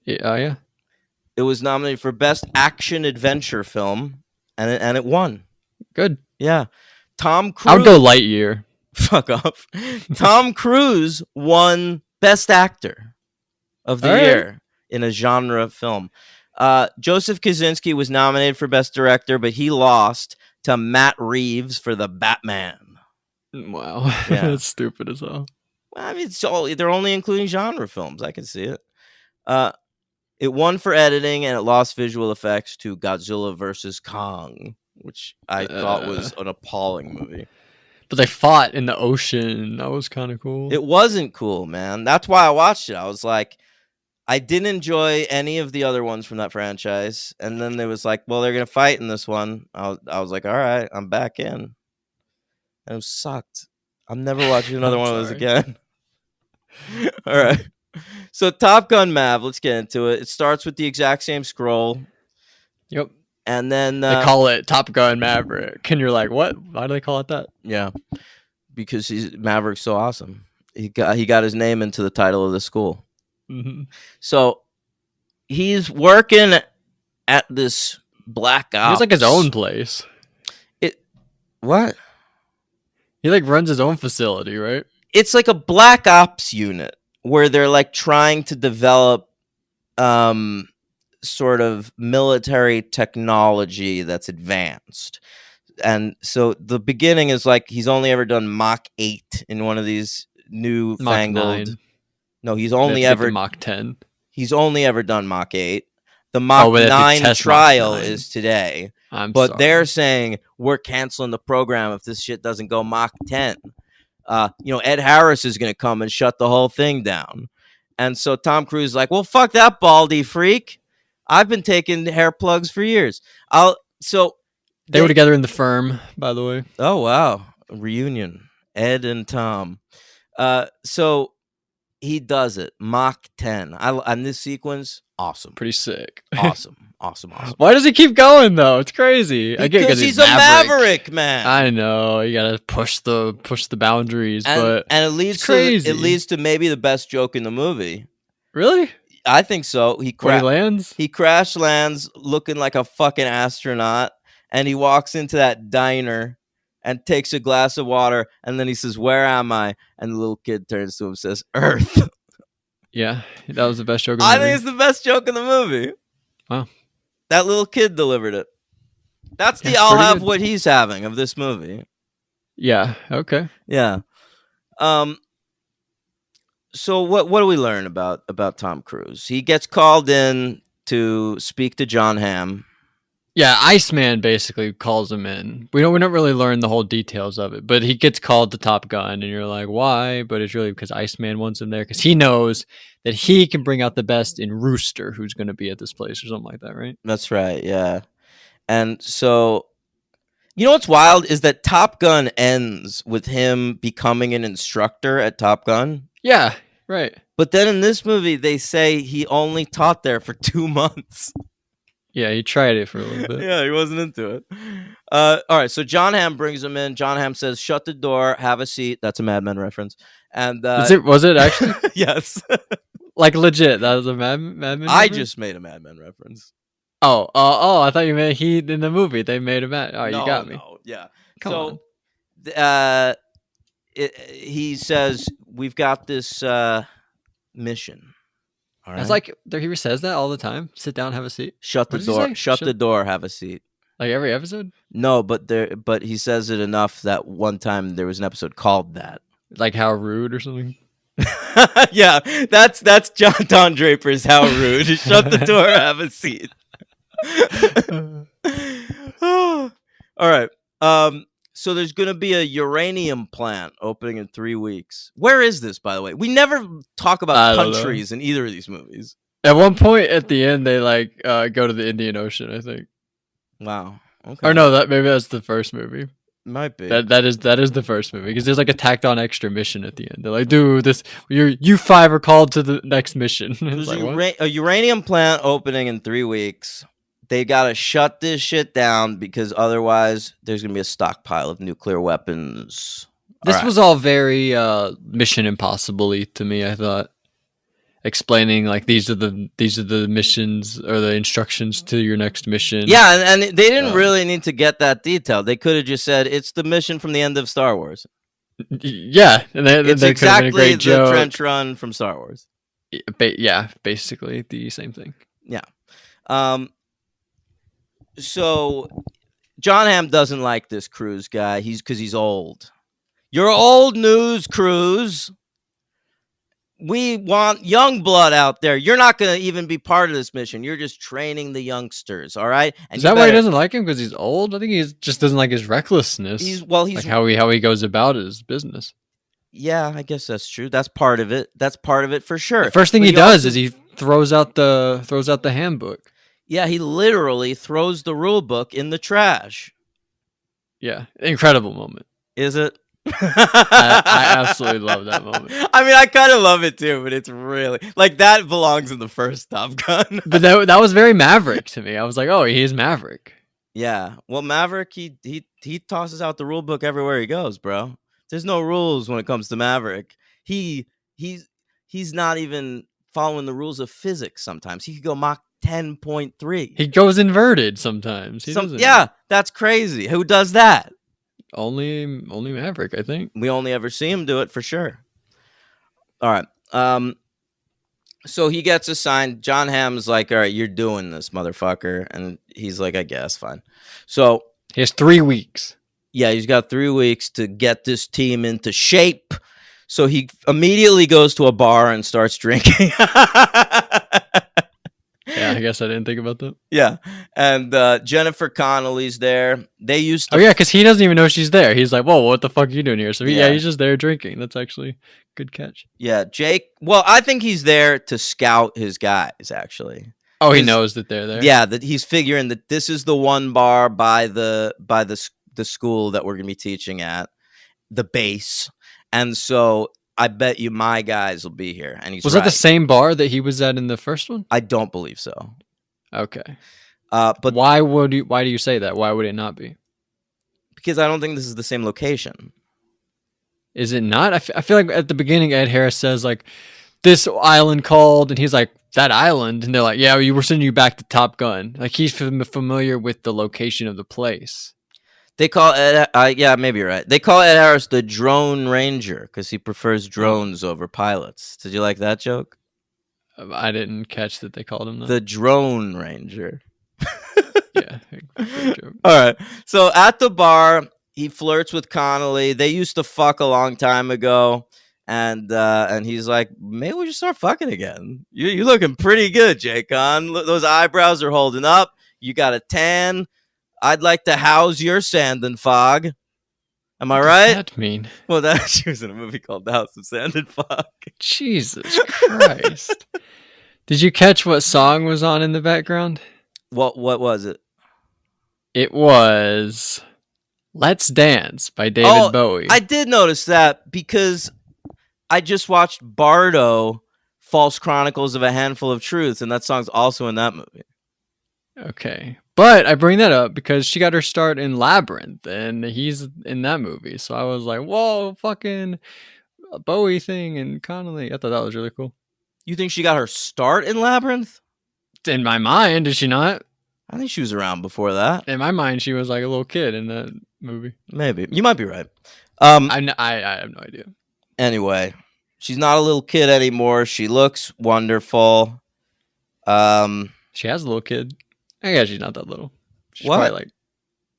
Yeah, yeah. It was nominated for Best Action Adventure Film, and it won. Good. Yeah. Tom Cruise. I would go Lightyear. Fuck off. Tom Cruise won Best Actor of the All right. year in a genre film. Joseph Kosinski was nominated for Best Director, but he lost to Matt Reeves for The Batman. Wow. Yeah. That's stupid as hell. Well, I mean, they're only including genre films. I can see it. It won for editing, and it lost visual effects to Godzilla vs. Kong, which I thought was an appalling movie. But they fought in the ocean. That was kind of cool. It wasn't cool, man. That's why I watched it. I was like, I didn't enjoy any of the other ones from that franchise. And then there was like, well, they're going to fight in this one. I was like, all right, I'm back in. And it sucked. I'm never watching another I'm one of those sorry. again. All right. So Top Gun Mav, let's get into it. It starts with the exact same scroll. Yep. And then They call it Top Gun Maverick. And you're like, what? Why do they call it that? yeah, because Maverick's so awesome. He got his name into the title of the school. Mm-hmm. So he's working at this black ops. He has like his own place. What? He like runs his own facility, right? It's like a black ops unit where they're like trying to develop sort of military technology that's advanced. And so the beginning is like he's only ever done Mach 8 in one of these new Mach fangled. 9. No, he's They have only to get to ever Mach 10. he's only ever done Mach 8. The Mach but they have to 9 test Mach trial 9. is today. But They're saying we're canceling the program if this shit doesn't go Mach 10. Ed Harris is going to come and shut the whole thing down. And so Tom Cruise is like, well, fuck that baldy freak. I've been taking hair plugs for years. they were together in The Firm, by the way. Oh, wow. A reunion. Ed and Tom. So he does it. Mach 10. On this sequence, awesome. Pretty sick. Awesome. Why does he keep going though? It's crazy. I get Because he's a maverick, man. I know you gotta push the boundaries, but and it leads it's crazy. it leads to maybe the best joke in the movie. Really, I think so. when he lands, He crash lands looking like a fucking astronaut, and he walks into that diner and takes a glass of water, and then he says, "Where am I?" And the little kid turns to him and says, "Earth." yeah, that was the best joke. In the I movie. think it's the best joke in the movie. Wow. That little kid delivered it. That's the Yeah, I'll pretty have good. what he's having of this movie. Yeah. Okay. Yeah. So what do we learn about Tom Cruise? He gets called in to speak to John Hamm. Yeah, Iceman basically calls him in. We don't really learn the whole details of it, but he gets called to Top Gun, and you're like, why? But it's really because Iceman wants him there because he knows that he can bring out the best in Rooster, who's going to be at this place or something like that, right? That's right, yeah. And so, you know what's wild is that Top Gun ends with him becoming an instructor at Top Gun. Yeah, right. But then in this movie, they say he only taught there for 2 months. Yeah, he tried it for a little bit. Yeah, he wasn't into it. All right, so John Hamm brings him in. John Hamm says, "Shut the door, have a seat." That's a Mad Men reference. And Was it actually? yes, Like legit, that was a Mad Men I reference? just made a Mad Men reference. Oh, I thought you meant he in the movie. They made a Mad. Oh, you got me. No, yeah. Come on. He says we've got this mission. All right. It's like he says that all the time. Sit down, have a seat. Shut the What does he door. say? Shut the door. Have a seat. Like every episode. No, but he says it enough that one time there was an episode called that. Like how rude or something. Yeah, that's Don Draper's How Rude. Shut the door. Have a seat. All right. So there's going to be a uranium plant opening in 3 weeks. Where is this, by the way? We never talk about countries in either of these movies. At one point at the end, they like go to the Indian Ocean, I think. Wow. Okay. Or no, maybe that's the first movie. Might be. That is the first movie because there's like a tacked on extra mission at the end. They're like, dude, you five are called to the next mission. There's like, a uranium plant opening in 3 weeks. They got to shut this shit down because otherwise there's going to be a stockpile of nuclear weapons. This was all very Mission Impossible-y to me, I thought. Explaining like these are the missions or the instructions to your next mission. Yeah, and they didn't really need to get that detailed. They could have just said it's the mission from the end of Star Wars. Yeah, and it's they exactly been a great the joke. trench run from Star Wars. Yeah, basically the same thing. Yeah. So John Hamm doesn't like this Cruise guy. Because he's old. You're old news, Cruise. We want young blood out there. You're not going to even be part of this mission. You're just training the youngsters, all right? And is that why he doesn't like him? Because he's old? I think he just doesn't like his recklessness. He's like how he goes about his business. Yeah, I guess that's true. That's part of it. That's part of it for sure. The first thing he does is he throws out the handbook. Yeah, he literally throws the rule book in the trash. Yeah, incredible moment. Is it? I absolutely love that moment. I mean, I kind of love it too, but it's really like that belongs in the first Top Gun. But that was very Maverick to me. I was like, oh, he's Maverick. Yeah. Well, Maverick, he tosses out the rule book everywhere he goes, bro. There's no rules when it comes to Maverick. He's not even following the rules of physics sometimes. He could go Mach 10.3. He goes inverted sometimes. Yeah, that's crazy. Who does that? Only Maverick, I think. We only ever see him do it for sure. All right. So he gets assigned. John Hamm's like, all right, you're doing this, motherfucker. And he's like, I guess, fine. So he has 3 weeks. Yeah, he's got 3 weeks to get this team into shape. So he immediately goes to a bar and starts drinking. Yeah, I guess I didn't think about that. Yeah, and Jennifer Connelly's there. They used to... Oh, yeah, because he doesn't even know she's there. He's like, whoa, what the fuck are you doing here? So, he's just there drinking. That's actually a good catch. Yeah, Jake... Well, I think he's there to scout his guys, actually. Oh, he knows that they're there? Yeah, that he's figuring that this is the one bar by the school that we're going to be teaching at, the base. And so... I bet you my guys will be here. And he's Was that the same bar that he was at in the first one? I don't believe so. Okay. But why do you say that? Why would it not be? Because I don't think this is the same location. Is it not? I feel like at the beginning Ed Harris says like this island called, and he's like, that island, and they're like, yeah, we're sending you back to Top Gun. Like he's familiar with the location of the place. They call Ed, yeah, maybe you're right. They call Ed Harris the Drone Ranger because he prefers drones over pilots. Did you like that joke? I didn't catch that they called him that. The Drone Ranger. Yeah. Great joke. All right. So at the bar, he flirts with Connolly. They used to fuck a long time ago. And he's like, maybe we should start fucking again. You're looking pretty good, Jaycon. Those eyebrows are holding up. You got a tan. I'd like to house your sand and fog. Am I right? What does that mean? Well, she was in a movie called The House of Sand and Fog. Jesus Christ. Did you catch what song was on in the background? What was it? It was Let's Dance by David Bowie. I did notice that because I just watched Bardo, False Chronicles of a Handful of Truths, and that song's also in that movie. Okay. But I bring that up because she got her start in Labyrinth, and he's in that movie. So I was like, whoa, fucking Bowie thing and Connolly. I thought that was really cool. You think she got her start in Labyrinth? In my mind, did she not? I think she was around before that. In my mind, she was like a little kid in that movie. Maybe you might be right. I have no idea. Anyway, she's not a little kid anymore. She looks wonderful. She has a little kid. I guess she's not that little. She's What? probably like.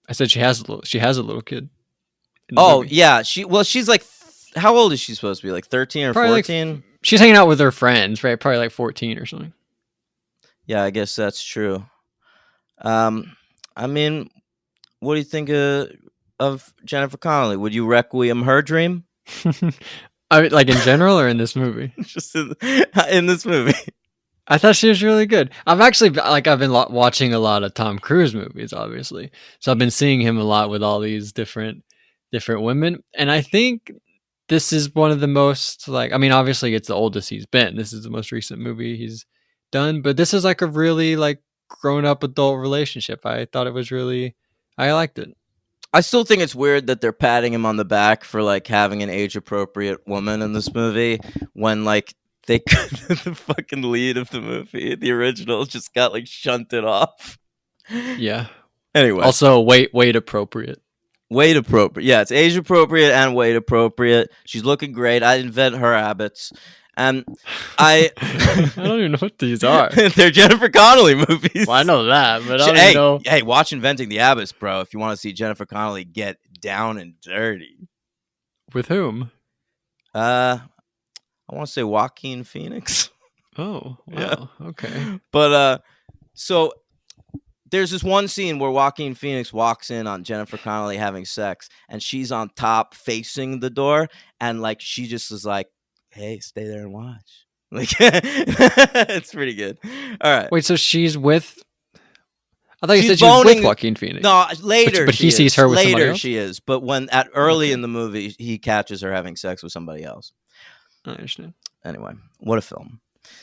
I said she has a little. She has a little kid. in the Oh movie. yeah, she's like, how old is she supposed to be? Like 13 or Probably like 14? she's hanging out with her friends, right? Probably like 14 or something. Yeah, I guess that's true. I mean, what do you think of Jennifer Connelly? Would you requiem her dream? I mean, like in general or in this movie? Just in this movie. I thought she was really good. I've been watching a lot of Tom Cruise movies, obviously. So I've been seeing him a lot with all these different women, and I think this is one of the most like. I mean, obviously it's the oldest he's been. This is the most recent movie he's done, but this is like a really like grown up adult relationship. I thought it was really. I liked it. I still think it's weird that they're patting him on the back for like having an age appropriate woman in this movie when like they the fucking lead of the movie, the original, just got like shunted off. Yeah. Anyway, Also, weight appropriate. weight appropriate. Yeah, it's age appropriate and weight appropriate. She's looking great. I invent her habits. And I don't even know what these are. They're Jennifer Connelly movies. Well, I know that, but I don't even know. Hey, watch Inventing the Abyss, bro, if you want to see Jennifer Connelly get down and dirty. With whom? I want to say Joaquin Phoenix. Oh, wow. Yeah. Okay. But so there's this one scene where Joaquin Phoenix walks in on Jennifer Connelly having sex, and she's on top facing the door, and like she just is like, hey, stay there and watch. Like it's pretty good. All right. Wait, so she's with? I thought you She's said she was boning- with Joaquin Phoenix. No, later. But he sees her with somebody later. else? She is, but when at early in the movie, he catches her having sex with somebody else. I understand. Anyway, what a film.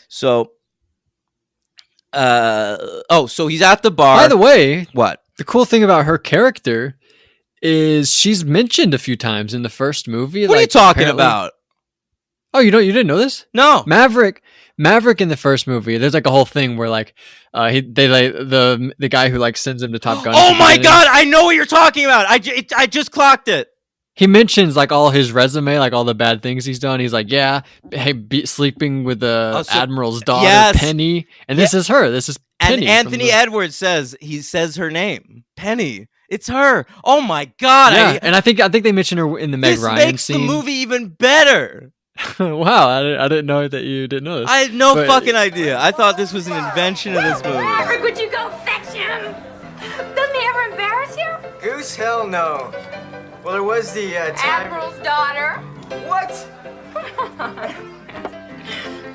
So, so he's at the bar. By the way, What? the cool thing about her character is she's mentioned a few times in the first movie. What are you like, talking apparently- about? Oh, you didn't know this? No. Maverick in the first movie. There's like a whole thing where like they like the guy who like sends him to Top Gun. at Oh the my beginning, God! I know what you're talking about. I just clocked it. He mentions like all his resume, like all the bad things he's done. He's like, yeah, hey, sleeping with the admiral's daughter, yes. Penny, and this is her. This is Penny. And Anthony Edwards says her name, Penny. It's her. Oh my God! Yeah, and I think they mentioned her in the Meg This Ryan makes scene. the movie even better. Wow, I didn't know that you didn't know this. I had no But- fucking idea. I thought this was an invention of this movie. Maverick, would you go fetch him? Doesn't he ever embarrass you? Goose? Hell no. Well, there was the time. Admiral's daughter. What?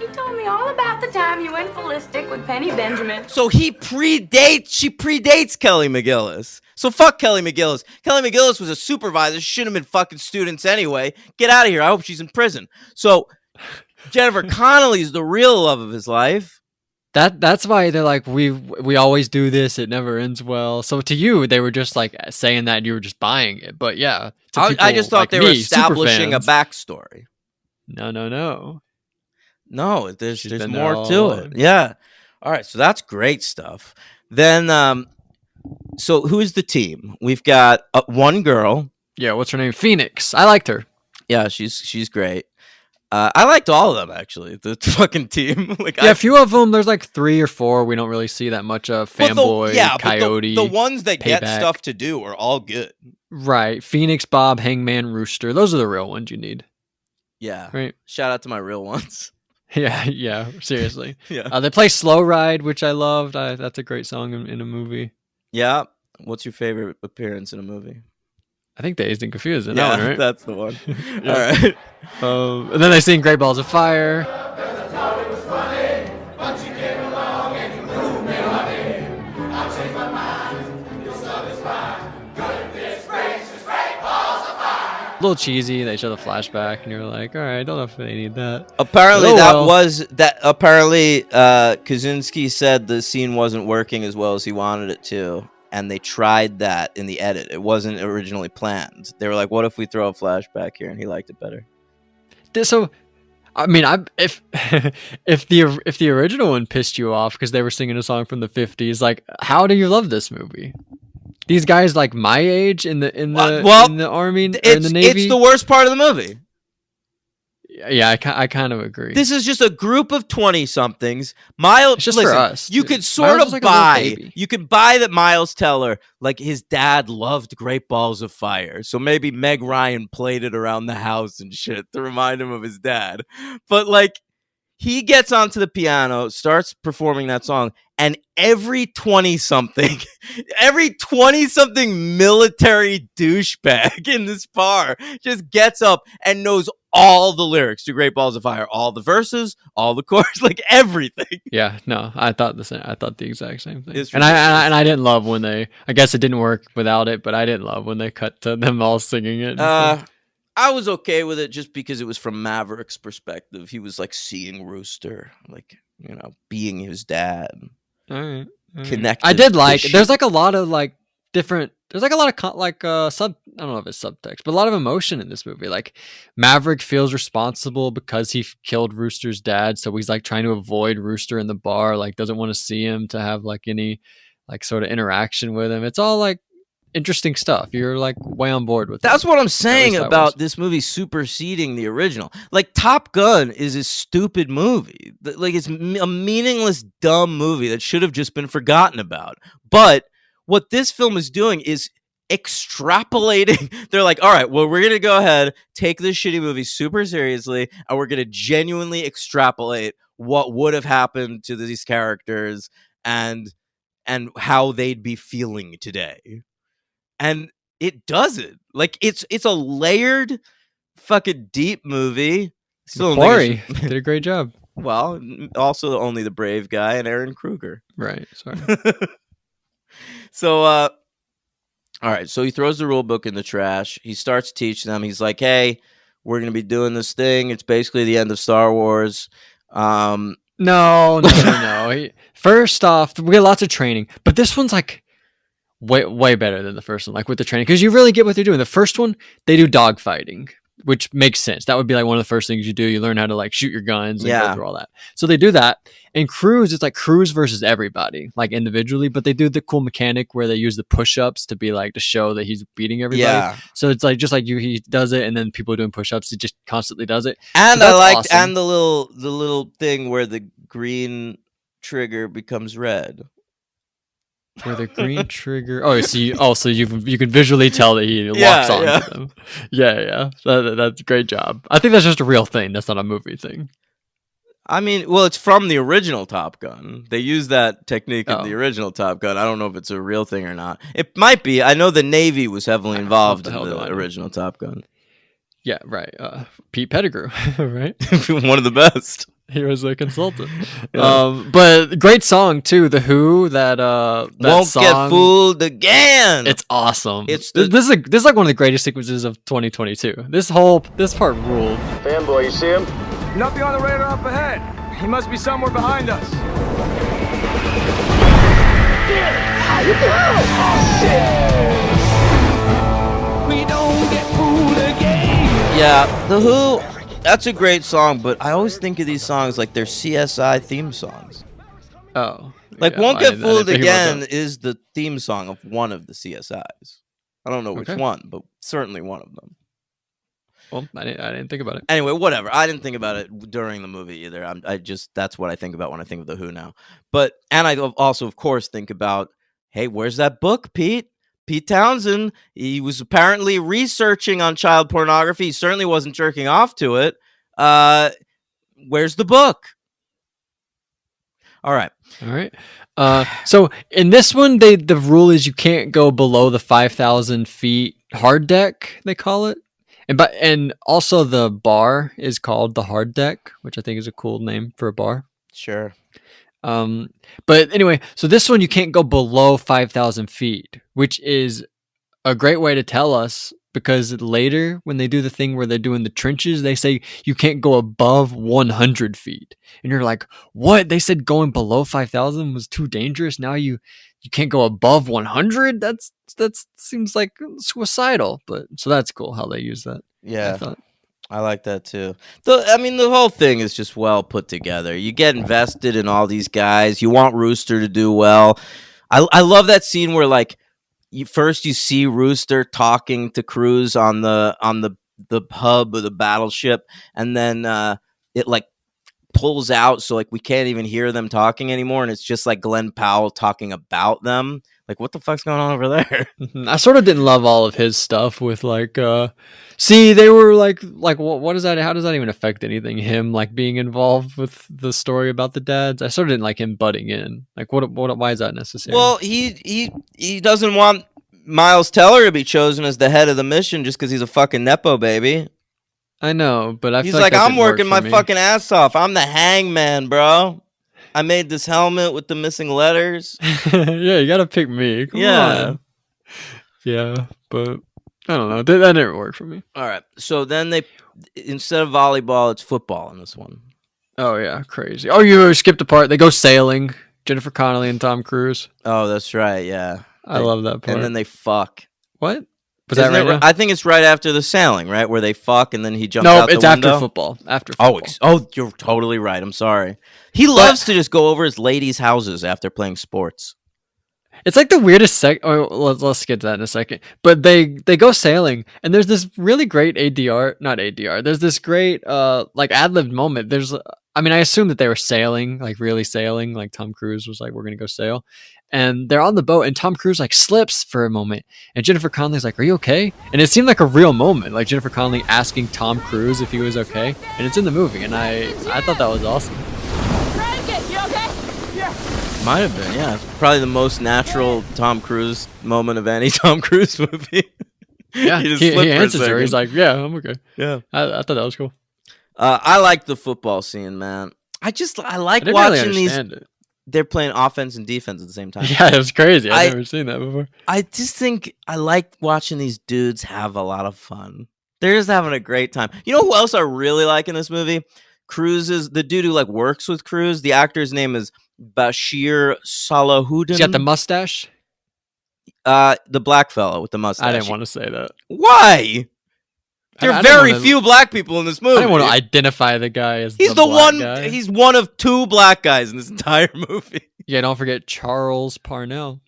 You told me all about the time you went ballistic with Penny Benjamin. So she predates Kelly McGillis. So fuck Kelly McGillis. Kelly McGillis was a supervisor. She shouldn't have been fucking students anyway. Get out of here. I hope she's in prison. So Jennifer Connelly's the real love of his life. That's why they're like, we always do this. It never ends well. So to you, they were just like saying that and you were just buying it. But yeah, to I people just thought like they were me, establishing a superfans, backstory. No. No, there's She's been more there to all it. along. Yeah. All right, so that's great stuff. Then so who's the team? We've got one girl. Yeah, what's her name? Phoenix. I liked her. Yeah, she's great. I liked all of them actually. The fucking team. Like Yeah, a few of them. There's like 3 or 4 we don't really see that much of. Fanboy, Coyote. But the ones that get Payback. stuff to do are all good. Right. Phoenix, Bob, Hangman, Rooster. Those are the real ones you need. Yeah. Right. Shout out to my real ones. Yeah. Seriously. Yeah. They play Slow Ride, which I loved. That's a great song in a movie. Yeah. What's your favorite appearance in a movie? I think Dazed and Confused in Yeah, that one, right? that's the one. Yeah. All right. And then they sing Great Balls of Fire. A little cheesy. They show the flashback, and you're like, all right, I don't know if they need that. Apparently, Oh, well. Apparently, Kaczynski said the scene wasn't working as well as he wanted it to, and they tried that in the edit. It wasn't originally planned. They were like, "What if we throw a flashback here?" And he liked it better. So, I mean, if the original one pissed you off because they were singing a song from the 50s, like, how do you love this movie? these guys like my age in the Well, in the army or in It's the navy. it's the worst part of the movie. Yeah, I kind of agree. This is just a group of 20-somethings. Miles, It's just listen, for us, you too. could sort Miles of was like a little buy, baby. you could buy that Miles Teller, like his dad loved Great Balls of Fire. So maybe Meg Ryan played it around the house and shit to remind him of his dad. But like, he gets onto the piano, starts performing that song, and every 20-something, every 20-something military douchebag in this bar just gets up and knows all the lyrics to Great Balls of Fire, all the verses, all the chorus, like everything. Yeah, no, I thought the same. I thought the exact same thing. It's And I ridiculous. and I didn't love when they. I guess it didn't work without it, but I didn't love when they cut to them all singing it. and stuff. I was okay with it just because it was from Maverick's perspective. He was like seeing Rooster, like, being his dad. All right. Connected I did to like. shit. There's like a lot of like different. There's like a lot of sub. I don't know if it's subtext, but a lot of emotion in this movie. Like Maverick feels responsible because he killed Rooster's dad, so he's like trying to avoid Rooster in the bar. Like doesn't want to see him to have like any like sort of interaction with him. It's all like interesting stuff. You're like way on board with That's that. what I'm saying least I about was. this movie superseding the original. Like Top Gun is a stupid movie. Like it's a meaningless, dumb movie that should have just been forgotten about. But what this film is doing is extrapolating. They're like, all right, well, we're gonna go ahead, take this shitty movie super seriously, and we're gonna genuinely extrapolate what would have happened to these characters and how they'd be feeling today. And it does it. Like it's a layered, fucking deep movie. Still don't think I Corey should- did a great job. well, also only the brave guy and Aaron Kruger. Right. Sorry. So, all right. So he throws the rule book in the trash. He starts teaching them. He's like, "Hey, we're gonna be doing this thing. It's basically the end of Star Wars." No. First off, we get lots of training, but this one's like way better than the first one. Like with the training, because you really get what they're doing. The first one, they do dogfighting, which makes sense. That would be like one of the first things you do. You learn how to like shoot your guns and go through all that. So they do that. And Cruise, it's like Cruise versus everybody, like individually, but they do the cool mechanic where they use the push-ups to be like to show that he's beating everybody. Yeah. So it's like just like he does it, and then people are doing push-ups. He just constantly does it. And So I that's liked awesome. and the little thing where the green trigger becomes red. Where the green trigger. Oh, so you can visually tell that he locks on to them. Yeah. That's a great job. I think that's just a real thing. That's not a movie thing. I mean, well, it's from the original Top Gun. They use that technique in the Oh. original Top Gun. I don't know if it's a real thing or not. It might be. I know the Navy was heavily involved the in hell do I the know? original Top Gun. Yeah, right. Pete Pettigrew, right? One of the best. He was a consultant. Yeah. But great song too. The Who that Won't song, get fooled again. It's awesome. It's this is like one of the greatest sequences of 2022. This part ruled. Fanboy, you see him? Nothing on the radar up ahead. He must be somewhere behind us. We don't get fooled again. Yeah, The Who. That's a great song, but I always think of these songs like they're CSI theme songs. Oh, Like yeah, Won't I Get didn't Fooled think about Again that. is the theme song of one of the CSIs. I don't know which Okay. one, but certainly one of them. Well, I didn't think about it. Anyway, whatever. I didn't think about it during the movie either. That's what I think about when I think of The Who now. And I also, of course, think about, hey, where's that book, Pete? Pete Townsend. He was apparently researching on child pornography. He certainly wasn't jerking off to it. Where's the book? All right. So in this one, the rule is you can't go below the 5,000 feet hard deck. They call it. And also the bar is called the hard deck, which I think is a cool name for a bar. Sure. But anyway, so this one you can't go below 5,000 feet, which is a great way to tell us because later when they do the thing where they're doing the trenches, they say you can't go above 100 feet. And you're like, what? They said going below 5,000 was too dangerous. Now you can't go above 100? That seems like suicidal. But so that's cool how they use that. Yeah. I thought. I like that too. The whole thing is just well put together. You get invested in all these guys. You want Rooster to do well. I love that scene where like first you see Rooster talking to Cruz on the hub of the battleship, and then it like pulls out, so like we can't even hear them talking anymore, and it's just like Glenn Powell talking about them. Like, what the fuck's going on over there? I sort of didn't love all of his stuff with like see, they were like what is that, how does that even affect anything, him like being involved with the story about the dads? I sort of didn't like him butting in. Like what why is that necessary? Well, he doesn't want Miles Teller to be chosen as the head of the mission just because he's a fucking nepo baby. I know, but He's feel like, that I'm didn't work working for my me. fucking ass off. I'm the hangman, bro. I made this helmet with the missing letters. Yeah, you gotta pick me. Come Yeah. on. Yeah, but I don't know. That didn't work for me. All right. So then instead of volleyball, it's football in this one. Oh yeah, crazy. Oh, you skipped a part. They go sailing. Jennifer Connelly and Tom Cruise. Oh, that's right. Yeah. I love that part. And then they fuck. What? Was that right now? I think it's right after the sailing, right? Where they fuck and then he jumps No, out the it's window. after football. After football. Oh, you're totally right. I'm sorry. He loves to just go over his ladies' houses after playing sports. It's like the weirdest let's get to that in a second. But they go sailing, and there's this really great not ADR. There's this great like ad-libbed moment. I mean, I assume that they were sailing, like really sailing. Like Tom Cruise was like, "We're gonna go sail," and they're on the boat, and Tom Cruise like slips for a moment, and Jennifer Connelly's like, "Are you okay?" And it seemed like a real moment, like Jennifer Connelly asking Tom Cruise if he was okay, and it's in the movie, and I thought that was awesome. You okay? Yeah. Might have been, yeah. It's probably the most natural Tom Cruise moment of any Tom Cruise movie. Yeah, he he answers her. He's like, "Yeah, I'm okay." Yeah. I thought that was cool. I like the football scene, man. I like I didn't watching really these. understand They're playing offense and defense at the same time. Yeah, it was crazy. I've never seen that before. I just think I like watching these dudes have a lot of fun. They're just having a great time. You know who else I really like in this movie? Cruz the dude who like works with Cruz. The actor's name is Bashir Salahuddin. He's got the mustache. The black fellow with the mustache. I didn't want to say that. Why? There are very few black people in this movie. I didn't want to identify the guy as he's the black one. guy. He's one of two black guys in this entire movie. Yeah, don't forget Charles Parnell.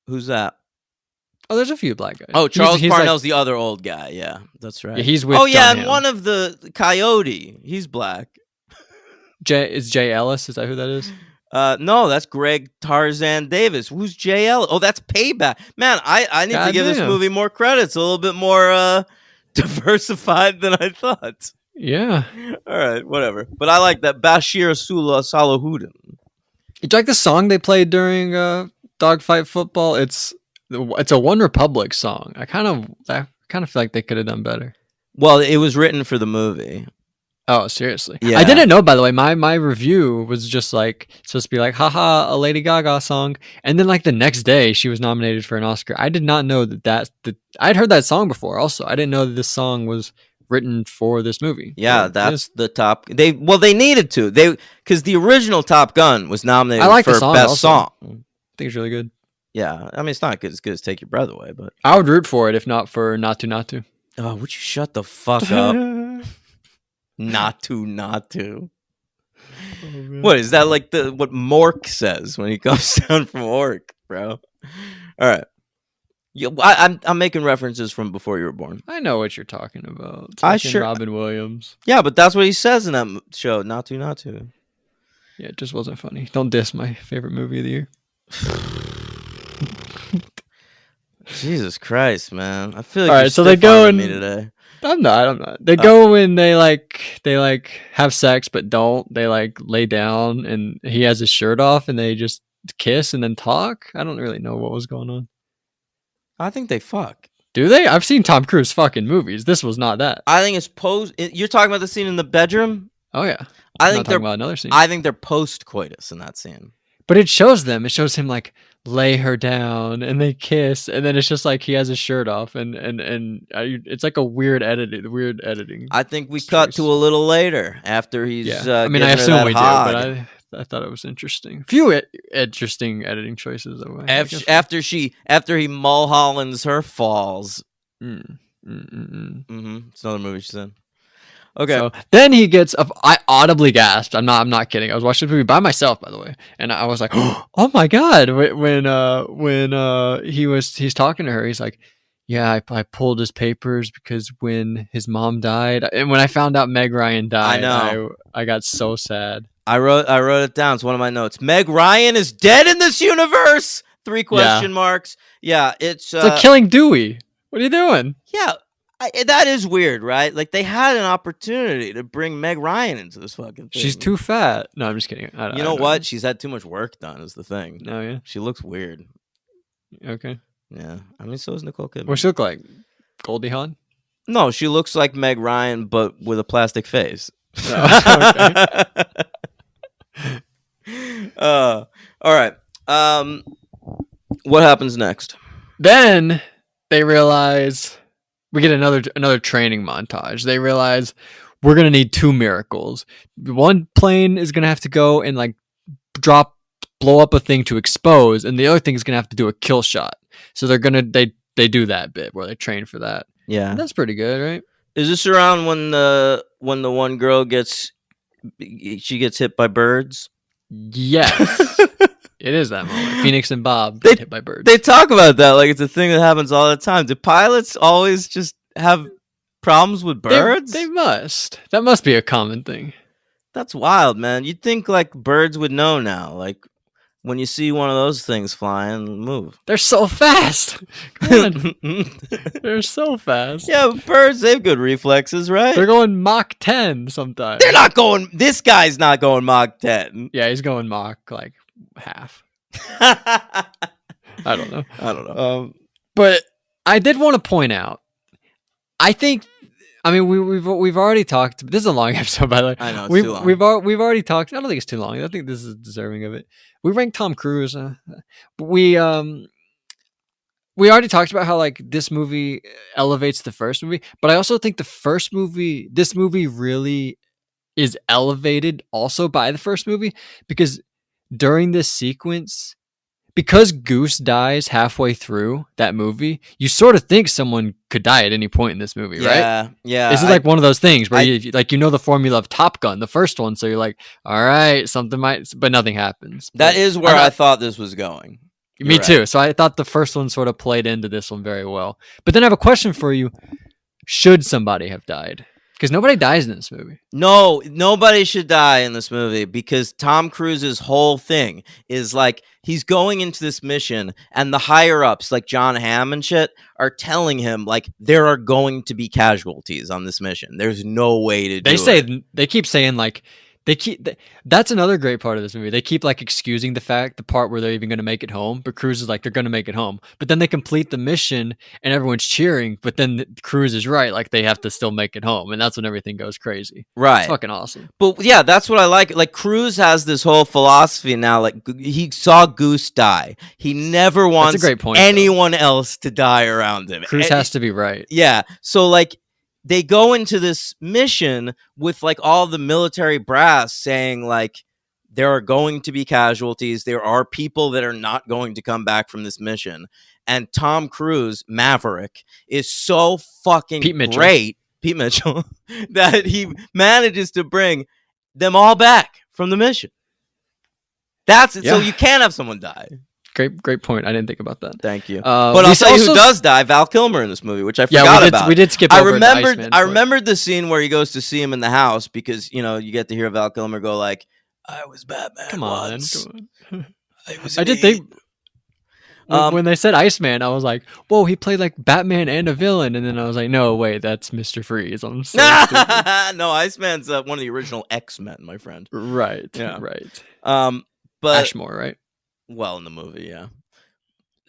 Who's that? Oh, there's a few black guys. Oh, Charles he's Parnell's like, the other old guy. Yeah, that's right. Yeah, he's with. Oh yeah, John and Hamm. one of the Coyote. He's black. Jay Ellis. Is that who that is? No, that's Greg Tarzan Davis. Who's JL? Oh, that's Payback. Man, I need to give this movie more credits. A little bit more diversified than I thought. Yeah. All right, whatever. But I like that Bashir Salahuddin. Did you like the song they played during Dogfight Football? It's a One Republic song. I kind of feel like they could have done better. Well, it was written for the movie. Oh, seriously? Yeah. I didn't know, by the way. My review was just like supposed to be like, haha, a Lady Gaga song. And then like the next day she was nominated for an Oscar. I did not know that I'd heard that song before also. I didn't know that this song was written for this movie. Yeah, that's the top. They needed to. Because the original Top Gun was nominated for the song best also. song. I think it's really good. Yeah, I mean it's not as good as Take Your Breath Away, but I would root for it if not for Not To. Oh, would you shut the fuck up? Not to. Oh, what is that like what Mork says when he comes down from work, bro? All right. Yeah, I'm making references from before you were born. I know what you're talking about. Robin Williams. Yeah, but that's what he says in that show. Not to. Yeah, it just wasn't funny. Don't diss my favorite movie of the year. Jesus Christ, man! I feel like all right. So they go and me today. I'm not. They go and they have sex, but don't. They like lay down, and he has his shirt off, and they just kiss and then talk. I don't really know what was going on. I think they fuck. Do they? I've seen Tom Cruise fucking movies. This was not that. I think it's post. You're talking about the scene in the bedroom. Oh yeah. I think they're about another scene. I think they're post coitus in that scene. But it shows them. It shows him like lay her down and they kiss, and then it's just like he has his shirt off, and it's like a weird editing. I think we cut to a little later after he's. Yeah. I mean, I assume we do, but I thought it was interesting. Few interesting editing choices. After he Mulhollands her falls. Mm-hmm. It's another movie she's in. Okay. So then he gets up. I audibly gasped. I'm not kidding. I was watching the movie by myself, by the way, and I was like, "Oh my god!" When he's talking to her, he's like, "Yeah, I pulled his papers because when his mom died, and when I found out Meg Ryan died, know. I got so sad." I wrote it down. It's one of my notes. Meg Ryan is dead in this universe. 3 question marks. Yeah, it's like killing Dewey. What are you doing? yeah, that is weird, right? Like they had an opportunity to bring Meg Ryan into this fucking thing. She's too fat. No, I'm just kidding. You know what? She's had too much work done. Is the thing. Oh yeah. She looks weird. Okay. Yeah, I mean, so is Nicole Kidman. What she look like? Goldie Hawn? No, she looks like Meg Ryan, but with a plastic face. Oh, All right. What happens next? Then they realize we get another training montage. They realize we're gonna need 2 miracles. One plane is gonna have to go and like blow up a thing to expose, and the other thing is gonna have to do a kill shot. So they do that bit where they train for that. Yeah, And that's pretty good, right? Is this around when the one girl gets hit by birds? Yes. It is that moment. Phoenix and Bob get hit by birds. They talk about that like it's a thing that happens all the time. Do pilots always just have problems with birds? They must. That must be a common thing. That's wild, man. You'd think like birds would know now. Like when you see one of those things flying, move. They're so fast. Come on. They're so fast. Yeah, birds, they have good reflexes, right? They're going Mach 10 sometimes. They're not going. This guy's not going Mach 10. Yeah, he's going Mach like half. I don't know. But I did want to point out. I mean, we've already talked. This is a long episode, by the way. I know it's too long. We've already talked. I don't think it's too long. I think this is deserving of it. We ranked Tom Cruise. But we already talked about how like this movie elevates the first movie, but I also think this movie really is elevated also by the first movie because during this sequence, because Goose dies halfway through that movie, you sort of think someone could die at any point in this movie, right? Yeah. This is like one of those things where you know the formula of Top Gun, the first one, so you're like, all right, something might, but nothing happens. That is where I thought this was going. Me too. So I thought the first one sort of played into this one very well. But then I have a question for you. Should somebody have died? Because nobody dies in this movie. No, nobody should die in this movie because Tom Cruise's whole thing is like he's going into this mission and the higher ups like John Hamm and shit are telling him like there are going to be casualties on this mission. There's no way to do it. They keep saying like that's another great part of this movie. They keep like excusing the part where they're even going to make it home, but Cruise is like they're going to make it home. But then they complete the mission and everyone's cheering, but then Cruise is right, like they have to still make it home, and that's when everything goes crazy. Right. It's fucking awesome. But yeah, that's what I like. Like Cruise has this whole philosophy now. Like he saw Goose die. He never wants anyone else to die around him. Cruise has to be right. Yeah. So like they go into this mission with like all the military brass saying like there are going to be casualties. There are people that are not going to come back from this mission. And Tom Cruise, Maverick, is so fucking great, Pete Mitchell, that he manages to bring them all back from the mission. That's it. Yeah. So you can't have someone die. Great point. I didn't think about that. Thank you. But I'll tell you who does die, Val Kilmer in this movie, which I forgot about. We did skip over the Iceman. I remembered the scene where he goes to see him in the house because, you know, you get to hear Val Kilmer go like, I was Batman Come once. on. I did think when they said Iceman, I was like, whoa, he played like Batman and a villain. And then I was like, no, wait, that's Mr. Freeze. I'm so stupid. No, Iceman's one of the original X-Men, my friend. Right. Yeah. Right. But Ashmore, right? Well, in the movie, yeah.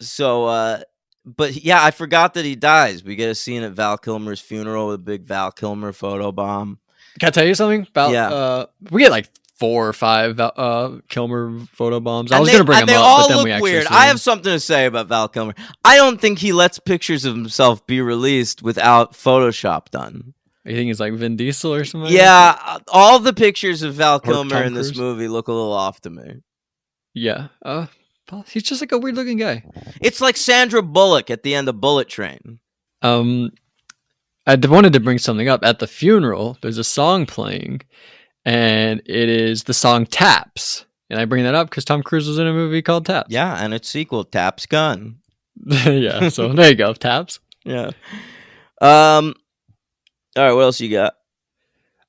So, but yeah, I forgot that he dies. We get a scene at Val Kilmer's funeral with a big Val Kilmer photo bomb. Can I tell you something about? We get like 4 or 5 Kilmer photo bombs. I was going to bring them up, but then we actually weird. I have something to say about Val Kilmer. I don't think he lets pictures of himself be released without Photoshop done. You think he's like Vin Diesel or something? Yeah, all the pictures of Val Kilmer in this movie look a little off to me. Yeah. He's just like a weird looking guy. It's like Sandra Bullock at the end of Bullet Train. I wanted to bring something up. At the funeral, there's a song playing, and it is the song Taps. And I bring that up because Tom Cruise was in a movie called Taps. Yeah, and its sequel, Tap's Gun. Yeah, so there you go, Taps. Yeah. All right, what else you got?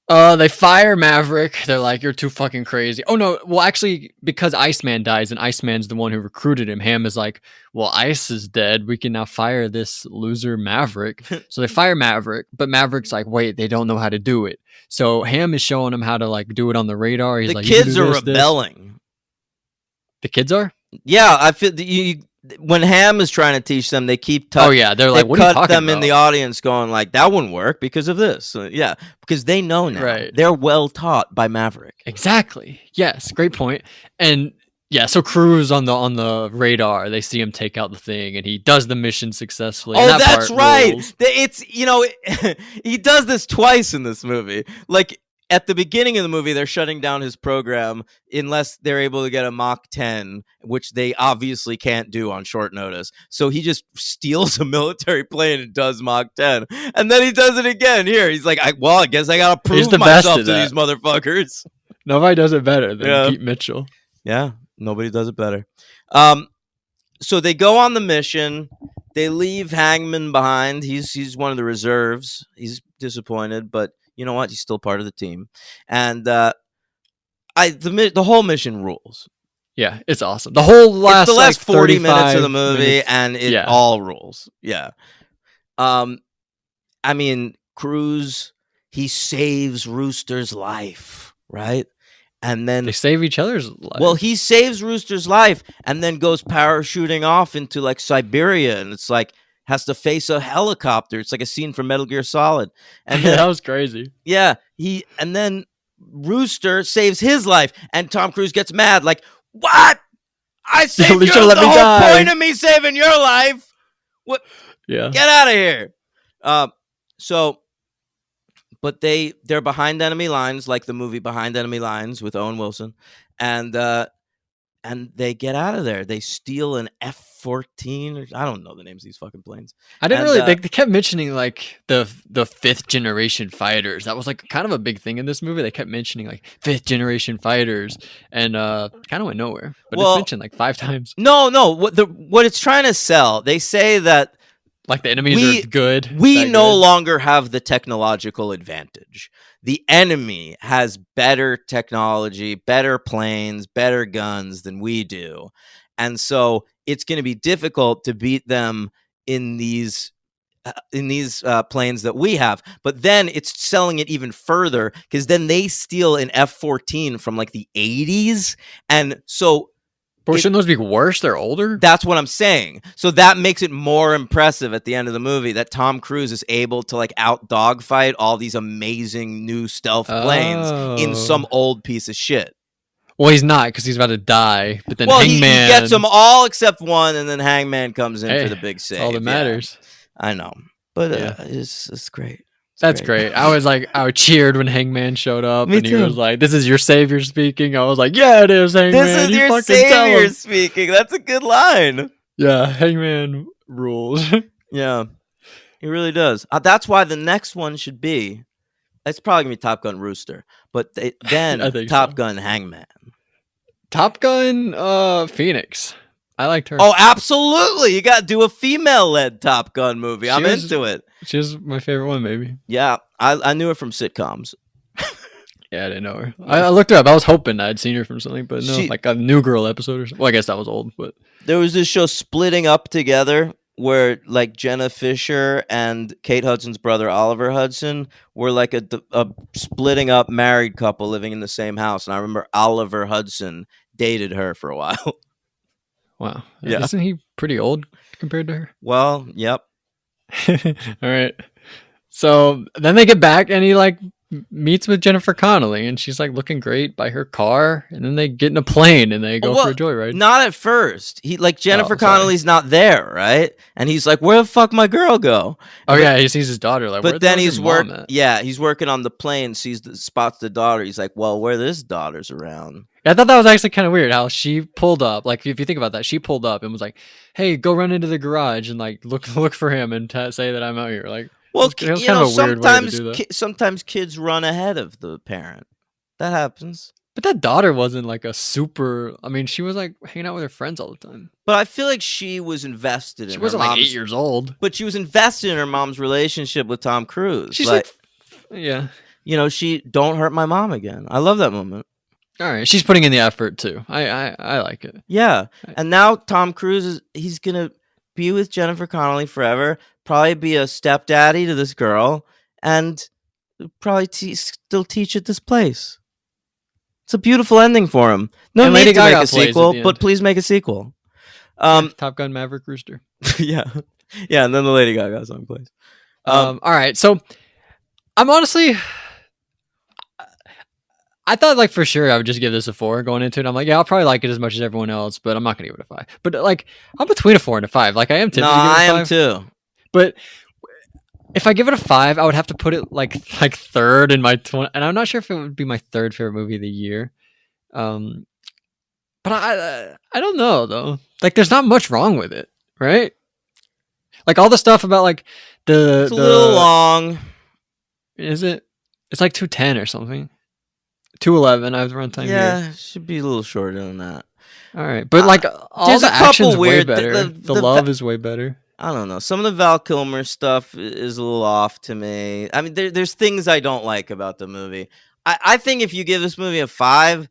They fire Maverick. They're like, you're too fucking crazy. Oh no, well actually, because Iceman dies and Iceman's the one who recruited him, Ham is like, well, Ice is dead. We can now fire this loser Maverick. So they fire Maverick, but Maverick's like, wait, they don't know how to do it. So Ham is showing him how to like do it on the radar. He's The like, you can kids do are this, this. rebelling. The kids are? Yeah, I feel when Ham is trying to teach them, they keep Oh yeah, they're like, what are you cut talking them about? in the audience going like, that wouldn't work because of this. Yeah, because they know now. Right. They're well taught by Maverick. Exactly. Yes, great point. And yeah, so Cruz on the radar, they see him take out the thing, and he does the mission successfully. and Oh, that that's part right. rules. It's he does this twice in this movie. Like at the beginning of the movie, they're shutting down his program unless they're able to get a Mach 10, which they obviously can't do on short notice. So he just steals a military plane and does Mach 10, and then he does it again. Here, he's like, I guess I gotta He's prove the best myself at to that. these motherfuckers. Nobody does it better than Yeah. Pete Mitchell. Yeah, nobody does it better. So they go on the mission. They leave Hangman behind. He's one of the reserves. He's disappointed, but you know what? He's still part of the team. And the whole mission rules. Yeah, it's awesome. The whole last It's the last like, 40 minutes of the 35 movie, minutes- and it yeah. all rules. Yeah. I mean, Cruz, he saves Rooster's life, right? And then They save each other's lives. well, he saves Rooster's life and then goes parachuting off into like Siberia, and it's like has to face a helicopter. It's like a scene from Metal Gear Solid. And then, that was crazy. yeah, and then Rooster saves his life, and Tom Cruise gets mad, like, "What? I saved You you. should've let The me whole die." point of me saving your life. What? Yeah. Get out of here." So, but they're behind enemy lines, like the movie Behind Enemy Lines with Owen Wilson, and they get out of there. They steal an F-14. I don't know the names of these fucking planes. I didn't And, really. They kept mentioning like the fifth generation fighters. That was like kind of a big thing in this movie. They kept mentioning like fifth generation fighters, and kind of went nowhere. But Well, it's mentioned like 5 times. No. What it's trying to sell, they say that Like the enemies are good. we that no good. longer have the technological advantage. The enemy has better technology, better planes, better guns than we do. And so it's going to be difficult to beat them in these planes that we have. But then it's selling it even further because then they steal an F-14 from like the 80s. And so But shouldn't those be worse? They're older. that's what I'm saying. So that makes it more impressive at the end of the movie that Tom Cruise is able to like out dogfight all these amazing new stealth planes in some old piece of shit. Well, he's not because he's about to die. But then Well, he Hangman gets them all except one, and then Hangman comes in Hey, for the big save. all that Yeah, matters. I know, but Yeah. it's great. It's That's great. I cheered when Hangman showed up, Me and he too. was like, "This is your savior speaking." I was like, "Yeah, it is, Hangman. This is You your fucking tell savior him." speaking. That's a good line. Yeah, Hangman rules. Yeah, he really does. That's why the next one should be. It's probably gonna be Top Gun Rooster, but then I think Top so. Gun Hangman. Top Gun, Phoenix. I liked her. Oh, absolutely! You got to do a female-led Top Gun movie. I'm She was- into it. She was my favorite one, maybe. Yeah, I knew her from sitcoms. Yeah, I didn't know her. I looked her up. I was hoping I'd seen her from something, but no, She- like a New Girl episode or something. Well, I guess that was old, but There was this show Splitting Up Together where like Jenna Fisher and Kate Hudson's brother Oliver Hudson were like a splitting up married couple living in the same house, and I remember Oliver Hudson dated her for a while. wow. Yeah. Isn't he pretty old compared to her? Well, yep. All right. So then they get back and he like meets with Jennifer Connelly and she's like looking great by her car. And then they get in a plane and they go Well, for a joyride. Not at first. He like Jennifer Oh, sorry. Connelly's not there, right? And he's like, "Where the fuck my girl go?" Oh yeah, he sees his daughter. Like, where But the then hell's he's your mom at? he's working on the plane, spots the daughter. He's like, "Well, where this daughter's around?" I thought that was actually kind of weird how she pulled up. Like, if you think about that, she pulled up and was like, "Hey, go run into the garage and like look for him and say that I'm out here." Like, Well, It was kind of a weird way to do that. sometimes kids run ahead of the parent. That happens. But that daughter wasn't like a super. I mean, she was like hanging out with her friends all the time. But I feel like she was invested in She her wasn't like mom's, 8 years old. but she was invested in her mom's relationship with Tom Cruise. She's like yeah. She don't hurt my mom again. I love that moment. All right, she's putting in the effort too. I like it. Yeah. And now Tom Cruise he's going to be with Jennifer Connelly forever, probably be a stepdaddy to this girl, and probably still teach at this place. It's a beautiful ending for him. No And need Lady to make Gaga a plays at sequel, the but end. please make a sequel. Yeah, Top Gun Maverick Rooster. Yeah. Yeah, and then the Lady Gaga song plays. All right, so I'm honestly, I thought like for sure I would just give this a 4 going into it. I'm like, yeah, I'll probably like it as much as everyone else, but I'm not gonna give it a 5. But like, I'm between a 4 and a 5. Like I am tempted No, to give it a 5. I am too. But if I give it a 5, I would have to put it like third in my 20, and I'm not sure if it would be my third favorite movie of the year. But I don't know though. Like, there's not much wrong with it, right? Like all the stuff about like It's a little long. Is it? It's like 210 or something. 211. I have the runtime here. Yeah, it should be a little shorter than that. All right, but like all there's the a couple action's way weird- better. the The love is way better. I don't know. Some of the Val Kilmer stuff is a little off to me. I mean, there's things I don't like about the movie. I think if you give this movie a 5,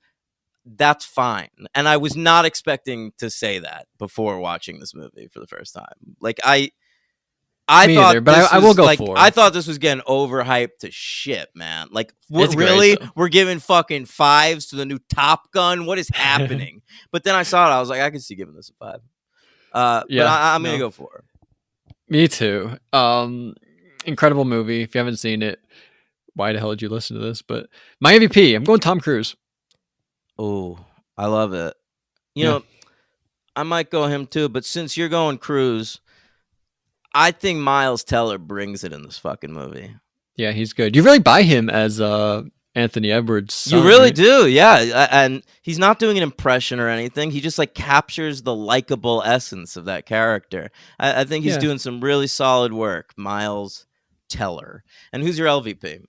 that's fine. And I was not expecting to say that before watching this movie for the first time. Like I Me thought, either, but this I will was, go like, 4. I thought this was getting overhyped to shit, man. Like, It's great, really? though. We're giving fucking 5s to the new Top Gun? What is happening? But then I saw it. I was like, I can see giving this a 5. Yeah, but I'm gonna no. go 4. Me too. Incredible movie. If you haven't seen it, why the hell did you listen to this? But my MVP, I'm going Tom Cruise. Oh, I love it. You Yeah. know, I might go him too, but since you're going Cruise, I think Miles Teller brings it in this fucking movie. Yeah, he's good. You really buy him as Anthony Edwards' son, You really right? do, yeah. And he's not doing an impression or anything. He just like captures the likable essence of that character. I think he's Yeah. doing some really solid work, Miles Teller. And who's your LVP?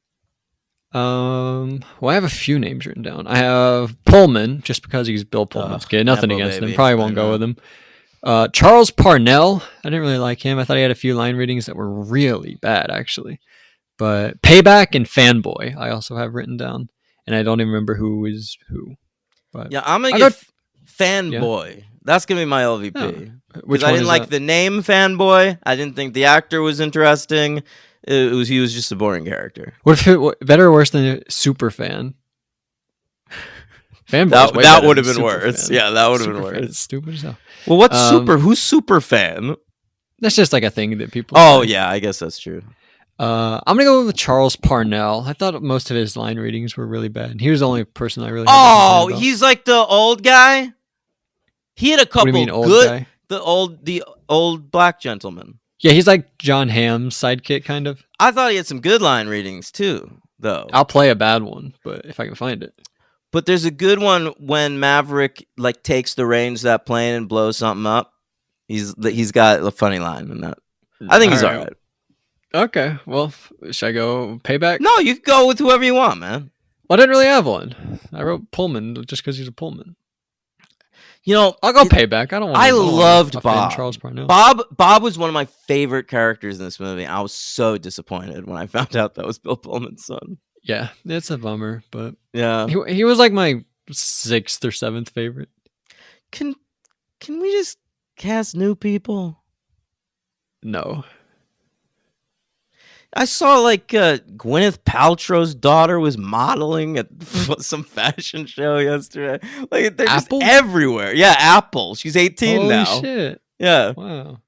Well, I have a few names written down. I have Pullman, just because he's Bill Pullman's kid. Nothing Nepo against baby. him. Probably I won't go know. with him. Charles Parnell. I didn't really like him. I thought he had a few line readings that were really bad, actually. But Payback and Fanboy, I also have written down, and I don't even remember who is who. But Yeah, I'm gonna I give got- Fanboy. That's gonna be my LVP. Oh, Because which I one didn't is like that? the name Fanboy. I didn't think the actor was interesting. He was just a boring character. What if it better or worse than Super Fan? Fanboy. That would have been worse. Yeah, that would have been worse. Stupid as hell. Well, what's Um, super? Who's super fan? That's just like a thing that people. Oh say. yeah, I guess that's true. I'm gonna go with Charles Parnell. I thought most of his line readings were really bad. He was the only person I really. had to Oh, complain about. he's like the old guy. He had a What couple do you mean, old good. guy? The old black gentleman. Yeah, he's like John Hamm's sidekick, kind of. I thought he had some good line readings too, though. I'll play a bad one, but if I can find it. But there's a good one when Maverick like takes the reins of that plane and blows something up. He's got a funny line in that. I think he's all right. Okay, well, should I go Payback? No, you can go with whoever you want, man. Well, I didn't really have one. I wrote Pullman just because he's a Pullman. You know, I'll go Payback. I don't want. I loved Bob. Charles Parnell. Bob was one of my favorite characters in this movie. I was so disappointed when I found out that was Bill Pullman's son. Yeah, it's a bummer, but Yeah. he was like my 6th or 7th favorite. Can we just cast new people? No. I saw like Gwyneth Paltrow's daughter was modeling at some fashion show yesterday. Like they're just Apple? everywhere. Yeah, Apple. She's 18 Holy now. shit. Yeah. Wow.